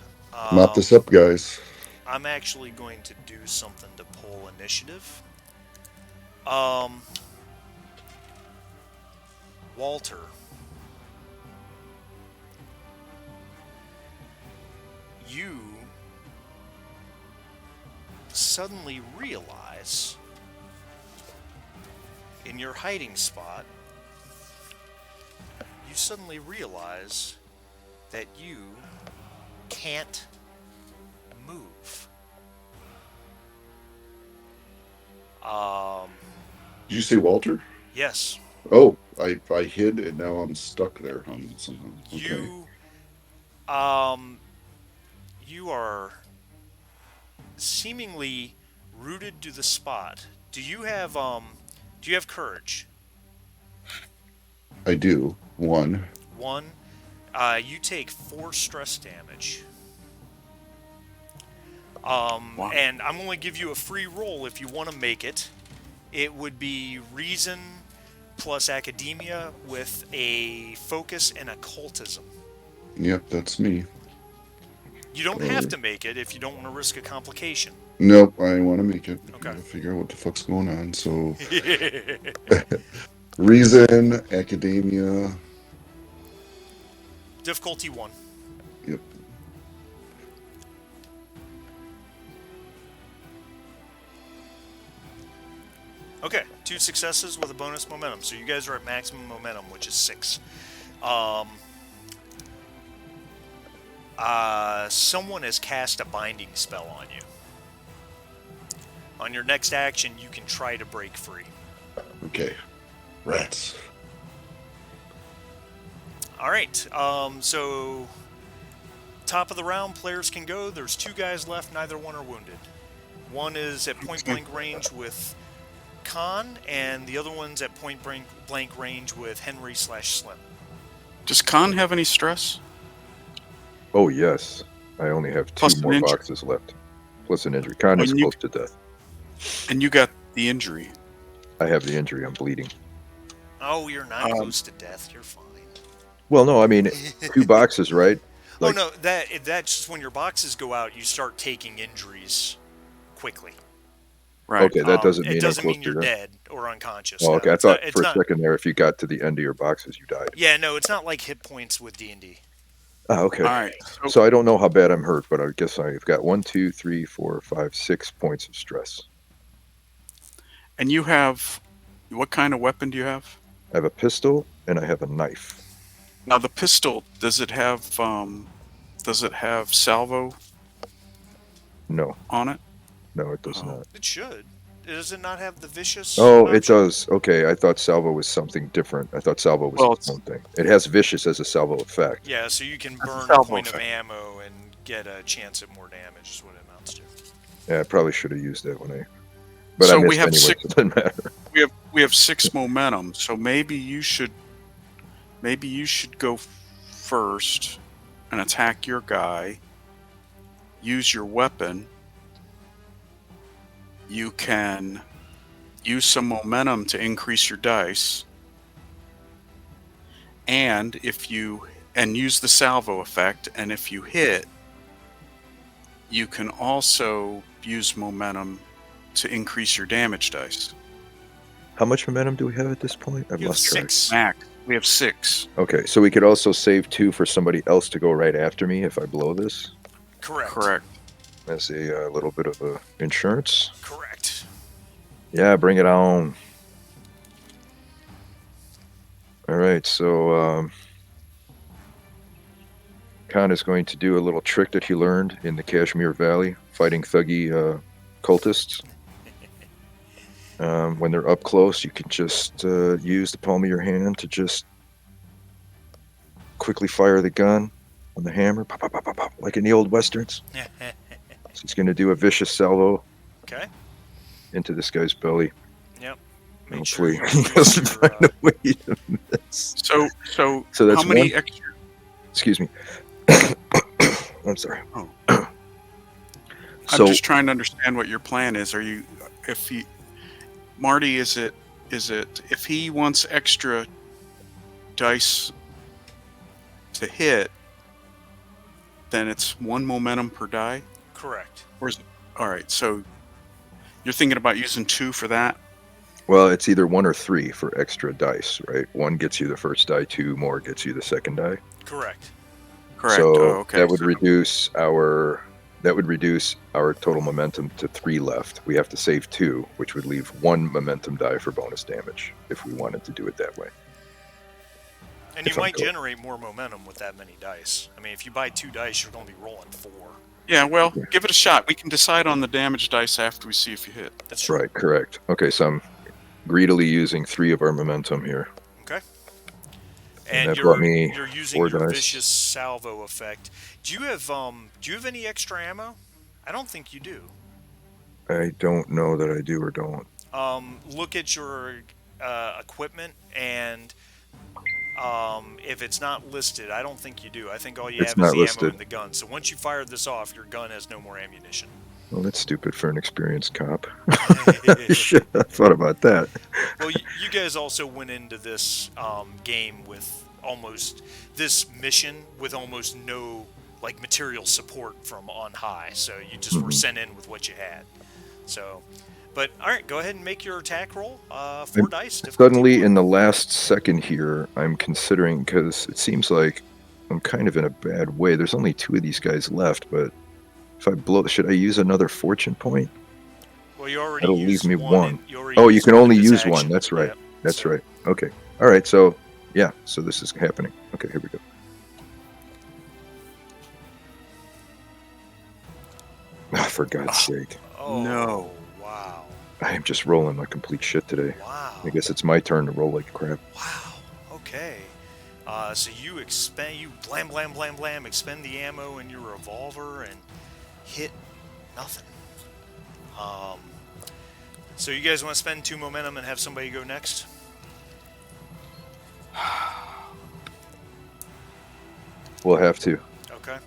[SPEAKER 3] Mop this up, guys.
[SPEAKER 2] I'm actually going to do something to pull initiative. Um, Walter. You suddenly realize in your hiding spot, you suddenly realize that you can't move.
[SPEAKER 3] Did you say Walter?
[SPEAKER 2] Yes,
[SPEAKER 3] Oh, I hid and now I'm stuck there somehow. Okay.
[SPEAKER 2] you you are seemingly rooted to the spot. Do you have courage?
[SPEAKER 3] I do. 1.
[SPEAKER 2] 1. You take 4 stress damage.
[SPEAKER 1] Wow.
[SPEAKER 2] And I'm going to give you a free roll if you want to make it. It would be reason plus academia with a focus in occultism.
[SPEAKER 3] Yep, that's me.
[SPEAKER 2] You don't have to make it if you don't want to risk a complication.
[SPEAKER 3] Nope, I want to make it. I
[SPEAKER 2] Okay.
[SPEAKER 3] gotta figure out what the fuck's going on. So, reason, academia.
[SPEAKER 2] Difficulty 1.
[SPEAKER 3] Yep.
[SPEAKER 2] Okay, 2 successes with a bonus momentum. So you guys are at maximum momentum, which is 6. Someone has cast a binding spell on you. On your next action, you can try to break free.
[SPEAKER 3] Okay. Rats.
[SPEAKER 2] All right. So top of the round, players can go. There's 2 guys left. Neither one are wounded. One is at point blank range with Khan, and the other one's at point blank range with Henry/Slim.
[SPEAKER 1] Does Khan have any stress?
[SPEAKER 4] Oh, yes. I only have 2
[SPEAKER 1] Plus an
[SPEAKER 4] more
[SPEAKER 1] injury.
[SPEAKER 4] boxes left. Plus an injury. Khan is
[SPEAKER 1] And you-
[SPEAKER 4] close to death.
[SPEAKER 1] And you got the injury.
[SPEAKER 4] I have the injury. I'm bleeding.
[SPEAKER 2] Oh, you're not close to death. You're fine.
[SPEAKER 4] Well, no, I mean, 2 boxes, right? Like-
[SPEAKER 2] oh no, that's just when your boxes go out, you start taking injuries quickly.
[SPEAKER 1] Right.
[SPEAKER 4] Okay, that doesn't mean
[SPEAKER 2] it doesn't
[SPEAKER 4] I'm close
[SPEAKER 2] mean
[SPEAKER 4] to
[SPEAKER 2] you're
[SPEAKER 4] death.
[SPEAKER 2] dead or unconscious.
[SPEAKER 4] Oh,
[SPEAKER 2] no.
[SPEAKER 4] okay. I
[SPEAKER 2] It's
[SPEAKER 4] thought
[SPEAKER 2] not- it's
[SPEAKER 4] for a
[SPEAKER 2] not-
[SPEAKER 4] second there, if you got to the end of your boxes, you died.
[SPEAKER 2] Yeah, no, it's not like hit points with D&D.
[SPEAKER 4] Oh, okay.
[SPEAKER 1] All right.
[SPEAKER 4] So I don't know how bad I'm hurt, but I guess I've got 1, 2, 3, 4, 5, 6 points of stress.
[SPEAKER 1] And you have, what kind of weapon do you have?
[SPEAKER 4] I have a pistol and I have a knife.
[SPEAKER 1] Now the pistol, does it have salvo
[SPEAKER 4] No,
[SPEAKER 1] on it?
[SPEAKER 4] no, it does
[SPEAKER 1] Oh.
[SPEAKER 4] not.
[SPEAKER 2] It should. Does it not have the vicious?
[SPEAKER 4] Oh, it
[SPEAKER 2] option?
[SPEAKER 4] does. Okay, I thought salvo was something different. I thought salvo was
[SPEAKER 1] Well,
[SPEAKER 4] its own thing. It has vicious as a salvo effect.
[SPEAKER 2] Yeah, so you can
[SPEAKER 1] That's a
[SPEAKER 2] burn a
[SPEAKER 1] salvo
[SPEAKER 2] point of
[SPEAKER 1] effect.
[SPEAKER 2] ammo and get a chance at more damage. Is what it amounts to.
[SPEAKER 4] Yeah, I probably should have used that when I. But
[SPEAKER 1] So
[SPEAKER 4] I missed
[SPEAKER 1] we have
[SPEAKER 4] anyway,
[SPEAKER 1] six-
[SPEAKER 4] so it doesn't matter.
[SPEAKER 1] We have 6 momentum, so maybe you should go first and attack your guy. Use your weapon. You can use some momentum to increase your dice. And use the salvo effect, and if you hit, you can also use momentum to increase your damage dice.
[SPEAKER 4] How much momentum do we have at this point? I've
[SPEAKER 2] You have
[SPEAKER 4] lost track.
[SPEAKER 2] 6.
[SPEAKER 1] Max, we have 6.
[SPEAKER 4] Okay, so we could also save 2 for somebody else to go right after me if I blow this.
[SPEAKER 2] Correct.
[SPEAKER 1] Correct.
[SPEAKER 4] As a little bit of insurance.
[SPEAKER 2] Correct.
[SPEAKER 4] Yeah, bring it on. All right, so Khan is going to do a little trick that he learned in the Kashmir Valley, fighting thuggy cultists. When they're up close, you can just use the palm of your hand to just quickly fire the gun on the hammer, pop, pop, pop, pop, pop, like in the old westerns. So he's going to do a vicious salvo
[SPEAKER 2] Okay.
[SPEAKER 4] into this guy's belly.
[SPEAKER 2] Yep. Make sure
[SPEAKER 4] Hopefully,
[SPEAKER 2] you
[SPEAKER 4] he
[SPEAKER 2] reduce
[SPEAKER 4] doesn't
[SPEAKER 2] your.
[SPEAKER 4] find a way to miss.
[SPEAKER 1] So
[SPEAKER 4] So
[SPEAKER 1] how
[SPEAKER 4] that's
[SPEAKER 1] many
[SPEAKER 4] one.
[SPEAKER 1] extra?
[SPEAKER 4] Excuse me. I'm sorry.
[SPEAKER 1] Oh, I'm
[SPEAKER 4] So
[SPEAKER 1] just trying to understand what your plan is. Are you, if he, Marty, is it if he wants extra dice to hit, then it's one momentum per die,
[SPEAKER 2] Correct.
[SPEAKER 1] or is it? All right, so you're thinking about using two for that.
[SPEAKER 4] well, it's either 1 or 3 for extra dice, right? 1 gets you the first die, 2 more gets you the second die.
[SPEAKER 2] Correct.
[SPEAKER 1] Correct. Oh,
[SPEAKER 4] So
[SPEAKER 1] okay.
[SPEAKER 4] that would reduce our total momentum to 3 left. We have to save 2, which would leave 1 momentum die for bonus damage if we wanted to do it that way.
[SPEAKER 2] And you
[SPEAKER 4] If I'm
[SPEAKER 2] might
[SPEAKER 4] correct.
[SPEAKER 2] generate more momentum with that many dice. I mean, if you buy 2 dice, you're going to be rolling 4.
[SPEAKER 1] Yeah, well, give it a shot. We can decide on the damage dice after we see if you hit.
[SPEAKER 2] That's true.
[SPEAKER 4] Right, correct. Okay, so I'm greedily using 3 of our momentum here.
[SPEAKER 2] Okay.
[SPEAKER 4] And
[SPEAKER 2] And
[SPEAKER 4] that brought
[SPEAKER 2] you're
[SPEAKER 4] me
[SPEAKER 2] you're using
[SPEAKER 4] 4
[SPEAKER 2] your
[SPEAKER 4] dice.
[SPEAKER 2] vicious salvo effect. Do you have any extra ammo? I don't think you do.
[SPEAKER 4] I don't know that I do or don't.
[SPEAKER 2] Look at your equipment, and if it's not listed, I don't think you do. I think all you
[SPEAKER 4] It's
[SPEAKER 2] have is
[SPEAKER 4] not
[SPEAKER 2] the ammo
[SPEAKER 4] listed.
[SPEAKER 2] and the gun. So once you fire this off, your gun has no more ammunition.
[SPEAKER 4] Well, that's stupid for an experienced cop. Shit, I thought about that.
[SPEAKER 2] Well, you guys also went into this game with this mission with almost no like material support from on high. So you just were sent in with what you had. So, but all right, go ahead and make your attack roll. 4 dice. Difficulty
[SPEAKER 4] Suddenly,
[SPEAKER 2] 1.
[SPEAKER 4] in the last second here, I'm considering, because it seems like I'm kind of in a bad way. There's only 2 of these guys left, but if I blow, should I use another fortune point?
[SPEAKER 2] Well, you already
[SPEAKER 4] That'll
[SPEAKER 2] used
[SPEAKER 4] leave me 1.
[SPEAKER 2] You
[SPEAKER 4] Oh, you
[SPEAKER 2] used
[SPEAKER 4] can
[SPEAKER 2] one
[SPEAKER 4] only
[SPEAKER 2] of his
[SPEAKER 4] use 1.
[SPEAKER 2] action.
[SPEAKER 4] That's right.
[SPEAKER 2] Yep.
[SPEAKER 4] That's
[SPEAKER 2] So-
[SPEAKER 4] right. Okay. All right. So, yeah. So this is happening. Okay, here we go. Ah, for God's sake.
[SPEAKER 2] Oh,
[SPEAKER 1] No.
[SPEAKER 2] Wow.
[SPEAKER 4] I am just rolling like complete shit today.
[SPEAKER 2] Wow.
[SPEAKER 4] I guess it's my turn to roll like crap.
[SPEAKER 2] Wow. Okay. So you blam, blam, blam, blam, expend the ammo in your revolver and hit nothing. So you guys want to spend 2 momentum and have somebody go next?
[SPEAKER 4] We'll have to.
[SPEAKER 2] Okay.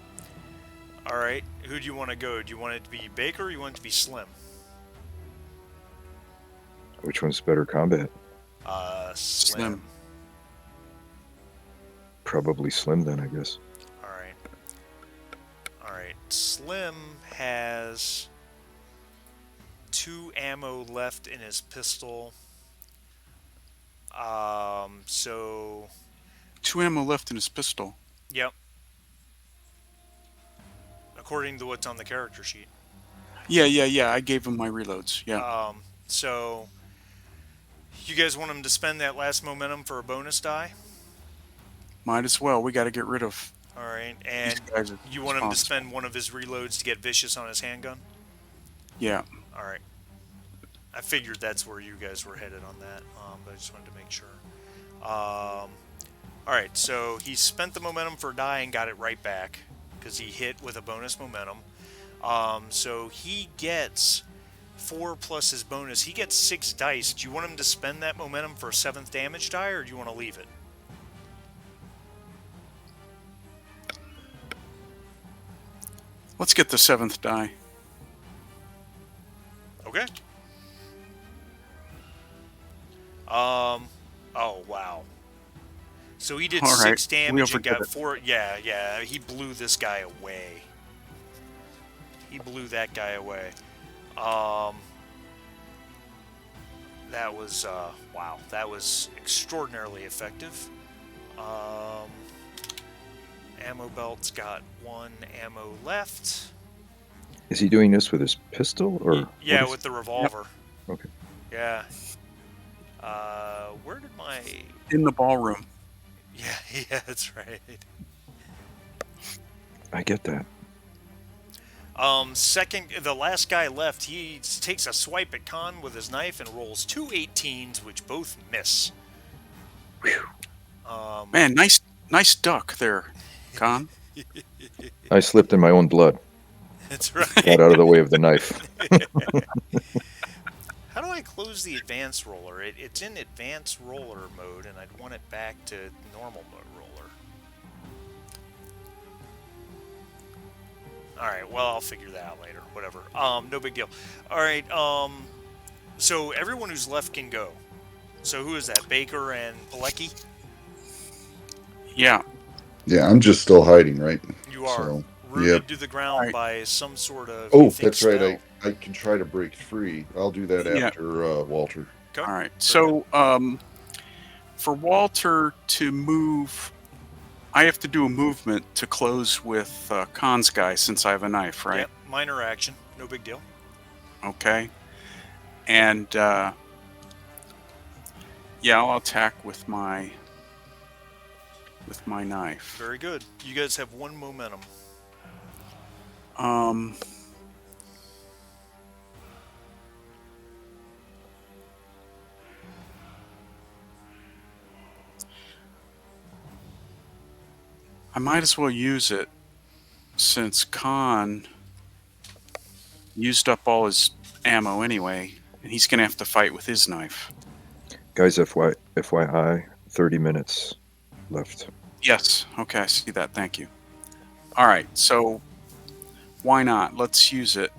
[SPEAKER 2] All right. Who do you want to go? Do you want it to be Baker or you want it to be Slim?
[SPEAKER 4] Which one's better combat?
[SPEAKER 2] Slim.
[SPEAKER 4] Probably Slim then, I guess.
[SPEAKER 2] All right. All right. Slim has 2 ammo left in his pistol. So
[SPEAKER 1] 2 ammo left in his pistol.
[SPEAKER 2] yep. According to what's on the character sheet.
[SPEAKER 1] Yeah. I gave him my reloads. Yeah.
[SPEAKER 2] So you guys want him to spend that last momentum for a bonus die?
[SPEAKER 1] Might as well. We got to get rid of
[SPEAKER 2] All right.
[SPEAKER 1] these
[SPEAKER 2] And
[SPEAKER 1] guys. Are
[SPEAKER 2] you want him to
[SPEAKER 1] responsible.
[SPEAKER 2] spend one of his reloads to get vicious on his handgun?
[SPEAKER 1] Yeah.
[SPEAKER 2] All right. I figured that's where you guys were headed on that, but I just wanted to make sure. All right, so he spent the momentum for a die and got it right back because he hit with a bonus momentum. So he gets 4 plus his bonus. He gets 6 dice. Do you want him to spend that momentum for a 7th damage die, or do you want to leave it?
[SPEAKER 1] Let's get the 7th die.
[SPEAKER 2] Okay. Oh wow. So he did
[SPEAKER 1] All right,
[SPEAKER 2] 6
[SPEAKER 1] we
[SPEAKER 2] damage and
[SPEAKER 1] overdid
[SPEAKER 2] got
[SPEAKER 1] it.
[SPEAKER 2] 4. Yeah. He blew this guy away. He blew that guy away. That was wow. That was extraordinarily effective. Ammo belt's got 1 ammo left.
[SPEAKER 4] Is he doing this with his pistol or?
[SPEAKER 2] Yeah,
[SPEAKER 4] what is-
[SPEAKER 2] with the revolver.
[SPEAKER 4] Okay.
[SPEAKER 2] Yeah. Where did my?
[SPEAKER 1] In the ballroom.
[SPEAKER 2] Yeah, that's right.
[SPEAKER 4] I get that.
[SPEAKER 2] The last guy left, he takes a swipe at Khan with his knife and rolls 2 18s, which both miss.
[SPEAKER 1] Man, nice duck there, Con.
[SPEAKER 4] I slipped in my own blood.
[SPEAKER 2] That's
[SPEAKER 4] Got
[SPEAKER 2] right.
[SPEAKER 4] out of the way of the knife.
[SPEAKER 2] How do I close the advanced roller? It's in advanced roller mode, and I'd want it back to normal mode roller. All right. Well, I'll figure that out later. Whatever. No big deal. All right. So everyone who's left can go. So who is that? Baker and Pilecki?
[SPEAKER 1] Yeah.
[SPEAKER 3] Yeah, I'm just still hiding, right?
[SPEAKER 2] You are
[SPEAKER 3] So, yep.
[SPEAKER 2] rooted to the
[SPEAKER 1] All
[SPEAKER 2] ground
[SPEAKER 1] right.
[SPEAKER 2] by some sort of, you
[SPEAKER 3] Oh,
[SPEAKER 2] think,
[SPEAKER 3] that's right.
[SPEAKER 2] spell.
[SPEAKER 3] I can try to break free. I'll do that
[SPEAKER 1] Yeah.
[SPEAKER 3] after Walter.
[SPEAKER 2] Okay.
[SPEAKER 1] All right.
[SPEAKER 2] Very good.
[SPEAKER 1] So, for Walter to move, I have to do a movement to close with Khan's guy since I have a knife, right?
[SPEAKER 2] Yep. Minor action. No big deal.
[SPEAKER 1] Okay. And yeah, I'll attack with my knife.
[SPEAKER 2] Very good. You guys have one momentum.
[SPEAKER 1] Um, I might as well use it since Khan used up all his ammo anyway, and he's gonna have to fight with his knife.
[SPEAKER 4] Guys, FYI, 30 minutes left.
[SPEAKER 1] Yes. Okay, I see that. Thank you. All right. So why not? Let's use it.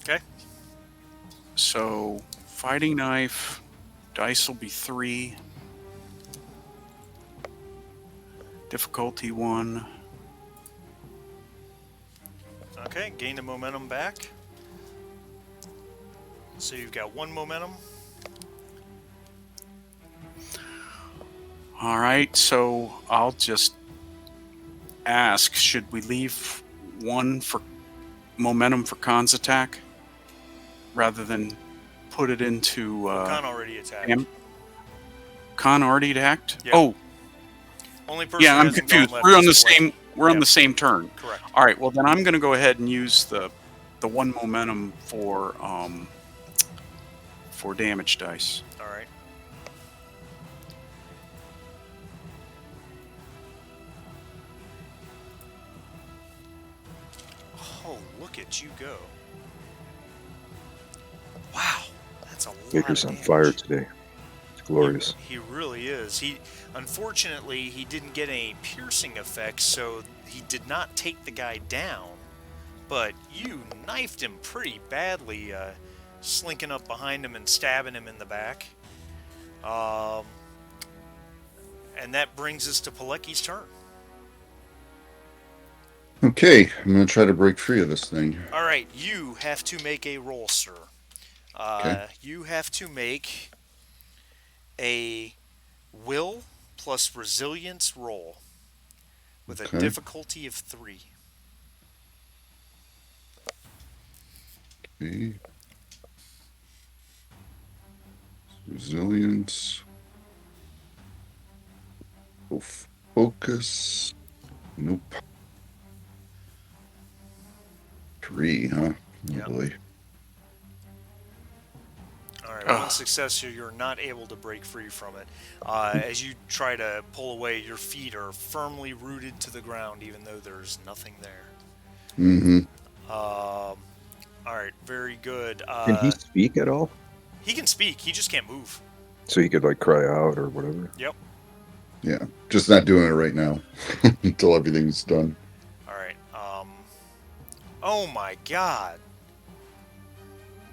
[SPEAKER 2] Okay.
[SPEAKER 1] So fighting knife, dice will be 3. Difficulty 1.
[SPEAKER 2] Okay. Gain the momentum back. So you've got one momentum.
[SPEAKER 1] All right. So I'll just ask: should we leave 1 for momentum for Khan's attack rather than put it into?
[SPEAKER 2] Khan already attacked.
[SPEAKER 1] Khan already attacked.
[SPEAKER 2] Yeah.
[SPEAKER 1] Oh,
[SPEAKER 2] Only person
[SPEAKER 1] yeah.
[SPEAKER 2] who
[SPEAKER 1] I'm
[SPEAKER 2] hasn't
[SPEAKER 1] confused.
[SPEAKER 2] gone left
[SPEAKER 1] We're on
[SPEAKER 2] is
[SPEAKER 1] the
[SPEAKER 2] Pilecki.
[SPEAKER 1] same. We're on
[SPEAKER 2] Yeah.
[SPEAKER 1] the same turn.
[SPEAKER 2] Correct.
[SPEAKER 1] All right. Well, then I'm going to go ahead and use the 1 momentum for damage dice.
[SPEAKER 2] All right. Oh, look at you go. Wow. That's a lot
[SPEAKER 4] Baker's
[SPEAKER 2] of
[SPEAKER 4] on
[SPEAKER 2] damage.
[SPEAKER 4] fire today. It's glorious.
[SPEAKER 2] He really is. Unfortunately, he didn't get any piercing effects, so he did not take the guy down. But you knifed him pretty badly, slinking up behind him and stabbing him in the back. Um, and that brings us to Pilecki's turn.
[SPEAKER 3] Okay, I'm gonna try to break free of this thing.
[SPEAKER 2] All right, you have to make a roll, sir.
[SPEAKER 3] Okay.
[SPEAKER 2] You have to make a will plus resilience roll with a
[SPEAKER 3] Okay.
[SPEAKER 2] difficulty of 3.
[SPEAKER 3] Okay. Resilience. Oh, focus. Nope. 3, huh? Oh
[SPEAKER 2] Yep.
[SPEAKER 3] boy.
[SPEAKER 2] All right,
[SPEAKER 1] Ugh.
[SPEAKER 2] one success, so you're not able to break free from it. As you try to pull away, your feet are firmly rooted to the ground, even though there's nothing there.
[SPEAKER 3] Mm-hmm.
[SPEAKER 2] All right, very good.
[SPEAKER 4] Can he speak at all?
[SPEAKER 2] He can speak, he just can't move.
[SPEAKER 4] So he could like cry out or whatever.
[SPEAKER 2] Yep.
[SPEAKER 3] Yeah. Just not doing it right now until everything's done.
[SPEAKER 2] All right. Oh my God.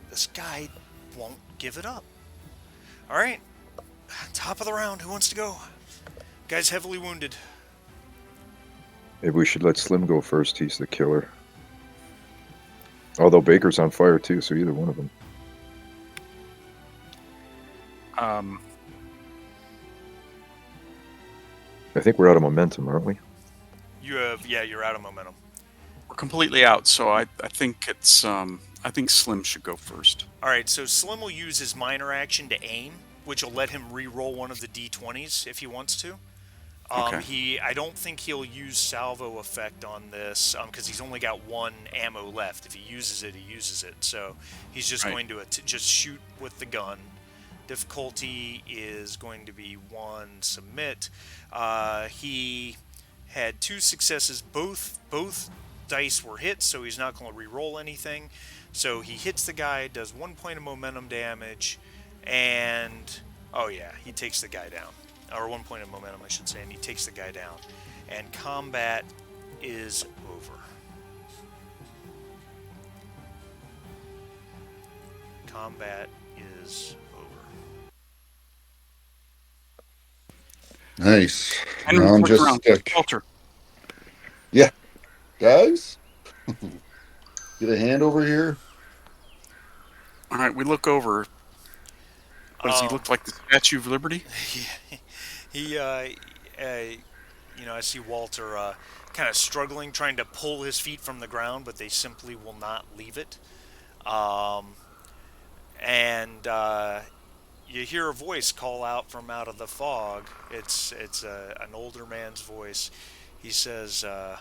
[SPEAKER 2] This guy won't give it up. All right. Top of the round. Who wants to go? Guy's heavily wounded.
[SPEAKER 4] Maybe we should let Slim go first. He's the killer. Although Baker's on fire too, so either one of them. I think we're out of momentum, aren't we?
[SPEAKER 2] You're out of momentum.
[SPEAKER 1] We're completely out, so I think it's I think Slim should go first.
[SPEAKER 2] All right, so Slim will use his minor action to aim, which will let him re-roll one of the d20s if he wants to.
[SPEAKER 1] Okay.
[SPEAKER 2] I don't think he'll use salvo effect on this because he's only got 1 ammo left. If he uses it, he uses it. So he's just
[SPEAKER 1] Right.
[SPEAKER 2] going to just shoot with the gun. Difficulty is going to be 1. Submit. He had two successes. Both dice were hits, so he's not going to re-roll anything. So he hits the guy, does 1 point of momentum damage, and oh yeah, he takes the guy down, or 1 point of momentum, I should say, and he takes the guy down. And combat is over. Combat is over.
[SPEAKER 3] Nice.
[SPEAKER 1] Henry,
[SPEAKER 3] Now I'm
[SPEAKER 1] look
[SPEAKER 3] just
[SPEAKER 1] around.
[SPEAKER 3] stuck.
[SPEAKER 1] Walter.
[SPEAKER 3] Yeah, guys, get a hand over here.
[SPEAKER 1] All right, we look over. What does he
[SPEAKER 2] Um,
[SPEAKER 1] look like? The Statue of Liberty?
[SPEAKER 2] he I see Walter kind of struggling, trying to pull his feet from the ground, but they simply will not leave it. Um, and you hear a voice call out from out of the fog. It's an older man's voice. He says, uh,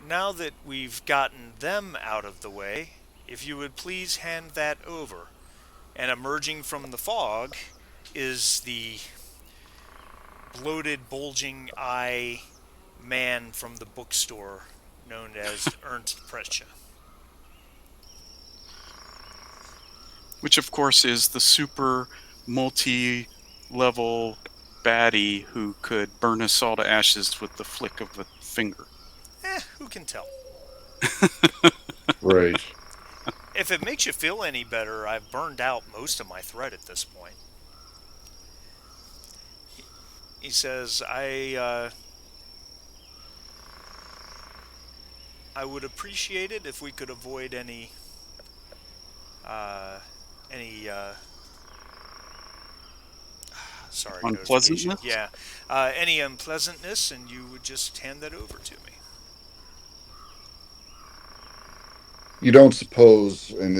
[SPEAKER 2] "Now that we've gotten them out of the way, if you would please hand that over." And emerging from the fog is the bloated, bulging eye man from the bookstore known as Ernst Pretsche.
[SPEAKER 1] Which, of course, is the super multi-level baddie who could burn us all to ashes with the flick of a finger.
[SPEAKER 2] Who can tell?
[SPEAKER 3] Right.
[SPEAKER 2] If it makes you feel any better, I've burned out most of my thread at this point. He says, I would appreciate it if we could avoid uh, any sorry, notification.
[SPEAKER 1] Unpleasantness?
[SPEAKER 2] Yeah, any unpleasantness, and you would just hand that over to me.
[SPEAKER 3] You don't suppose, and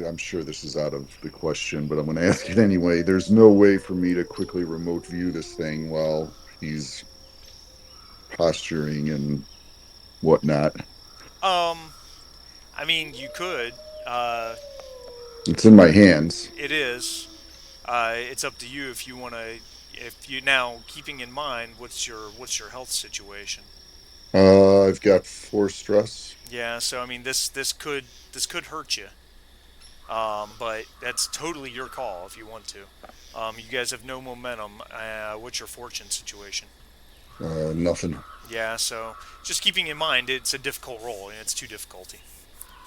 [SPEAKER 3] I'm sure this is out of the question, but I'm going to ask it anyway. There's no way for me to quickly remote view this thing while he's posturing and whatnot.
[SPEAKER 2] Um, I mean, you could. Uh,
[SPEAKER 3] It's in my hands.
[SPEAKER 2] it is. It's up to you if you want to. If you now keeping in mind what's your health situation.
[SPEAKER 3] I've got 4 stress.
[SPEAKER 2] Yeah, so I mean this could hurt you. But that's totally your call if you want to. You guys have no momentum. What's your fortune situation?
[SPEAKER 3] Nothing.
[SPEAKER 2] Yeah, so just keeping in mind it's a difficult roll and it's two difficulty.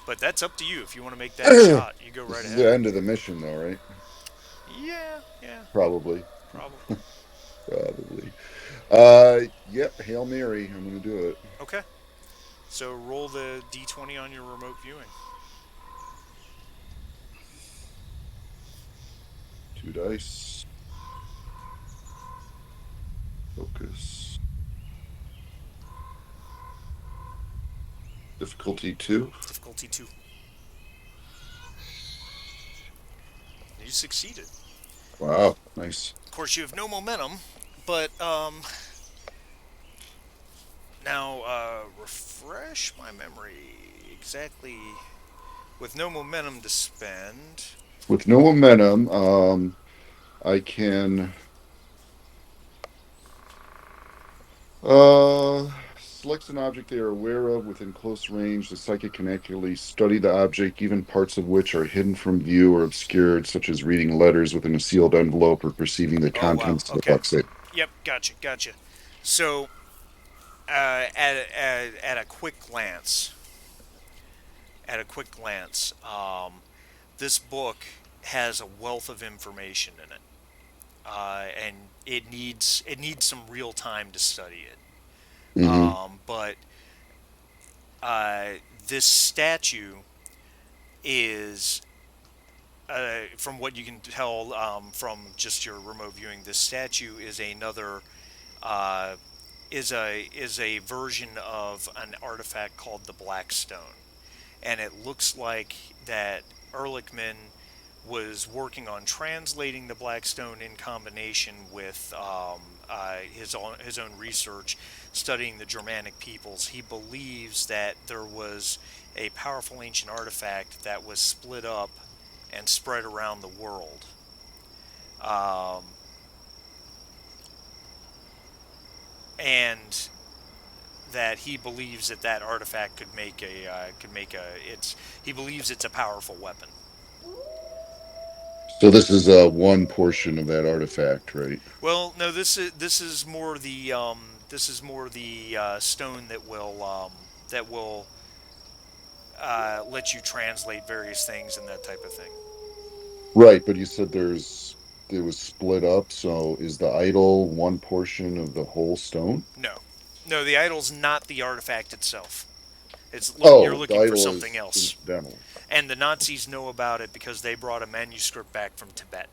[SPEAKER 2] But that's up to you if you want to make that
[SPEAKER 3] This
[SPEAKER 2] shot. You go right
[SPEAKER 3] is
[SPEAKER 2] ahead.
[SPEAKER 3] the end of the mission, though, right?
[SPEAKER 2] Yeah, yeah,
[SPEAKER 3] Probably.
[SPEAKER 2] probably.
[SPEAKER 3] Probably. Yep. Hail Mary. I'm going to do it.
[SPEAKER 2] Okay. So roll the d20 on your remote viewing.
[SPEAKER 3] 2 dice. Focus. Difficulty 2.
[SPEAKER 2] Difficulty 2. You succeeded.
[SPEAKER 3] Wow. Nice.
[SPEAKER 2] Of course, you have no momentum, but now refresh my memory exactly. With no momentum to spend.
[SPEAKER 3] With no momentum, I can selects an object they are aware of within close range. The psychic can accurately study the object, even parts of which are hidden from view or obscured, such as reading letters within a sealed envelope or perceiving the
[SPEAKER 2] Oh wow.
[SPEAKER 3] contents of a
[SPEAKER 2] Okay.
[SPEAKER 3] box. It.
[SPEAKER 2] Yep. Gotcha. So, at a quick glance, this book has a wealth of information in it, and it needs some real time to study it.
[SPEAKER 3] Mm-hmm.
[SPEAKER 2] But uh, this statue is, from what you can tell from just your remote viewing, this statue is another uh, is a version of an artifact called the Black Stone, and it looks like that Ehrlichman was working on translating the Black Stone in combination with his own research studying the Germanic peoples. He believes that there was a powerful ancient artifact that was split up and spread around the world. Um, and that he believes that that artifact could make a it's he believes it's a powerful weapon.
[SPEAKER 3] So this is one portion of that artifact, right?
[SPEAKER 2] Well, no, this is more the stone that will let you translate various things and that type of thing.
[SPEAKER 3] Right, but you said it was split up. So is the idol one portion of the whole stone?
[SPEAKER 2] No, no, the idol's not the artifact itself. You're
[SPEAKER 3] Oh, the
[SPEAKER 2] looking for
[SPEAKER 3] idol
[SPEAKER 2] something
[SPEAKER 3] is
[SPEAKER 2] else,
[SPEAKER 3] incidental.
[SPEAKER 2] and the Nazis know about it because they brought a manuscript back from Tibet.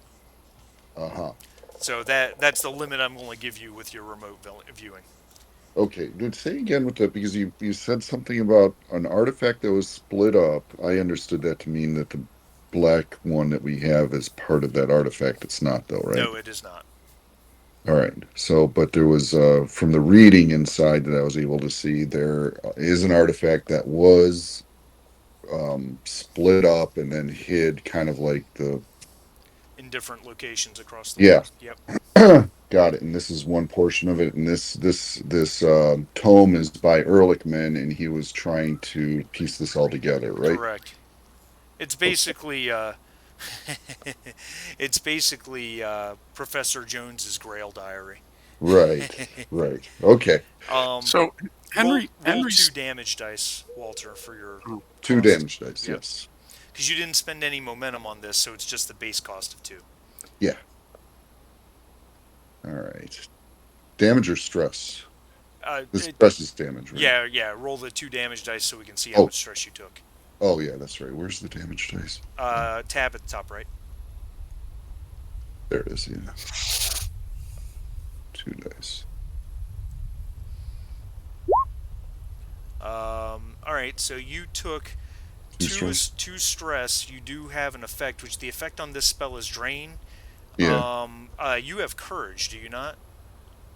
[SPEAKER 3] Uh-huh.
[SPEAKER 2] So that's the limit I'm going to give you with your remote viewing.
[SPEAKER 3] Okay, dude, say again with that because you said something about an artifact that was split up. I understood that to mean that the black one that we have is part of that artifact. It's not though, right?
[SPEAKER 2] No, it is not.
[SPEAKER 3] All right. So, but there was from the reading inside that I was able to see, there is an artifact that was split up and then hid, kind of like the
[SPEAKER 2] In different locations across the
[SPEAKER 3] yeah.
[SPEAKER 2] world. Yep.
[SPEAKER 3] Got it. And this is one portion of it. And this tome is by Ehrlichman, and he was trying to piece this all together, right?
[SPEAKER 2] Correct. It's
[SPEAKER 3] Okay.
[SPEAKER 2] basically it's basically Professor Jones's Grail diary.
[SPEAKER 3] Right. Right. Okay.
[SPEAKER 2] um,
[SPEAKER 1] So
[SPEAKER 2] roll
[SPEAKER 1] Henry
[SPEAKER 2] roll two
[SPEAKER 1] Henry's
[SPEAKER 2] damage dice, Walter, for your
[SPEAKER 1] oh,
[SPEAKER 3] Two
[SPEAKER 2] cost.
[SPEAKER 3] damage dice.
[SPEAKER 2] Yep.
[SPEAKER 3] Yes.
[SPEAKER 2] Because you didn't spend any momentum on this, so it's just the base cost of two.
[SPEAKER 3] Yeah. All right. Damage or stress?
[SPEAKER 2] Uh,
[SPEAKER 3] The
[SPEAKER 2] it,
[SPEAKER 3] stress is damage, right?
[SPEAKER 2] yeah, yeah. Roll the two damage dice so we can see how
[SPEAKER 3] Oh,
[SPEAKER 2] much stress you took.
[SPEAKER 3] oh yeah, that's right. Where's the damage dice?
[SPEAKER 2] Tab at the top right.
[SPEAKER 3] There it is. Yeah. Two dice.
[SPEAKER 2] All right, so you took
[SPEAKER 3] Two stress.
[SPEAKER 2] two stress. You do have an effect, which the effect on this spell is drain.
[SPEAKER 3] Yeah.
[SPEAKER 2] You have courage, do you not?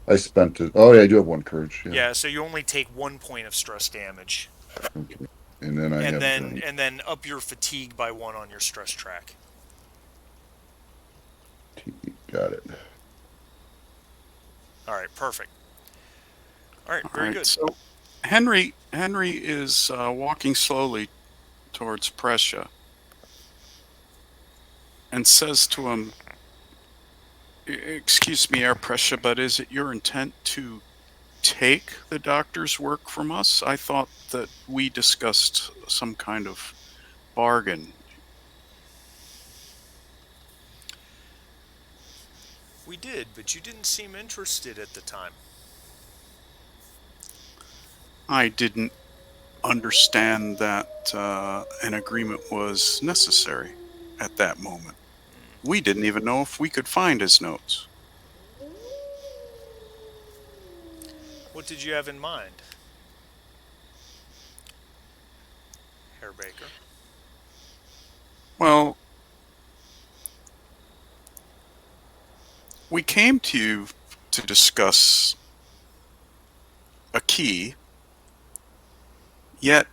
[SPEAKER 3] I spent it. Oh yeah, I do have one courage. Yeah.
[SPEAKER 2] Yeah, so you only take 1 point of stress damage,
[SPEAKER 3] Okay. And then I have drain.
[SPEAKER 2] and then up your fatigue by one on your stress track.
[SPEAKER 3] Got it.
[SPEAKER 2] All right, perfect. All right,
[SPEAKER 1] all
[SPEAKER 2] very
[SPEAKER 1] right.
[SPEAKER 2] good.
[SPEAKER 1] So Henry is walking slowly towards Prussia and says to him, "Excuse me, Air Prussia, but is it your intent to take the doctor's work from us? I thought that we discussed some kind of bargain."
[SPEAKER 2] We did, but you didn't seem interested at the time.
[SPEAKER 1] I didn't understand that an agreement was necessary at that moment. We didn't even know if we could find his notes.
[SPEAKER 2] What did you have in mind, Herr Baker?
[SPEAKER 1] Well, we came to you to discuss a key, yet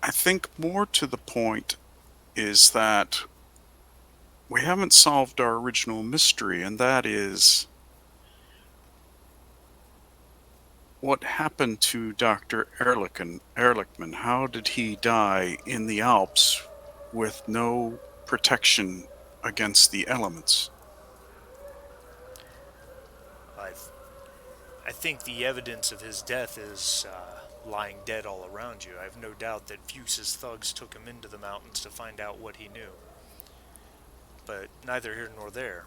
[SPEAKER 1] I think more to the point is that we haven't solved our original mystery, and that is what happened to Dr. Ehrlichman. How did he die in the Alps with no protection against the elements?
[SPEAKER 2] I I think the evidence of his death is lying dead all around you. I have no doubt that Fuchs's thugs took him into the mountains to find out what he knew. But neither here nor there.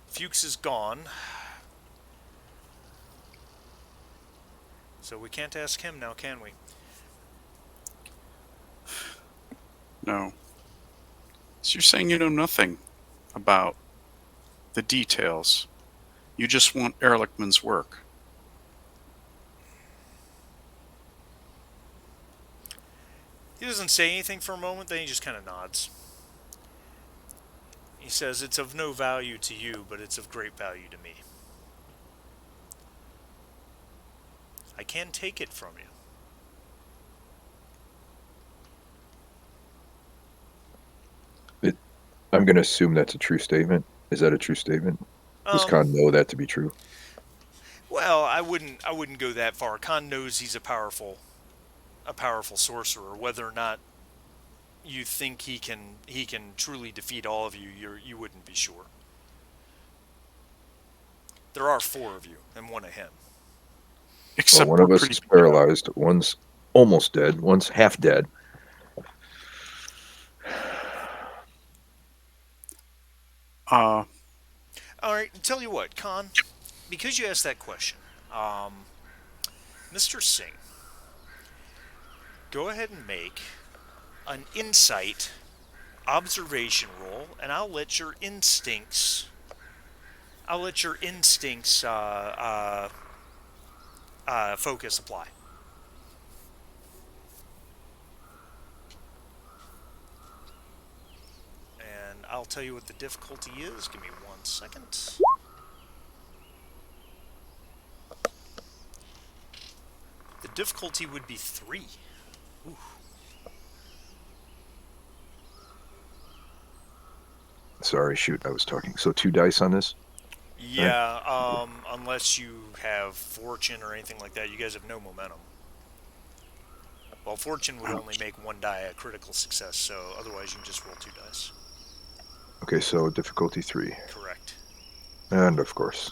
[SPEAKER 2] Fuchs is gone, so we can't ask him now, can we?
[SPEAKER 1] No. So you're saying you know nothing about the details. You just want Ehrlichman's work.
[SPEAKER 2] He doesn't say anything for a moment, then he just kind of nods. He says, "It's of no value to you, but it's of great value to me. I can take it from you."
[SPEAKER 4] It, I'm going to assume that's a true statement. Is that a true statement? Does
[SPEAKER 2] Um,
[SPEAKER 4] Khan know that to be true?
[SPEAKER 2] Well, I wouldn't go that far. Khan knows he's a powerful sorcerer. Whether or not you think he can truly defeat all of you, you wouldn't be sure. There are four of you and one of him.
[SPEAKER 4] Well,
[SPEAKER 1] Except
[SPEAKER 4] one
[SPEAKER 1] we're
[SPEAKER 4] of us
[SPEAKER 1] pretty
[SPEAKER 4] is
[SPEAKER 1] beat up.
[SPEAKER 4] paralyzed. One's almost dead. One's half dead.
[SPEAKER 1] Uh,
[SPEAKER 2] All right, tell you what, Khan, because you asked that question, Mr. Singh, go ahead and make an insight observation roll, and I'll let your instincts focus apply. And I'll tell you what the difficulty is. Give me 1 second. The difficulty would be 3. Ooh.
[SPEAKER 4] Sorry, shoot, I was talking. So 2 dice on this, right?
[SPEAKER 2] Yeah, unless you have fortune or anything like that, you guys have no momentum. Well, fortune would only make one die a critical success, so otherwise you can just roll 2 dice.
[SPEAKER 4] Okay, so difficulty 3.
[SPEAKER 2] Correct.
[SPEAKER 4] And of course,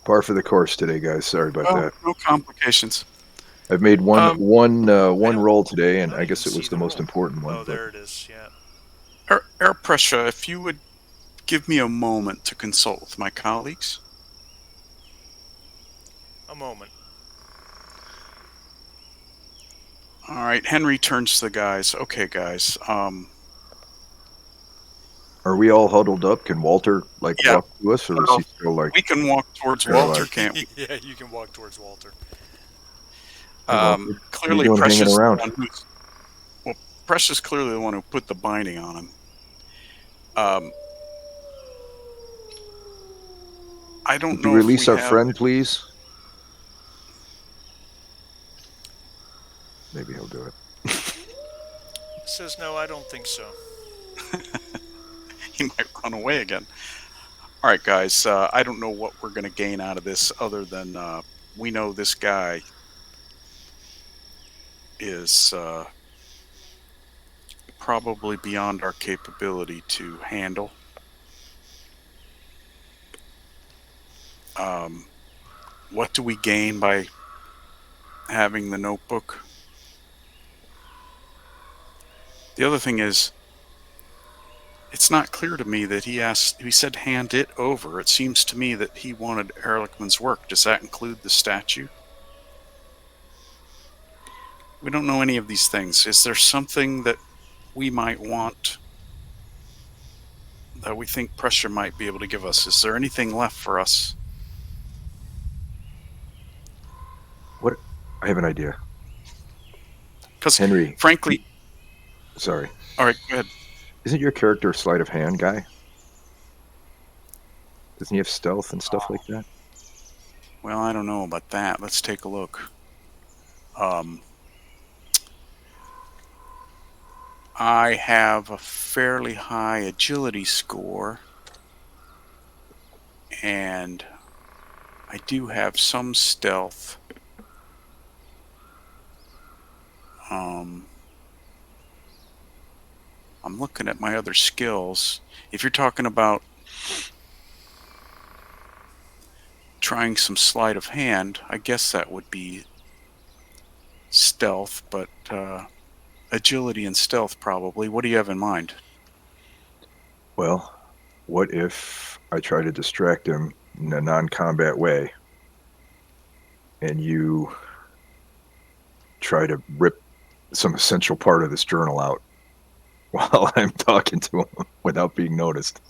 [SPEAKER 4] par for the course today, guys. Sorry about
[SPEAKER 1] well,
[SPEAKER 4] that.
[SPEAKER 1] no complications.
[SPEAKER 4] I've made
[SPEAKER 1] Um,
[SPEAKER 4] one
[SPEAKER 2] don't-
[SPEAKER 4] roll today,
[SPEAKER 2] I
[SPEAKER 4] and
[SPEAKER 2] don't
[SPEAKER 4] I
[SPEAKER 2] even
[SPEAKER 4] guess it
[SPEAKER 2] see
[SPEAKER 4] was the
[SPEAKER 2] the
[SPEAKER 4] most
[SPEAKER 2] roll.
[SPEAKER 4] important one.
[SPEAKER 2] Oh,
[SPEAKER 4] But
[SPEAKER 2] there it is. Yeah.
[SPEAKER 1] air pressure, if you would give me a moment to consult with my colleagues.
[SPEAKER 2] A moment.
[SPEAKER 1] All right, Henry turns to the guys. Okay, guys.
[SPEAKER 4] are we all huddled up? Can Walter
[SPEAKER 1] Yeah,
[SPEAKER 4] walk to us, or is
[SPEAKER 1] well,
[SPEAKER 4] he still
[SPEAKER 1] we can walk towards Walter,
[SPEAKER 4] paralyzed?
[SPEAKER 1] can't we?
[SPEAKER 2] Yeah, you can walk towards Walter.
[SPEAKER 4] Hey, Walter, what are you
[SPEAKER 1] Clearly,
[SPEAKER 4] doing hanging
[SPEAKER 1] Precious is the
[SPEAKER 4] around?
[SPEAKER 1] one who's well. Precious clearly the one who put the binding on him. Um, I don't
[SPEAKER 4] Would you
[SPEAKER 1] know if we
[SPEAKER 4] release our
[SPEAKER 1] have.
[SPEAKER 4] friend, please? Maybe he'll do it.
[SPEAKER 2] Says no, I don't think so.
[SPEAKER 1] He might run away again. All right, guys. I don't know what we're going to gain out of this other than we know this guy is probably beyond our capability to handle. Um, what do we gain by having the notebook? The other thing is, it's not clear to me that he said hand it over. It seems to me that he wanted Ehrlichman's work. Does that include the statue? We don't know any of these things. Is there something that we might want that we think pressure might be able to give us? Is there anything left for us?
[SPEAKER 4] What? I have an idea.
[SPEAKER 1] Because,
[SPEAKER 4] Henry,
[SPEAKER 1] frankly,
[SPEAKER 4] sorry.
[SPEAKER 1] all right, go ahead.
[SPEAKER 4] Isn't your character a sleight of hand guy? Doesn't he have stealth and stuff like that?
[SPEAKER 1] Well, I don't know about that. Let's take a look. Um, I have a fairly high agility score, and I do have some stealth. Um, I'm looking at my other skills. If you're talking about trying some sleight of hand, I guess that would be stealth, but agility and stealth probably. What do you have in mind?
[SPEAKER 4] Well, what if I try to distract him in a non-combat way, and you try to rip some essential part of this journal out while I'm talking to him without being noticed?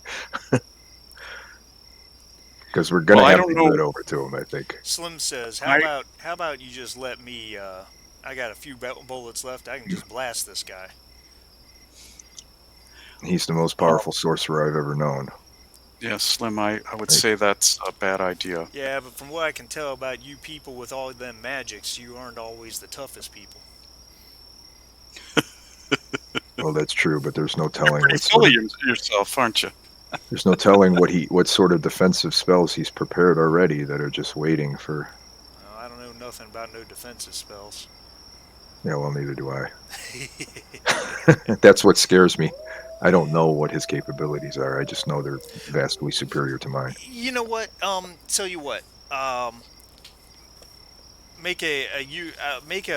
[SPEAKER 4] Because we're
[SPEAKER 1] Well,
[SPEAKER 4] gonna
[SPEAKER 1] I
[SPEAKER 4] have
[SPEAKER 1] don't
[SPEAKER 4] to give
[SPEAKER 1] know.
[SPEAKER 4] it over to him, I think.
[SPEAKER 2] Slim says, "How
[SPEAKER 1] I
[SPEAKER 2] about how about you just let me? I got a few bullets left. I can just blast this guy."
[SPEAKER 4] He's the most
[SPEAKER 1] oh
[SPEAKER 4] powerful sorcerer I've ever known.
[SPEAKER 1] yeah, Slim. I would
[SPEAKER 4] Right?
[SPEAKER 1] say that's a bad idea.
[SPEAKER 2] Yeah, but from what I can tell about you people with all them magics, you aren't always the toughest people.
[SPEAKER 4] Well, that's true, but there's no
[SPEAKER 1] You're
[SPEAKER 4] telling
[SPEAKER 1] pretty
[SPEAKER 4] what
[SPEAKER 1] full
[SPEAKER 4] sort
[SPEAKER 1] of
[SPEAKER 4] of
[SPEAKER 1] yourself, aren't you?
[SPEAKER 4] There's no telling what sort of defensive spells he's prepared already that are just waiting for.
[SPEAKER 2] I don't know nothing about no defensive spells.
[SPEAKER 4] Yeah, well, neither do I. That's what scares me. I don't know what his capabilities are. I just know they're vastly superior to mine.
[SPEAKER 2] You know what? Tell you what. Um, make a you make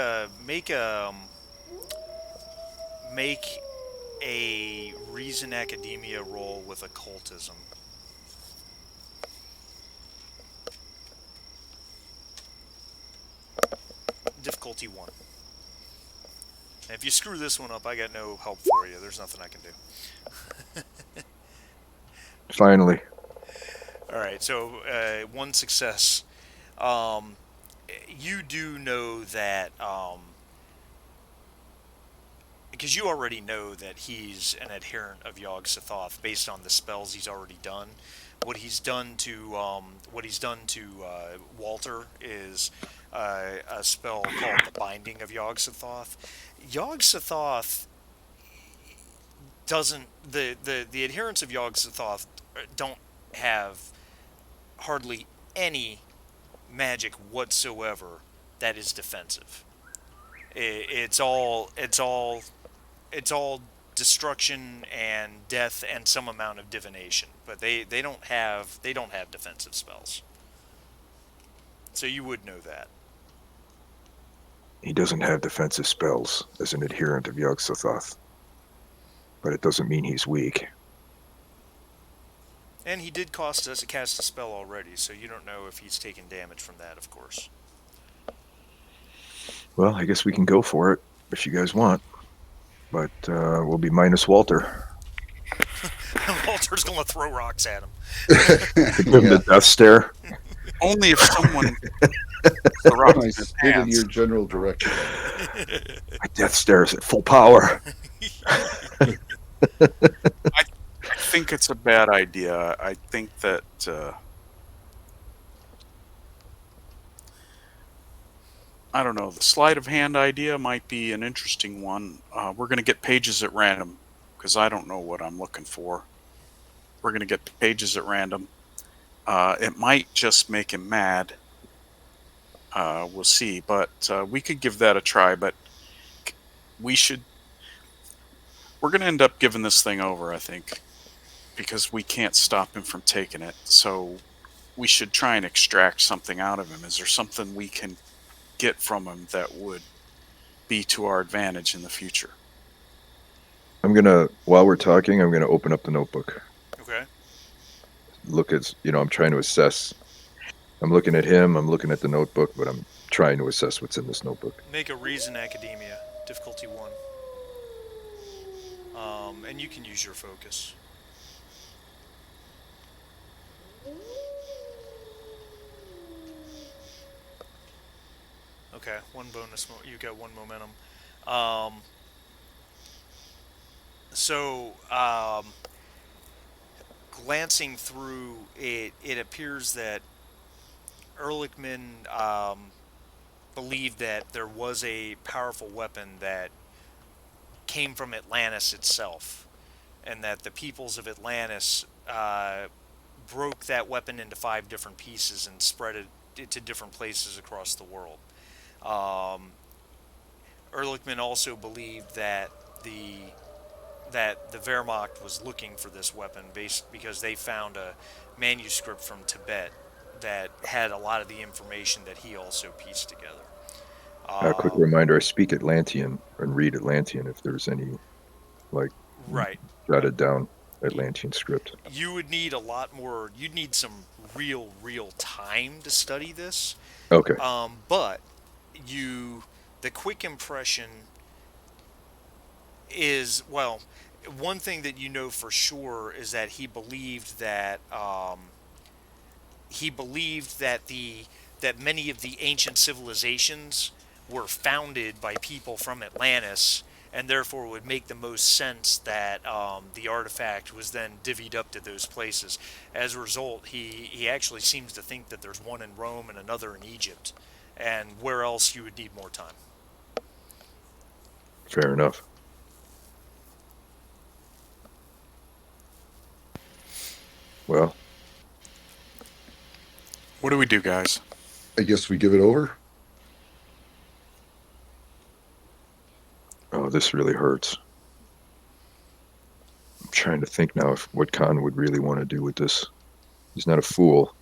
[SPEAKER 2] a reason academia roll with occultism. Difficulty one. And if you screw this one up, I got no help for you. There's nothing I can do.
[SPEAKER 4] Finally,
[SPEAKER 2] All right, so one success. Um, you do know that because you already know that he's an adherent of Yog Sothoth based on the spells he's already done. What he's done to Walter is a spell called the Binding of Yog Sothoth. Yog Sothoth doesn't the adherents of Yog Sothoth don't have hardly any magic whatsoever that is defensive. It's all destruction and death and some amount of divination, but they don't have defensive spells. So you would know that.
[SPEAKER 4] he doesn't have defensive spells as an adherent of Yog-Sothoth, but it doesn't mean he's weak.
[SPEAKER 2] And he did cost us cast a spell already, so you don't know if he's taken damage from that, of course.
[SPEAKER 4] Well, I guess we can go for it if you guys want, but we'll be minus Walter.
[SPEAKER 2] Walter's gonna throw rocks at him.
[SPEAKER 4] Give him
[SPEAKER 3] Yeah,
[SPEAKER 4] the death stare.
[SPEAKER 1] Only if someone puts the rock
[SPEAKER 3] I
[SPEAKER 1] in his
[SPEAKER 3] spit in your
[SPEAKER 1] pants.
[SPEAKER 3] general direction.
[SPEAKER 4] My death stare is at full power.
[SPEAKER 1] I think it's a bad idea. I think that I don't know. The sleight of hand idea might be an interesting one. We're going to get pages at random because I don't know what I'm looking for. We're going to get pages at random. It might just make him mad. We'll see, but we could give that a try. But we should. We're going to end up giving this thing over, I think, because we can't stop him from taking it. So we should try and extract something out of him. Is there something we can get from him that would be to our advantage in the future?
[SPEAKER 4] While we're talking, I'm gonna open up the notebook.
[SPEAKER 2] Okay.
[SPEAKER 4] Look at, I'm trying to assess. I'm looking at him. I'm looking at the notebook, but I'm trying to assess what's in this notebook.
[SPEAKER 2] Make a reason academia. Difficulty one. And you can use your focus. Okay, one bonus. You got one momentum. Um, so, glancing through it, it appears that Ehrlichman believed that there was a powerful weapon that came from Atlantis itself, and that the peoples of Atlantis broke that weapon into 5 different pieces and spread it to different places across the world. Um, Ehrlichman also believed that the Wehrmacht was looking for this weapon based because they found a manuscript from Tibet that had a lot of the information that he also pieced together.
[SPEAKER 4] A quick
[SPEAKER 2] Um,
[SPEAKER 4] reminder: I speak Atlantean and read Atlantean if there's any like
[SPEAKER 2] right.
[SPEAKER 4] jotted down Atlantean script.
[SPEAKER 2] You would need a lot more. You'd need some real time to study this.
[SPEAKER 4] Okay.
[SPEAKER 2] But you, the quick impression is, well, one thing that you know for sure is that he believed that many of the ancient civilizations were founded by people from Atlantis, and therefore would make the most sense that the artifact was then divvied up to those places. As a result, he actually seems to think that there's one in Rome and another in Egypt, and where else you would need more time.
[SPEAKER 4] Fair enough. Well,
[SPEAKER 1] What do we do, guys?
[SPEAKER 3] I guess we give it over.
[SPEAKER 4] oh, this really hurts. I'm trying to think now if what Khan would really want to do with this. He's not a fool,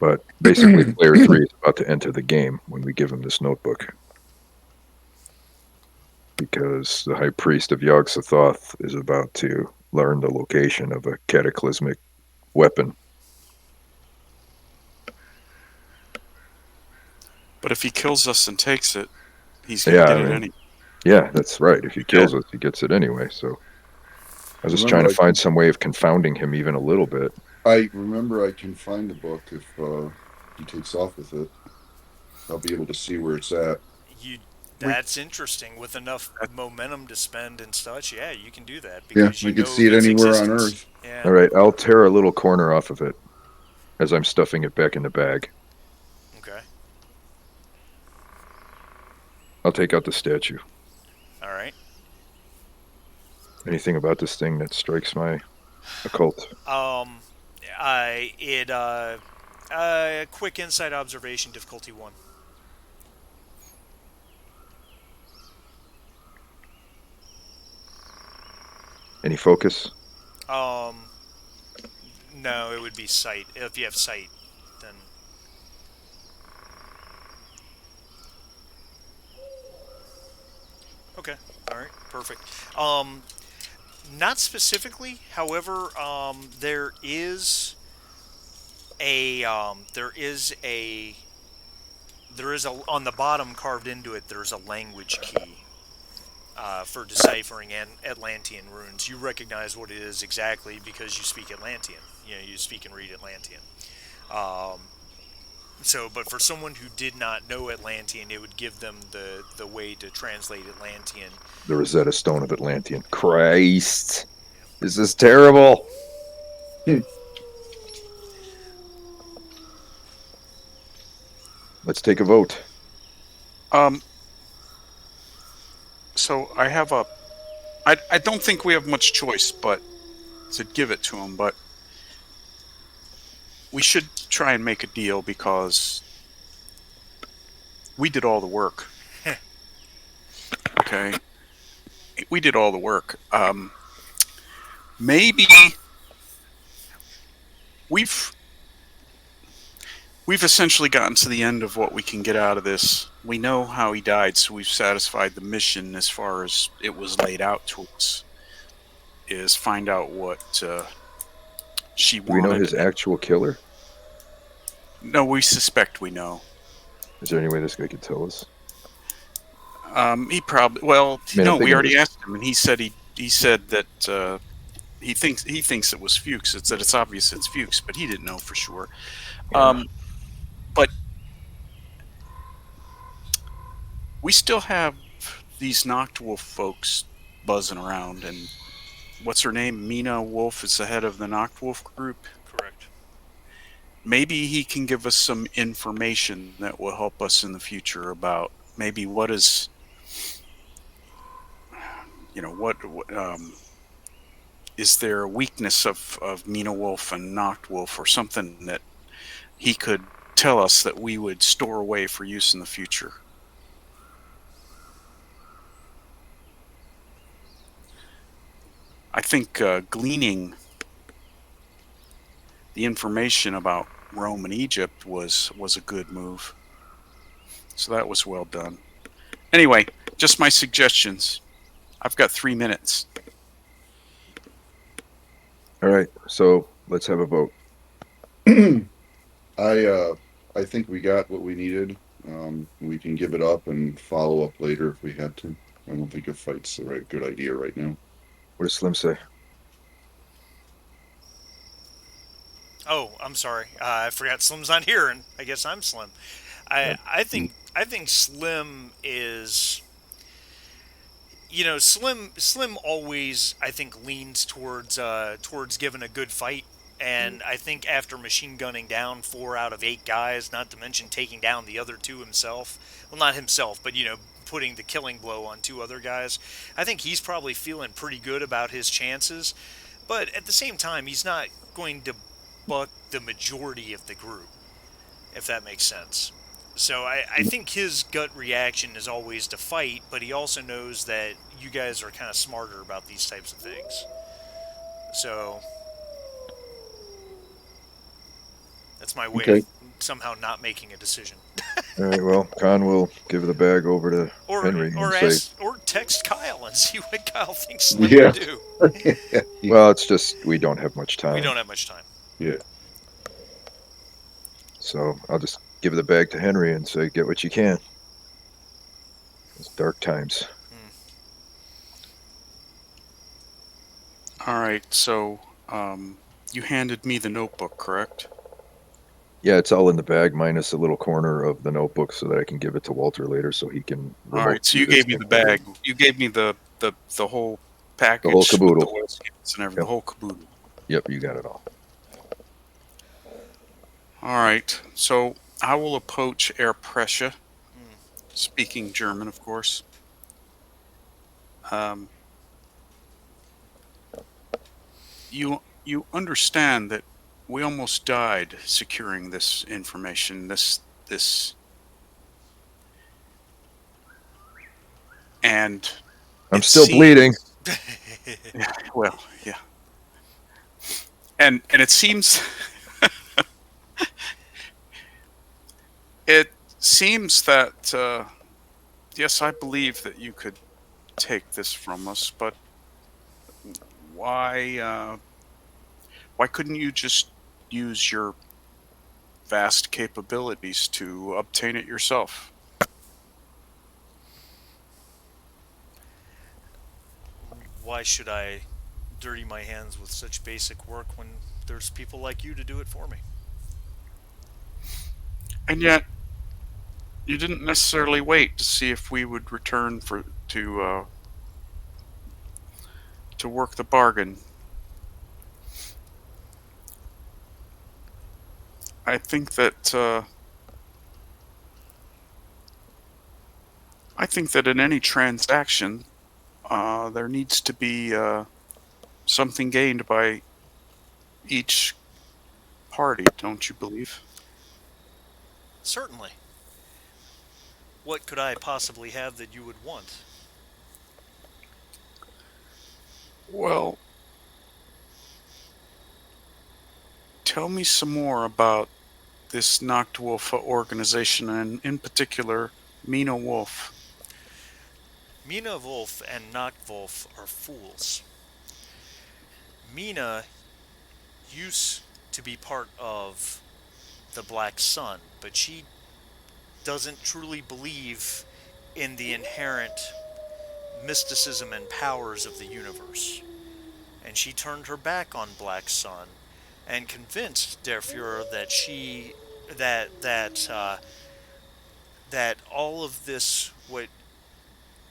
[SPEAKER 4] but basically, player three is about to enter the game when we give him this notebook. Because the high priest of Yog Sothoth is about to learn the location of a cataclysmic weapon.
[SPEAKER 1] But if he kills us and takes it, he's going to
[SPEAKER 4] Yeah,
[SPEAKER 1] get
[SPEAKER 4] I
[SPEAKER 1] it
[SPEAKER 4] mean,
[SPEAKER 1] anyway.
[SPEAKER 4] yeah, that's right. If he
[SPEAKER 1] Yeah.
[SPEAKER 4] kills us, he gets it anyway. So I was just trying
[SPEAKER 3] remember,
[SPEAKER 4] to find some way of confounding him even a little bit.
[SPEAKER 3] I remember I can find the book if he takes off with it. I'll be able to see where it's at.
[SPEAKER 2] You
[SPEAKER 1] We,
[SPEAKER 2] that's interesting with enough momentum to spend and such. Yeah, you can do that
[SPEAKER 3] Yeah,
[SPEAKER 2] because you
[SPEAKER 3] we could
[SPEAKER 2] know
[SPEAKER 3] see it
[SPEAKER 2] its
[SPEAKER 3] anywhere on
[SPEAKER 2] existence.
[SPEAKER 3] Earth.
[SPEAKER 2] Yeah.
[SPEAKER 4] All right, I'll tear a little corner off of it as I'm stuffing it back in the bag.
[SPEAKER 2] Okay.
[SPEAKER 4] I'll take out the statue.
[SPEAKER 2] All right.
[SPEAKER 4] Anything about this thing that strikes my occult?
[SPEAKER 2] Um, it quick insight observation difficulty one.
[SPEAKER 4] Any focus?
[SPEAKER 2] Um, no, it would be sight. If you have sight, then okay. All right. Perfect. Not specifically. However, there is a on the bottom carved into it. There's a language key for deciphering Atlantean runes. You recognize what it is exactly because you speak Atlantean. You know, you speak and read Atlantean. Um, but for someone who did not know Atlantean, it would give them the way to translate Atlantean.
[SPEAKER 4] The Rosetta Stone of Atlantean. Christ. This is terrible.
[SPEAKER 3] Hmm.
[SPEAKER 4] Let's take a vote.
[SPEAKER 1] um, so I have a. I don't think we have much choice but to give it to him, but we should try and make a deal because we did all the work. Okay, we did all the work. Maybe we've we've essentially gotten to the end of what we can get out of this. We know how he died, so we've satisfied the mission as far as it was laid out to us. Is find out what she
[SPEAKER 4] Do we know
[SPEAKER 1] wanted.
[SPEAKER 4] his actual killer?
[SPEAKER 1] No, we suspect we know.
[SPEAKER 4] Is there any way this guy could tell us?
[SPEAKER 1] He probably. Well,
[SPEAKER 4] I mean, I'm
[SPEAKER 1] no, we
[SPEAKER 4] thinking of
[SPEAKER 1] already
[SPEAKER 4] his.
[SPEAKER 1] asked him, and he said that he thinks it was Fuchs. It's that it's obvious it's Fuchs, but he didn't know for sure.
[SPEAKER 4] Yeah.
[SPEAKER 1] But we still have these Noctwolf folks buzzing around, and what's her name? Mina Wolf is the head of the Noctwolf group.
[SPEAKER 2] Correct.
[SPEAKER 1] Maybe he can give us some information that will help us in the future about maybe what is, what is there a weakness of Mina Wolf and Noctwolf or something that he could tell us that we would store away for use in the future. I think gleaning the information about Rome and Egypt was a good move. So that was well done. Anyway, just my suggestions. I've got 3 minutes.
[SPEAKER 4] All right. So let's have a vote.
[SPEAKER 3] I think we got what we needed. We can give it up and follow up later if we had to. I don't think a fight's the right good idea right now.
[SPEAKER 4] What does Slim say?
[SPEAKER 2] Oh, I'm sorry. I forgot Slim's not here, and I guess I'm Slim. I think Slim is, Slim always, I think, leans towards giving a good fight. And I think after machine gunning down 4 out of 8 guys, not to mention taking down the other two himself, well, not himself, but putting the killing blow on 2 other guys, I think he's probably feeling pretty good about his chances. But at the same time, he's not going to buck the majority of the group, if that makes sense. So I think his gut reaction is always to fight, but he also knows that you guys are kind of smarter about these types of things. So that's my way of
[SPEAKER 3] Okay.
[SPEAKER 2] somehow not making a decision.
[SPEAKER 4] All right. Well, Con will give the bag over to Henry and say,
[SPEAKER 2] Or text Kyle and see what Kyle thinks Slim would
[SPEAKER 3] Yeah.
[SPEAKER 2] do.
[SPEAKER 4] "Well, it's just we don't have much
[SPEAKER 2] We
[SPEAKER 4] time,
[SPEAKER 2] don't have much time.
[SPEAKER 3] Yeah.
[SPEAKER 4] so I'll just give the bag to Henry and say, get what you can. It's dark times."
[SPEAKER 2] Hmm.
[SPEAKER 1] All right. So you handed me the notebook, correct?
[SPEAKER 4] Yeah, it's all in the bag minus a little corner of the notebook so that I can give it to Walter later so he can
[SPEAKER 1] All
[SPEAKER 4] remote
[SPEAKER 1] right. So
[SPEAKER 4] view
[SPEAKER 1] you
[SPEAKER 4] this
[SPEAKER 1] gave me
[SPEAKER 4] thing
[SPEAKER 1] the
[SPEAKER 4] for
[SPEAKER 1] bag. You gave me the whole
[SPEAKER 4] the whole
[SPEAKER 1] package with the
[SPEAKER 4] caboodle.
[SPEAKER 1] oil skins and everything.
[SPEAKER 4] Yep.
[SPEAKER 1] The whole caboodle.
[SPEAKER 4] Yep, you got it all.
[SPEAKER 1] All right. So I will approach air pressure,
[SPEAKER 2] Hmm.
[SPEAKER 1] speaking German, of course. Um, you understand that we almost died securing this information. This and
[SPEAKER 4] I'm
[SPEAKER 1] it
[SPEAKER 4] still bleeding.
[SPEAKER 1] seems well, yeah, and it seems it seems that yes, I believe that you could take this from us, but why why couldn't you just use your vast capabilities to obtain it yourself?
[SPEAKER 2] Why should I dirty my hands with such basic work when there's people like you to do it for me?
[SPEAKER 1] And yet, you didn't necessarily wait to see if we would return for to work the bargain. I think that I think that in any transaction, there needs to be something gained by each party. Don't you believe?
[SPEAKER 2] Certainly. What could I possibly have that you would want?
[SPEAKER 1] Well, tell me some more about this Nachtwolf organization, and in particular, Mina Wolf.
[SPEAKER 2] Mina Wolf and Nachtwolf are fools. Mina used to be part of the Black Sun, but she doesn't truly believe in the inherent mysticism and powers of the universe. And she turned her back on Black Sun and convinced Der Fuhrer that that all of this what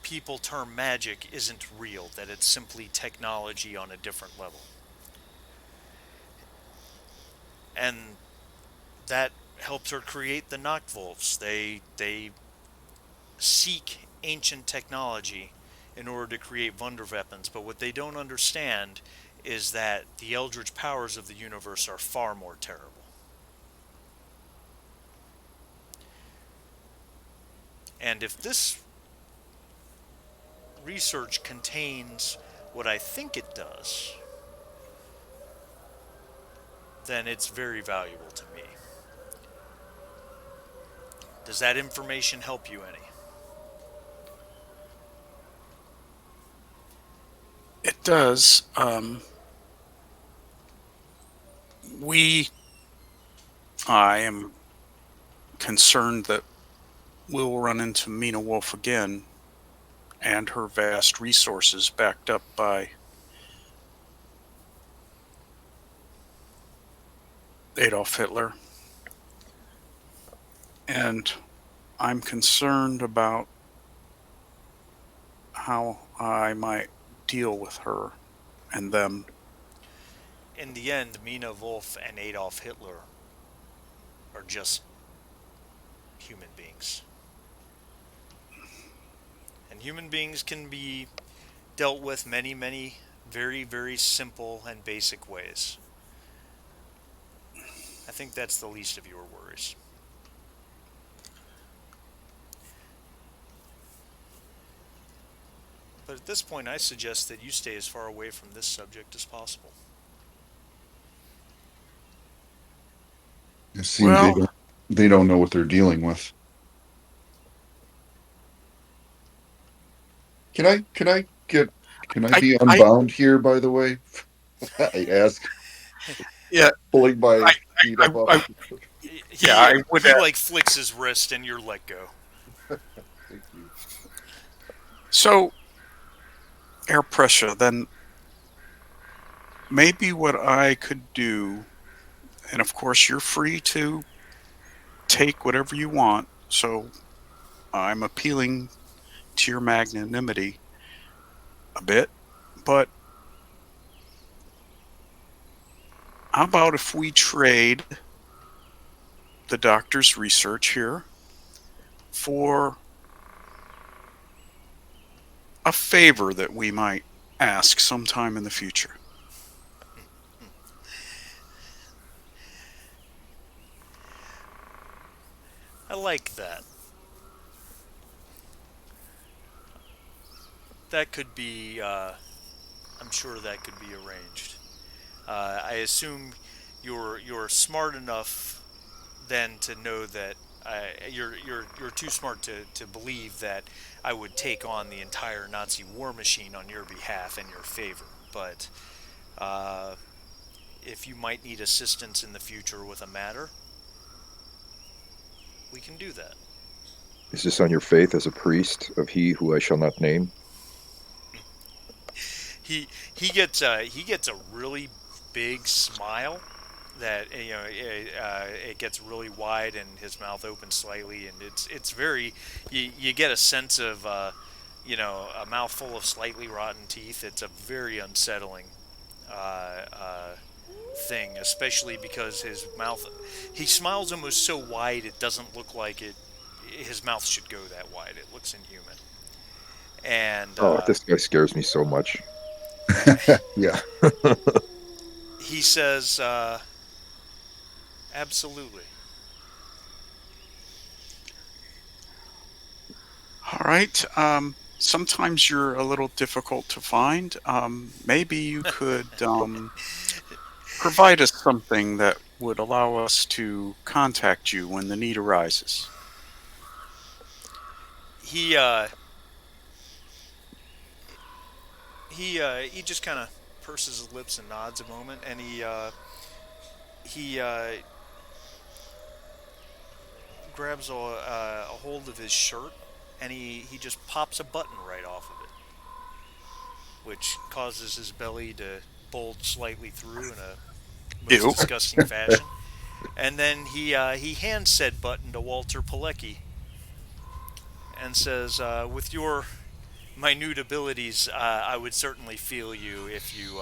[SPEAKER 2] people term magic isn't real, that it's simply technology on a different level. And that helped her create the Nachtwolves. They seek ancient technology in order to create Wunderweapons, but what they don't understand is that the eldritch powers of the universe are far more terrible. And if this research contains what I think it does, then it's very valuable to me. Does that information help you any?
[SPEAKER 1] It does. We, I am concerned that we'll run into Mina Wolf again and her vast resources backed up by Adolf Hitler. And I'm concerned about how I might deal with her and them.
[SPEAKER 2] In the end, Mina Wolf and Adolf Hitler are just human beings. And human beings can be dealt with many, many Very, very simple and basic ways. I think that's the least of your worries. But at this point, I suggest that you stay as far away from this subject as possible.
[SPEAKER 3] It seems
[SPEAKER 1] Well,
[SPEAKER 3] they don't know what they're dealing with. Can I can I be
[SPEAKER 1] I
[SPEAKER 3] unbound here, by the way? I ask,
[SPEAKER 1] yeah,
[SPEAKER 3] pulling my
[SPEAKER 1] I,
[SPEAKER 3] feet up off
[SPEAKER 1] I
[SPEAKER 3] the
[SPEAKER 1] yeah,
[SPEAKER 2] He
[SPEAKER 1] I would.
[SPEAKER 2] he like flicks his wrist and you're let go.
[SPEAKER 3] Thank you.
[SPEAKER 1] So air pressure. Then maybe what I could do, and of course you're free to take whatever you want. So I'm appealing to your magnanimity a bit, but how about if we trade the doctor's research here for a favor that we might ask sometime in the future?
[SPEAKER 2] I like that. That could be. I'm sure that could be arranged. I assume you're smart enough then to know that you're too smart to believe that I would take on the entire Nazi war machine on your behalf in your favor. But uh, if you might need assistance in the future with a matter, we can do that.
[SPEAKER 4] Is this on your faith as a priest of he who I shall not name?
[SPEAKER 2] He gets a really big smile that it gets really wide and his mouth opens slightly and it's very you get a sense of a mouthful of slightly rotten teeth. It's a very unsettling uh, uh, thing, especially because his mouth he smiles almost so wide it doesn't look like it. His mouth should go that wide. It looks inhuman. And
[SPEAKER 4] Oh, this guy scares me so much.
[SPEAKER 3] Yeah.
[SPEAKER 2] he says, "Absolutely."
[SPEAKER 1] All right. Sometimes you're a little difficult to find. Maybe you could provide us something that would allow us to contact you when the need arises.
[SPEAKER 2] He he just kind of purses his lips and nods a moment, and he grabs a hold of his shirt, and he just pops a button right off of it, which causes his belly to bulge slightly through in a most
[SPEAKER 1] Ew.
[SPEAKER 2] disgusting fashion. And then he hands said button to Walter Pilecki and says, "With your minute abilities, I would certainly feel you if you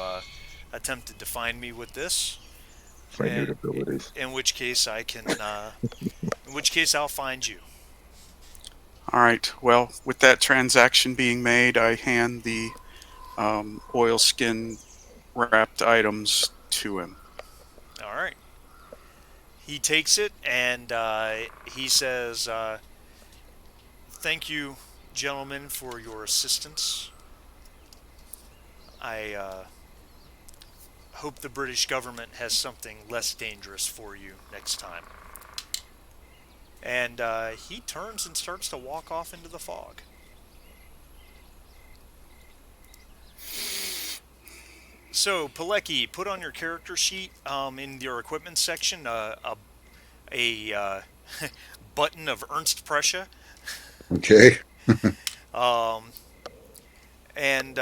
[SPEAKER 2] attempted to find me with this.
[SPEAKER 4] Minute
[SPEAKER 2] And
[SPEAKER 4] abilities.
[SPEAKER 2] in which case I can, in which case I'll find you."
[SPEAKER 1] All right. Well, with that transaction being made, I hand the oilskin wrapped items to him.
[SPEAKER 2] All right. He takes it and he says, "Thank you, gentlemen, for your assistance. I hope the British government has something less dangerous for you next time." And he turns and starts to walk off into the fog. So, Pilecki, put on your character sheet in your equipment section a button of Ernst Prussia.
[SPEAKER 3] Okay.
[SPEAKER 2] Um, and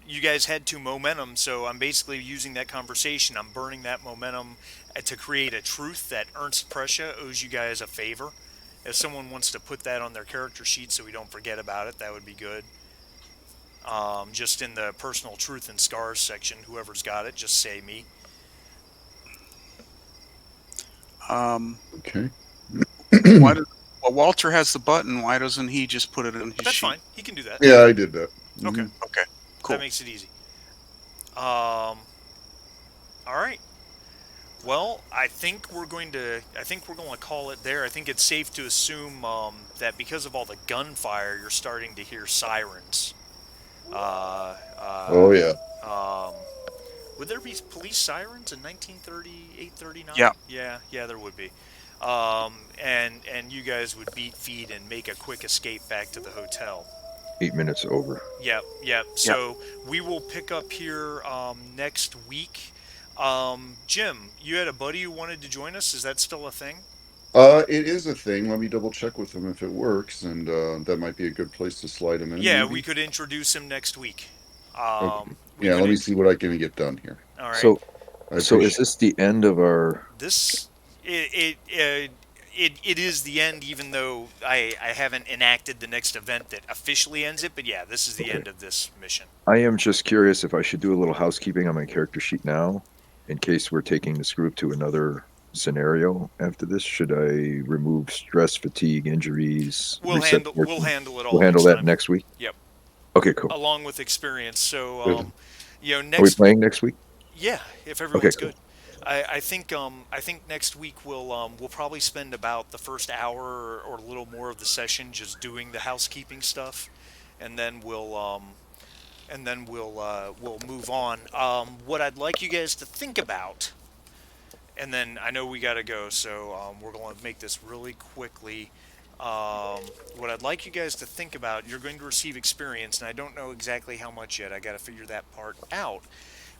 [SPEAKER 2] you guys had two momentum, so I'm basically using that conversation. I'm burning that momentum to create a truth that Ernst Prussia owes you guys a favor. If someone wants to put that on their character sheet so we don't forget about it, that would be good. Just in the personal truth and scars section, whoever's got it, just say me.
[SPEAKER 1] Um,
[SPEAKER 3] Okay.
[SPEAKER 1] why does, well, Walter has the button. Why doesn't he just put it on his
[SPEAKER 2] That's
[SPEAKER 1] sheet?
[SPEAKER 2] fine. He can do that.
[SPEAKER 3] Yeah, I did that.
[SPEAKER 2] Okay,
[SPEAKER 3] Hmm.
[SPEAKER 1] Okay,
[SPEAKER 2] that
[SPEAKER 1] cool.
[SPEAKER 2] makes it easy. Um, all right. Well, I think we're going to call it there. I think it's safe to assume that because of all the gunfire, you're starting to hear sirens. Uh,
[SPEAKER 3] Oh
[SPEAKER 2] uh,
[SPEAKER 3] yeah.
[SPEAKER 2] um, would there be police sirens in 1938, 39?
[SPEAKER 1] Yeah.
[SPEAKER 2] Yeah, yeah, there would be. And you guys would beat feet and make a quick escape back to the hotel.
[SPEAKER 4] 8 minutes over.
[SPEAKER 2] Yep, yep.
[SPEAKER 1] Yeah.
[SPEAKER 2] So we will pick up here next week. Jim, you had a buddy who wanted to join us. Is that still a thing?
[SPEAKER 3] It is a thing. Let me double check with him if it works, and that might be a good place to slide him in,
[SPEAKER 2] Yeah, we
[SPEAKER 3] maybe.
[SPEAKER 2] could introduce him next week.
[SPEAKER 3] Okay.
[SPEAKER 2] We
[SPEAKER 3] Yeah,
[SPEAKER 2] could.
[SPEAKER 3] let me see what I can get done here.
[SPEAKER 2] All right.
[SPEAKER 4] So,
[SPEAKER 3] I
[SPEAKER 4] so is
[SPEAKER 3] appreciate.
[SPEAKER 4] this the end of our?
[SPEAKER 2] This it is the end, even though I haven't enacted the next event that officially ends it. But yeah, this is the
[SPEAKER 4] Okay.
[SPEAKER 2] end of this mission.
[SPEAKER 4] I am just curious if I should do a little housekeeping on my character sheet now, in case we're taking this group to another scenario after this. Should I remove stress, fatigue, injuries, reset
[SPEAKER 2] We'll
[SPEAKER 4] character?
[SPEAKER 2] handle it all
[SPEAKER 4] We'll handle
[SPEAKER 2] next
[SPEAKER 4] that
[SPEAKER 2] time.
[SPEAKER 4] next week.
[SPEAKER 2] Yep.
[SPEAKER 4] Okay, cool.
[SPEAKER 2] Along with experience. So
[SPEAKER 3] Good.
[SPEAKER 4] Are we
[SPEAKER 2] next.
[SPEAKER 4] playing next week?
[SPEAKER 2] Yeah, if
[SPEAKER 4] Okay,
[SPEAKER 2] everyone's
[SPEAKER 4] cool.
[SPEAKER 2] good. I think next week we'll probably spend about the first hour or a little more of the session just doing the housekeeping stuff, and then we'll move on. What I'd like you guys to think about, and then I know we got to go, so we're going to make this really quickly. What I'd like you guys to think about, you're going to receive experience, and I don't know exactly how much yet. I got to figure that part out.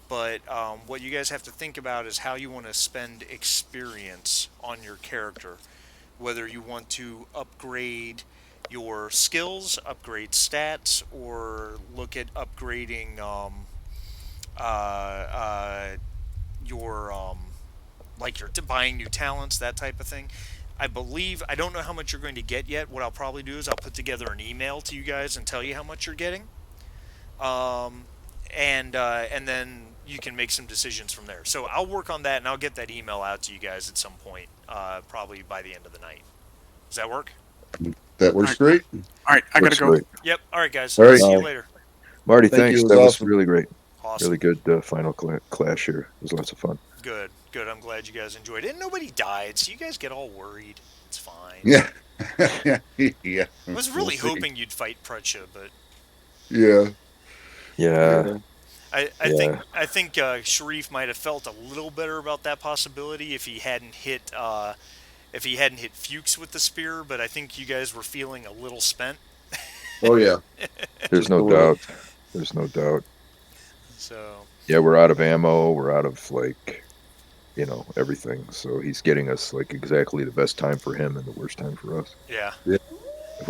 [SPEAKER 2] But what you guys have to think about is how you want to spend experience on your character. Whether you want to upgrade your skills, upgrade stats, or look at upgrading uh, uh, your like your buying new talents, that type of thing. I don't know how much you're going to get yet. What I'll probably do is I'll put together an email to you guys and tell you how much you're getting, um, and then you can make some decisions from there. So I'll work on that and I'll get that email out to you guys at some point, probably by the end of the night. Does that work?
[SPEAKER 3] That
[SPEAKER 1] All
[SPEAKER 3] works
[SPEAKER 1] right.
[SPEAKER 3] great.
[SPEAKER 1] All right. I gotta
[SPEAKER 4] Works
[SPEAKER 1] go.
[SPEAKER 4] great.
[SPEAKER 2] Yep. All right, guys.
[SPEAKER 3] All
[SPEAKER 2] I'll
[SPEAKER 3] right.
[SPEAKER 2] see you
[SPEAKER 4] Bye.
[SPEAKER 2] later.
[SPEAKER 4] Marty,
[SPEAKER 3] Thank you.
[SPEAKER 4] thanks.
[SPEAKER 3] It was
[SPEAKER 4] That was
[SPEAKER 3] awesome.
[SPEAKER 4] really great.
[SPEAKER 2] Awesome.
[SPEAKER 4] Really good final clash here. It was lots of fun.
[SPEAKER 2] Good. Good. I'm glad you guys enjoyed it. And nobody died, so you guys get all worried. It's fine.
[SPEAKER 3] Yeah. Yeah. Yeah.
[SPEAKER 2] I was
[SPEAKER 3] We'll
[SPEAKER 2] really
[SPEAKER 3] see.
[SPEAKER 2] hoping you'd fight Prussia, but
[SPEAKER 3] Yeah.
[SPEAKER 4] Yeah,
[SPEAKER 3] Yeah.
[SPEAKER 4] yeah.
[SPEAKER 2] I think Sharif might have felt a little better about that possibility if he hadn't hit Fuchs with the spear. But I think you guys were feeling a little spent.
[SPEAKER 3] Oh yeah.
[SPEAKER 4] There's
[SPEAKER 3] Just
[SPEAKER 4] no
[SPEAKER 3] a little.
[SPEAKER 4] doubt. There's no doubt.
[SPEAKER 2] So
[SPEAKER 4] Yeah, we're out of ammo. We're out of everything. So he's getting us like exactly the best time for him and the worst time for us.
[SPEAKER 2] yeah.
[SPEAKER 3] Yeah.
[SPEAKER 4] If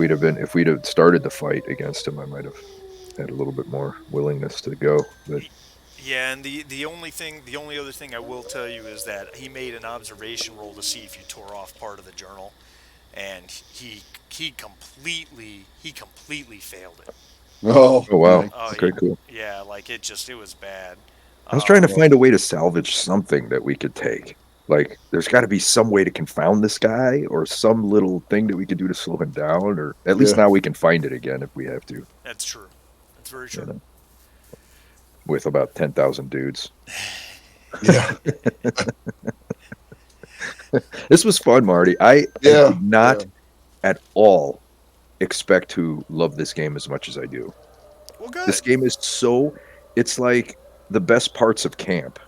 [SPEAKER 4] we'd have started the fight against him, I might have had a little bit more willingness to go. But
[SPEAKER 2] Yeah, and the only other thing I will tell you is that he made an observation roll to see if you tore off part of the journal, and he completely failed it.
[SPEAKER 3] Oh,
[SPEAKER 4] oh wow,
[SPEAKER 3] nice.
[SPEAKER 2] Oh,
[SPEAKER 4] okay, cool.
[SPEAKER 2] yeah, like it was bad.
[SPEAKER 4] I was trying to
[SPEAKER 2] Um,
[SPEAKER 3] Oh,
[SPEAKER 4] find a way to salvage something that we could take. Like, there's got to be some way to confound this guy, or some little thing that we could do to slow him down, or at least
[SPEAKER 3] yeah.
[SPEAKER 4] now we can find it again if we have to.
[SPEAKER 2] that's true. That's very
[SPEAKER 4] You
[SPEAKER 2] true.
[SPEAKER 4] know, with about 10,000 dudes.
[SPEAKER 3] Yeah.
[SPEAKER 4] This was fun, Marty. I
[SPEAKER 3] Yeah.
[SPEAKER 4] did
[SPEAKER 3] Yeah.
[SPEAKER 4] not at all expect to love this game as much as I do.
[SPEAKER 2] Well,
[SPEAKER 4] This
[SPEAKER 2] good.
[SPEAKER 4] game is it's like the best parts of camp.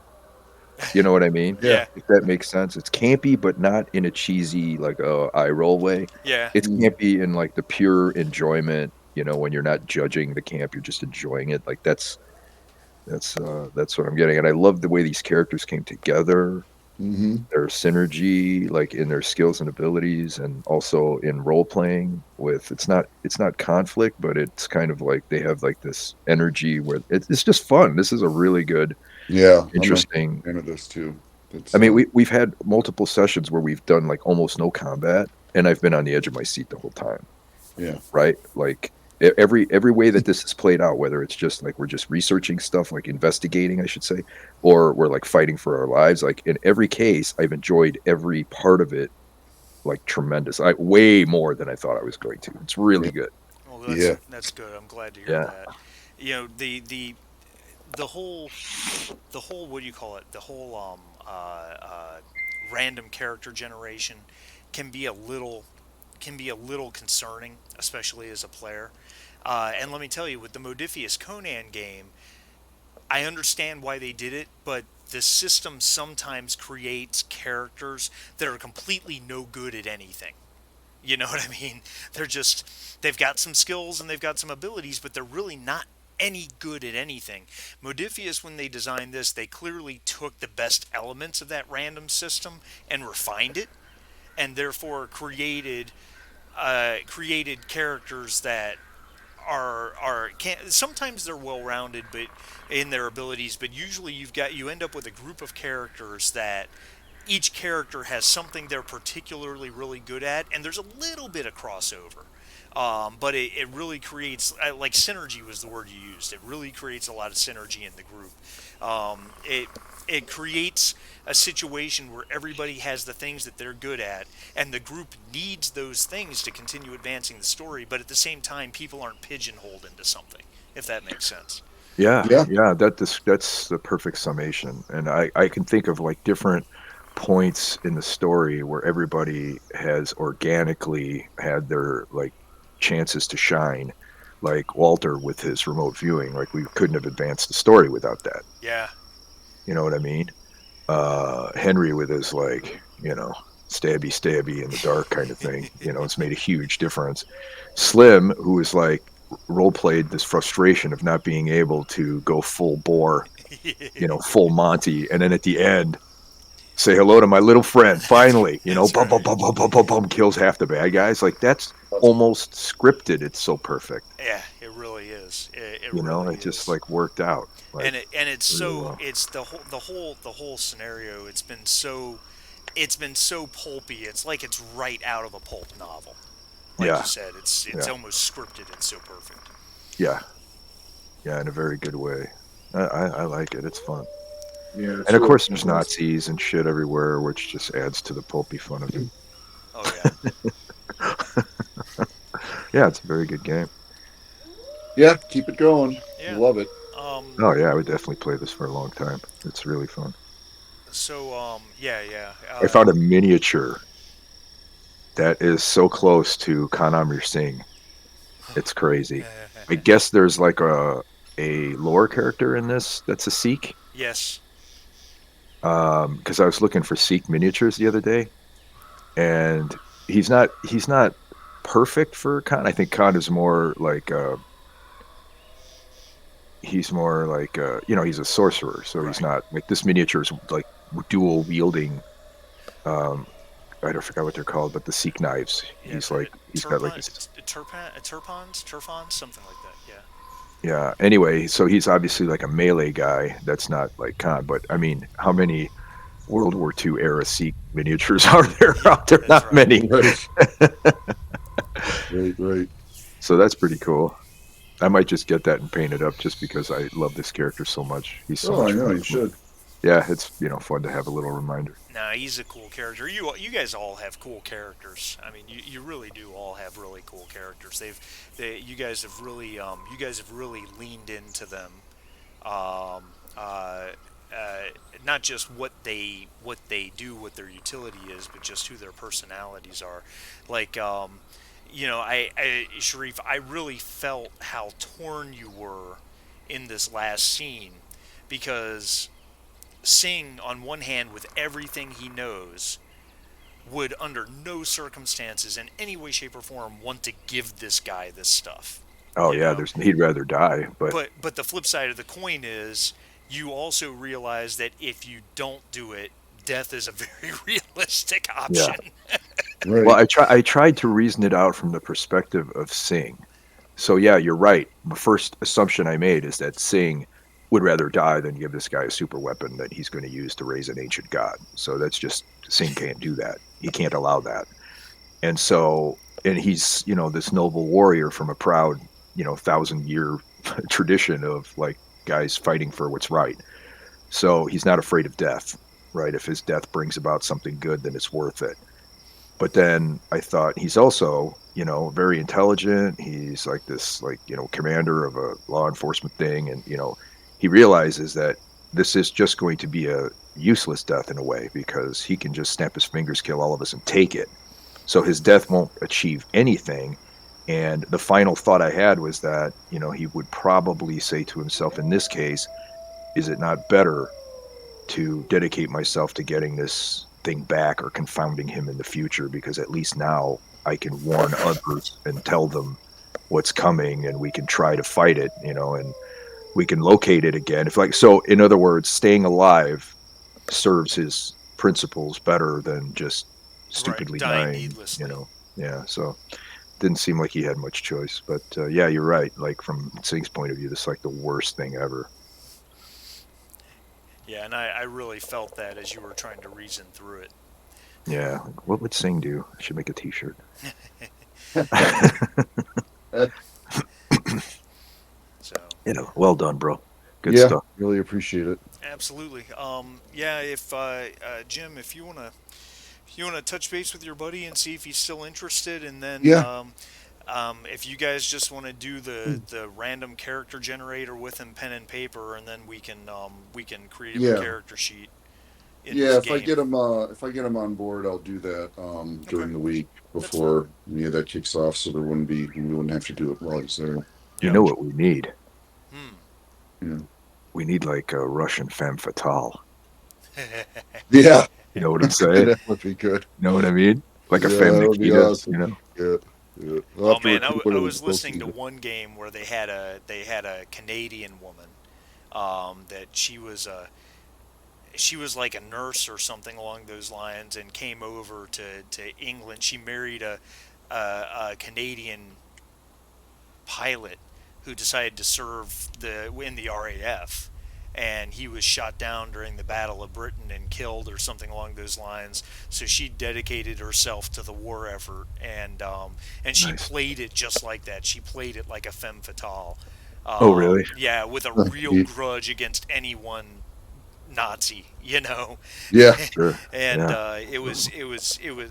[SPEAKER 4] You know what I mean?
[SPEAKER 3] Yeah.
[SPEAKER 2] Yeah,
[SPEAKER 4] If that makes sense. It's campy, but not in a cheesy, like, eye roll way.
[SPEAKER 2] yeah.
[SPEAKER 4] It's
[SPEAKER 3] Mm.
[SPEAKER 4] campy in like the pure enjoyment, when you're not judging the camp, you're just enjoying it. Like that's what I'm getting. And I love the way these characters came together,
[SPEAKER 3] Mm-hmm.
[SPEAKER 4] their synergy, like in their skills and abilities, and also in role playing with it's not conflict, but it's kind of like they have like this energy where it's just fun. This is a really good,
[SPEAKER 3] Yeah. I'm a
[SPEAKER 4] interesting.
[SPEAKER 3] fan of this too. It's
[SPEAKER 4] I mean, we've had multiple sessions where we've done like almost no combat, and I've been on the edge of my seat the whole time,
[SPEAKER 3] yeah.
[SPEAKER 4] right? Like every way that this is played out, whether it's just like we're just researching stuff, like investigating, I should say, or we're like fighting for our lives. Like in every case, I've enjoyed every part of it, like tremendous. I way more than I thought I was going to. It's
[SPEAKER 3] Yeah.
[SPEAKER 4] really good.
[SPEAKER 2] Well,
[SPEAKER 3] Yeah.
[SPEAKER 2] that's good. I'm glad to hear
[SPEAKER 4] Yeah.
[SPEAKER 2] that. The whole what do you call it? The whole random character generation can be a little concerning, especially as a player. And let me tell you, with the Modifius Conan game, I understand why they did it, but the system sometimes creates characters that are completely no good at anything. You know what I mean? They've got some skills and they've got some abilities, but they're really not any good at anything. Modifius, when they designed this, they clearly took the best elements of that random system and refined it, and therefore created characters that are can sometimes they're well rounded, but in their abilities, but usually you end up with a group of characters that each character has something they're particularly really good at, and there's a little bit of crossover. But it really creates, like, synergy was the word you used. It really creates a lot of synergy in the group. It creates a situation where everybody has the things that they're good at, and the group needs those things to continue advancing the story. But at the same time, people aren't pigeonholed into something, if that makes sense.
[SPEAKER 4] Yeah,
[SPEAKER 3] Yeah.
[SPEAKER 4] yeah, that's the perfect summation. And I can think of like different points in the story where everybody has organically had their like chances to shine. Like Walter with his remote viewing, like we couldn't have advanced the story without that.
[SPEAKER 2] Yeah,
[SPEAKER 4] You know what I mean? Henry with his like, stabby stabby in the dark kind of thing, it's made a huge difference. Slim, who is like role played this frustration of not being able to go full bore, full Monty, and then at the end say hello to my little friend. Finally,
[SPEAKER 2] that's
[SPEAKER 4] bum bum
[SPEAKER 2] right.
[SPEAKER 4] bum bum bum bum bum, kills half the bad guys. Like that's almost scripted. It's so perfect.
[SPEAKER 2] Yeah, it really is. It really
[SPEAKER 4] It just
[SPEAKER 2] is.
[SPEAKER 4] like worked out like
[SPEAKER 2] And it's
[SPEAKER 4] really
[SPEAKER 2] so
[SPEAKER 4] well.
[SPEAKER 2] it's the whole scenario. It's been so pulpy. It's like it's right out of a pulp novel. Like you
[SPEAKER 4] Yeah,
[SPEAKER 2] said, it's
[SPEAKER 4] yeah,
[SPEAKER 2] almost scripted. It's so perfect.
[SPEAKER 4] yeah, yeah, in a very good way. I like it. It's fun.
[SPEAKER 3] Yeah,
[SPEAKER 4] And
[SPEAKER 3] it's
[SPEAKER 4] of
[SPEAKER 3] really
[SPEAKER 4] course, there's
[SPEAKER 3] fantastic.
[SPEAKER 4] Nazis and shit everywhere, which just adds to the pulpy fun of it.
[SPEAKER 2] Oh yeah,
[SPEAKER 4] Yeah, it's a very good game.
[SPEAKER 3] Yeah, keep it going.
[SPEAKER 2] yeah.
[SPEAKER 3] Love it.
[SPEAKER 2] Um.
[SPEAKER 4] Oh yeah, I would definitely play this for a long time. It's really fun.
[SPEAKER 2] So yeah, yeah.
[SPEAKER 4] I found a miniature that is so close to Kanamir Singh. It's crazy. I guess there's like a lore character in this that's a Sikh.
[SPEAKER 2] Yes.
[SPEAKER 4] Because I was looking for Sikh miniatures the other day, and he's not perfect for Khan. I think Khan is more like he's a sorcerer, so he's
[SPEAKER 2] Right.
[SPEAKER 4] not like this miniature is like dual wielding. Um, I don't forget what they're called, but the Sikh knives.
[SPEAKER 2] Yeah.
[SPEAKER 4] He's got like this.
[SPEAKER 2] Turpons, something like that. Yeah.
[SPEAKER 4] Yeah. Anyway, so he's obviously like a melee guy. That's not like Khan, but I mean, how many World War II era Sikh miniatures are there
[SPEAKER 2] Yeah.
[SPEAKER 4] out there?
[SPEAKER 2] That's
[SPEAKER 4] Not
[SPEAKER 2] right.
[SPEAKER 4] many.
[SPEAKER 3] Right, right, right.
[SPEAKER 4] So that's pretty cool. I might just get that and paint it up just because I love this character so much. He's so
[SPEAKER 3] Oh, I
[SPEAKER 4] much
[SPEAKER 3] know
[SPEAKER 4] fun.
[SPEAKER 3] you should.
[SPEAKER 4] Yeah, it's fun to have a little reminder.
[SPEAKER 2] Nah, he's a cool character. You guys all have cool characters. I mean, you really do all have really cool characters. You guys have really leaned into them. Um, uh, Not just what they do, what their utility is, but just who their personalities are. Like, Sharif, I really felt how torn you were in this last scene because Singh, on one hand, with everything he knows, would under no circumstances, in any way, shape, or form, want to give this guy this stuff.
[SPEAKER 4] Oh
[SPEAKER 2] You
[SPEAKER 4] yeah,
[SPEAKER 2] know,
[SPEAKER 4] there's he'd rather die, but
[SPEAKER 2] but the flip side of the coin is you also realize that if you don't do it, death is a very realistic
[SPEAKER 4] yeah.
[SPEAKER 2] option.
[SPEAKER 4] Well,
[SPEAKER 3] Right.
[SPEAKER 4] I tried to reason it out from the perspective of Singh. So yeah, you're right. The first assumption I made is that Singh would rather die than give this guy a super weapon that he's going to use to raise an ancient god. So that's just Singh can't do that. He can't allow that. And so and he's, this noble warrior from a proud, 1,000-year tradition of like guys fighting for what's right. So he's not afraid of death, right? If his death brings about something good, then it's worth it. But then I thought he's also very intelligent. He's like this, commander of a law enforcement thing, and he realizes that this is just going to be a useless death in a way because he can just snap his fingers, kill all of us, and take it. So his death won't achieve anything. And the final thought I had was that he would probably say to himself, in this case, is it not better to dedicate myself to getting this thing back or confounding him in the future, because at least now I can warn others and tell them what's coming, and we can try to fight it, and we can locate it again. If, like, so in other words, staying alive serves his principles better than just
[SPEAKER 2] Right,
[SPEAKER 4] stupidly
[SPEAKER 2] dying
[SPEAKER 4] dying.
[SPEAKER 2] needlessly.
[SPEAKER 4] Yeah, so didn't seem like he had much choice, but yeah, you're right. Like, from Sing's point of view, this is like the worst thing ever.
[SPEAKER 2] Yeah, and I really felt that as you were trying to reason through it.
[SPEAKER 4] Yeah, like, what would Sing do? I should make a t-shirt.
[SPEAKER 2] So,
[SPEAKER 4] Well done, bro. Good
[SPEAKER 3] Yeah,
[SPEAKER 4] stuff.
[SPEAKER 3] really appreciate it.
[SPEAKER 2] absolutely. Yeah, if Jim, if you want to touch base with your buddy and see if he's still interested, and then
[SPEAKER 3] Yeah.
[SPEAKER 2] if you guys just want to do the random character generator with him, pen and paper, and then we can create him a
[SPEAKER 3] Yeah.
[SPEAKER 2] character sheet in
[SPEAKER 3] Yeah,
[SPEAKER 2] this
[SPEAKER 3] if I
[SPEAKER 2] game.
[SPEAKER 3] get him on board, I'll do that
[SPEAKER 2] Okay,
[SPEAKER 3] during the week
[SPEAKER 2] that's fine.
[SPEAKER 3] before any of that kicks off, so we wouldn't have to do it while he's there.
[SPEAKER 4] You
[SPEAKER 2] Yep.
[SPEAKER 4] know what we need?
[SPEAKER 2] Hmm.
[SPEAKER 3] Yeah.
[SPEAKER 4] We need like a Russian femme fatale.
[SPEAKER 3] Yeah,
[SPEAKER 4] You know what I'm saying?
[SPEAKER 3] that would be good.
[SPEAKER 4] You know what I mean? Like a
[SPEAKER 3] Yeah,
[SPEAKER 4] femme
[SPEAKER 3] that would be
[SPEAKER 4] Nikita,
[SPEAKER 3] awesome. Yeah, yeah. We'll
[SPEAKER 2] Oh
[SPEAKER 3] have to
[SPEAKER 2] man,
[SPEAKER 3] recruit one
[SPEAKER 2] I
[SPEAKER 3] of those
[SPEAKER 2] was
[SPEAKER 3] close
[SPEAKER 2] listening to
[SPEAKER 3] to
[SPEAKER 2] one game where they had a Canadian woman that she was like a nurse or something along those lines and came over to England. She married a Canadian pilot who decided to serve in the RAF, and he was shot down during the Battle of Britain and killed or something along those lines. So she dedicated herself to the war effort, and she
[SPEAKER 4] nice.
[SPEAKER 2] played it just like that. She played it like a femme fatale.
[SPEAKER 4] Oh, really?
[SPEAKER 2] Yeah, with a
[SPEAKER 3] Oh,
[SPEAKER 2] real
[SPEAKER 3] neat.
[SPEAKER 2] grudge against anyone Nazi, you know,
[SPEAKER 3] Yeah.
[SPEAKER 4] Sure.
[SPEAKER 2] and
[SPEAKER 4] Yeah.
[SPEAKER 2] it was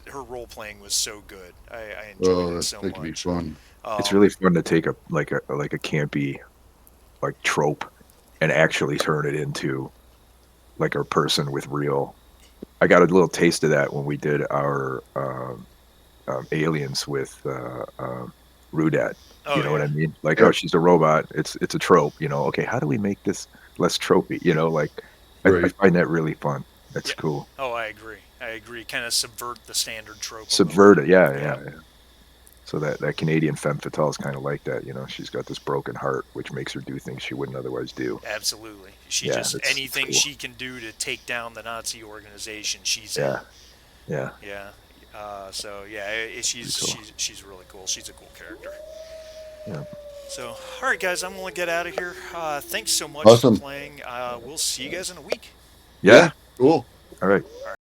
[SPEAKER 2] her role playing was so good. I enjoyed
[SPEAKER 3] Oh,
[SPEAKER 2] it so
[SPEAKER 3] that could be
[SPEAKER 2] much.
[SPEAKER 3] fun.
[SPEAKER 4] It's
[SPEAKER 2] Um,
[SPEAKER 4] really fun to take a campy like trope and actually turn it into like a person with real. I got a little taste of that when we did our aliens with Rudat.
[SPEAKER 2] oh
[SPEAKER 4] You know what
[SPEAKER 2] yeah,
[SPEAKER 4] I mean? Like, oh,
[SPEAKER 3] Yep.
[SPEAKER 4] she's a robot. It's a trope. Okay, how do we make this less tropey? Like, I
[SPEAKER 3] Right.
[SPEAKER 4] find that really fun. That's
[SPEAKER 2] yeah.
[SPEAKER 4] cool.
[SPEAKER 2] Oh, I agree. I agree. Kind of subvert the standard trope a little
[SPEAKER 4] Subvert
[SPEAKER 2] bit.
[SPEAKER 4] it. Yeah,
[SPEAKER 2] Yep.
[SPEAKER 4] yeah, yeah. So that Canadian femme fatale is kind of like that. She's got this broken heart, which makes her do things she wouldn't otherwise do.
[SPEAKER 2] Absolutely. She
[SPEAKER 4] Yeah,
[SPEAKER 2] just
[SPEAKER 4] it's
[SPEAKER 2] anything
[SPEAKER 4] cool.
[SPEAKER 2] she can do to take down the Nazi organization, she's in.
[SPEAKER 4] Yeah, yeah,
[SPEAKER 2] Yeah. So yeah,
[SPEAKER 4] pretty cool.
[SPEAKER 2] she's really cool. She's a cool character.
[SPEAKER 4] Yeah,
[SPEAKER 2] So all right, guys, I'm gonna get out of here. Thanks so much for
[SPEAKER 3] Awesome.
[SPEAKER 2] playing. We'll see you guys in a week.
[SPEAKER 4] yeah.
[SPEAKER 3] Yeah. Cool.
[SPEAKER 4] All right.
[SPEAKER 2] All right.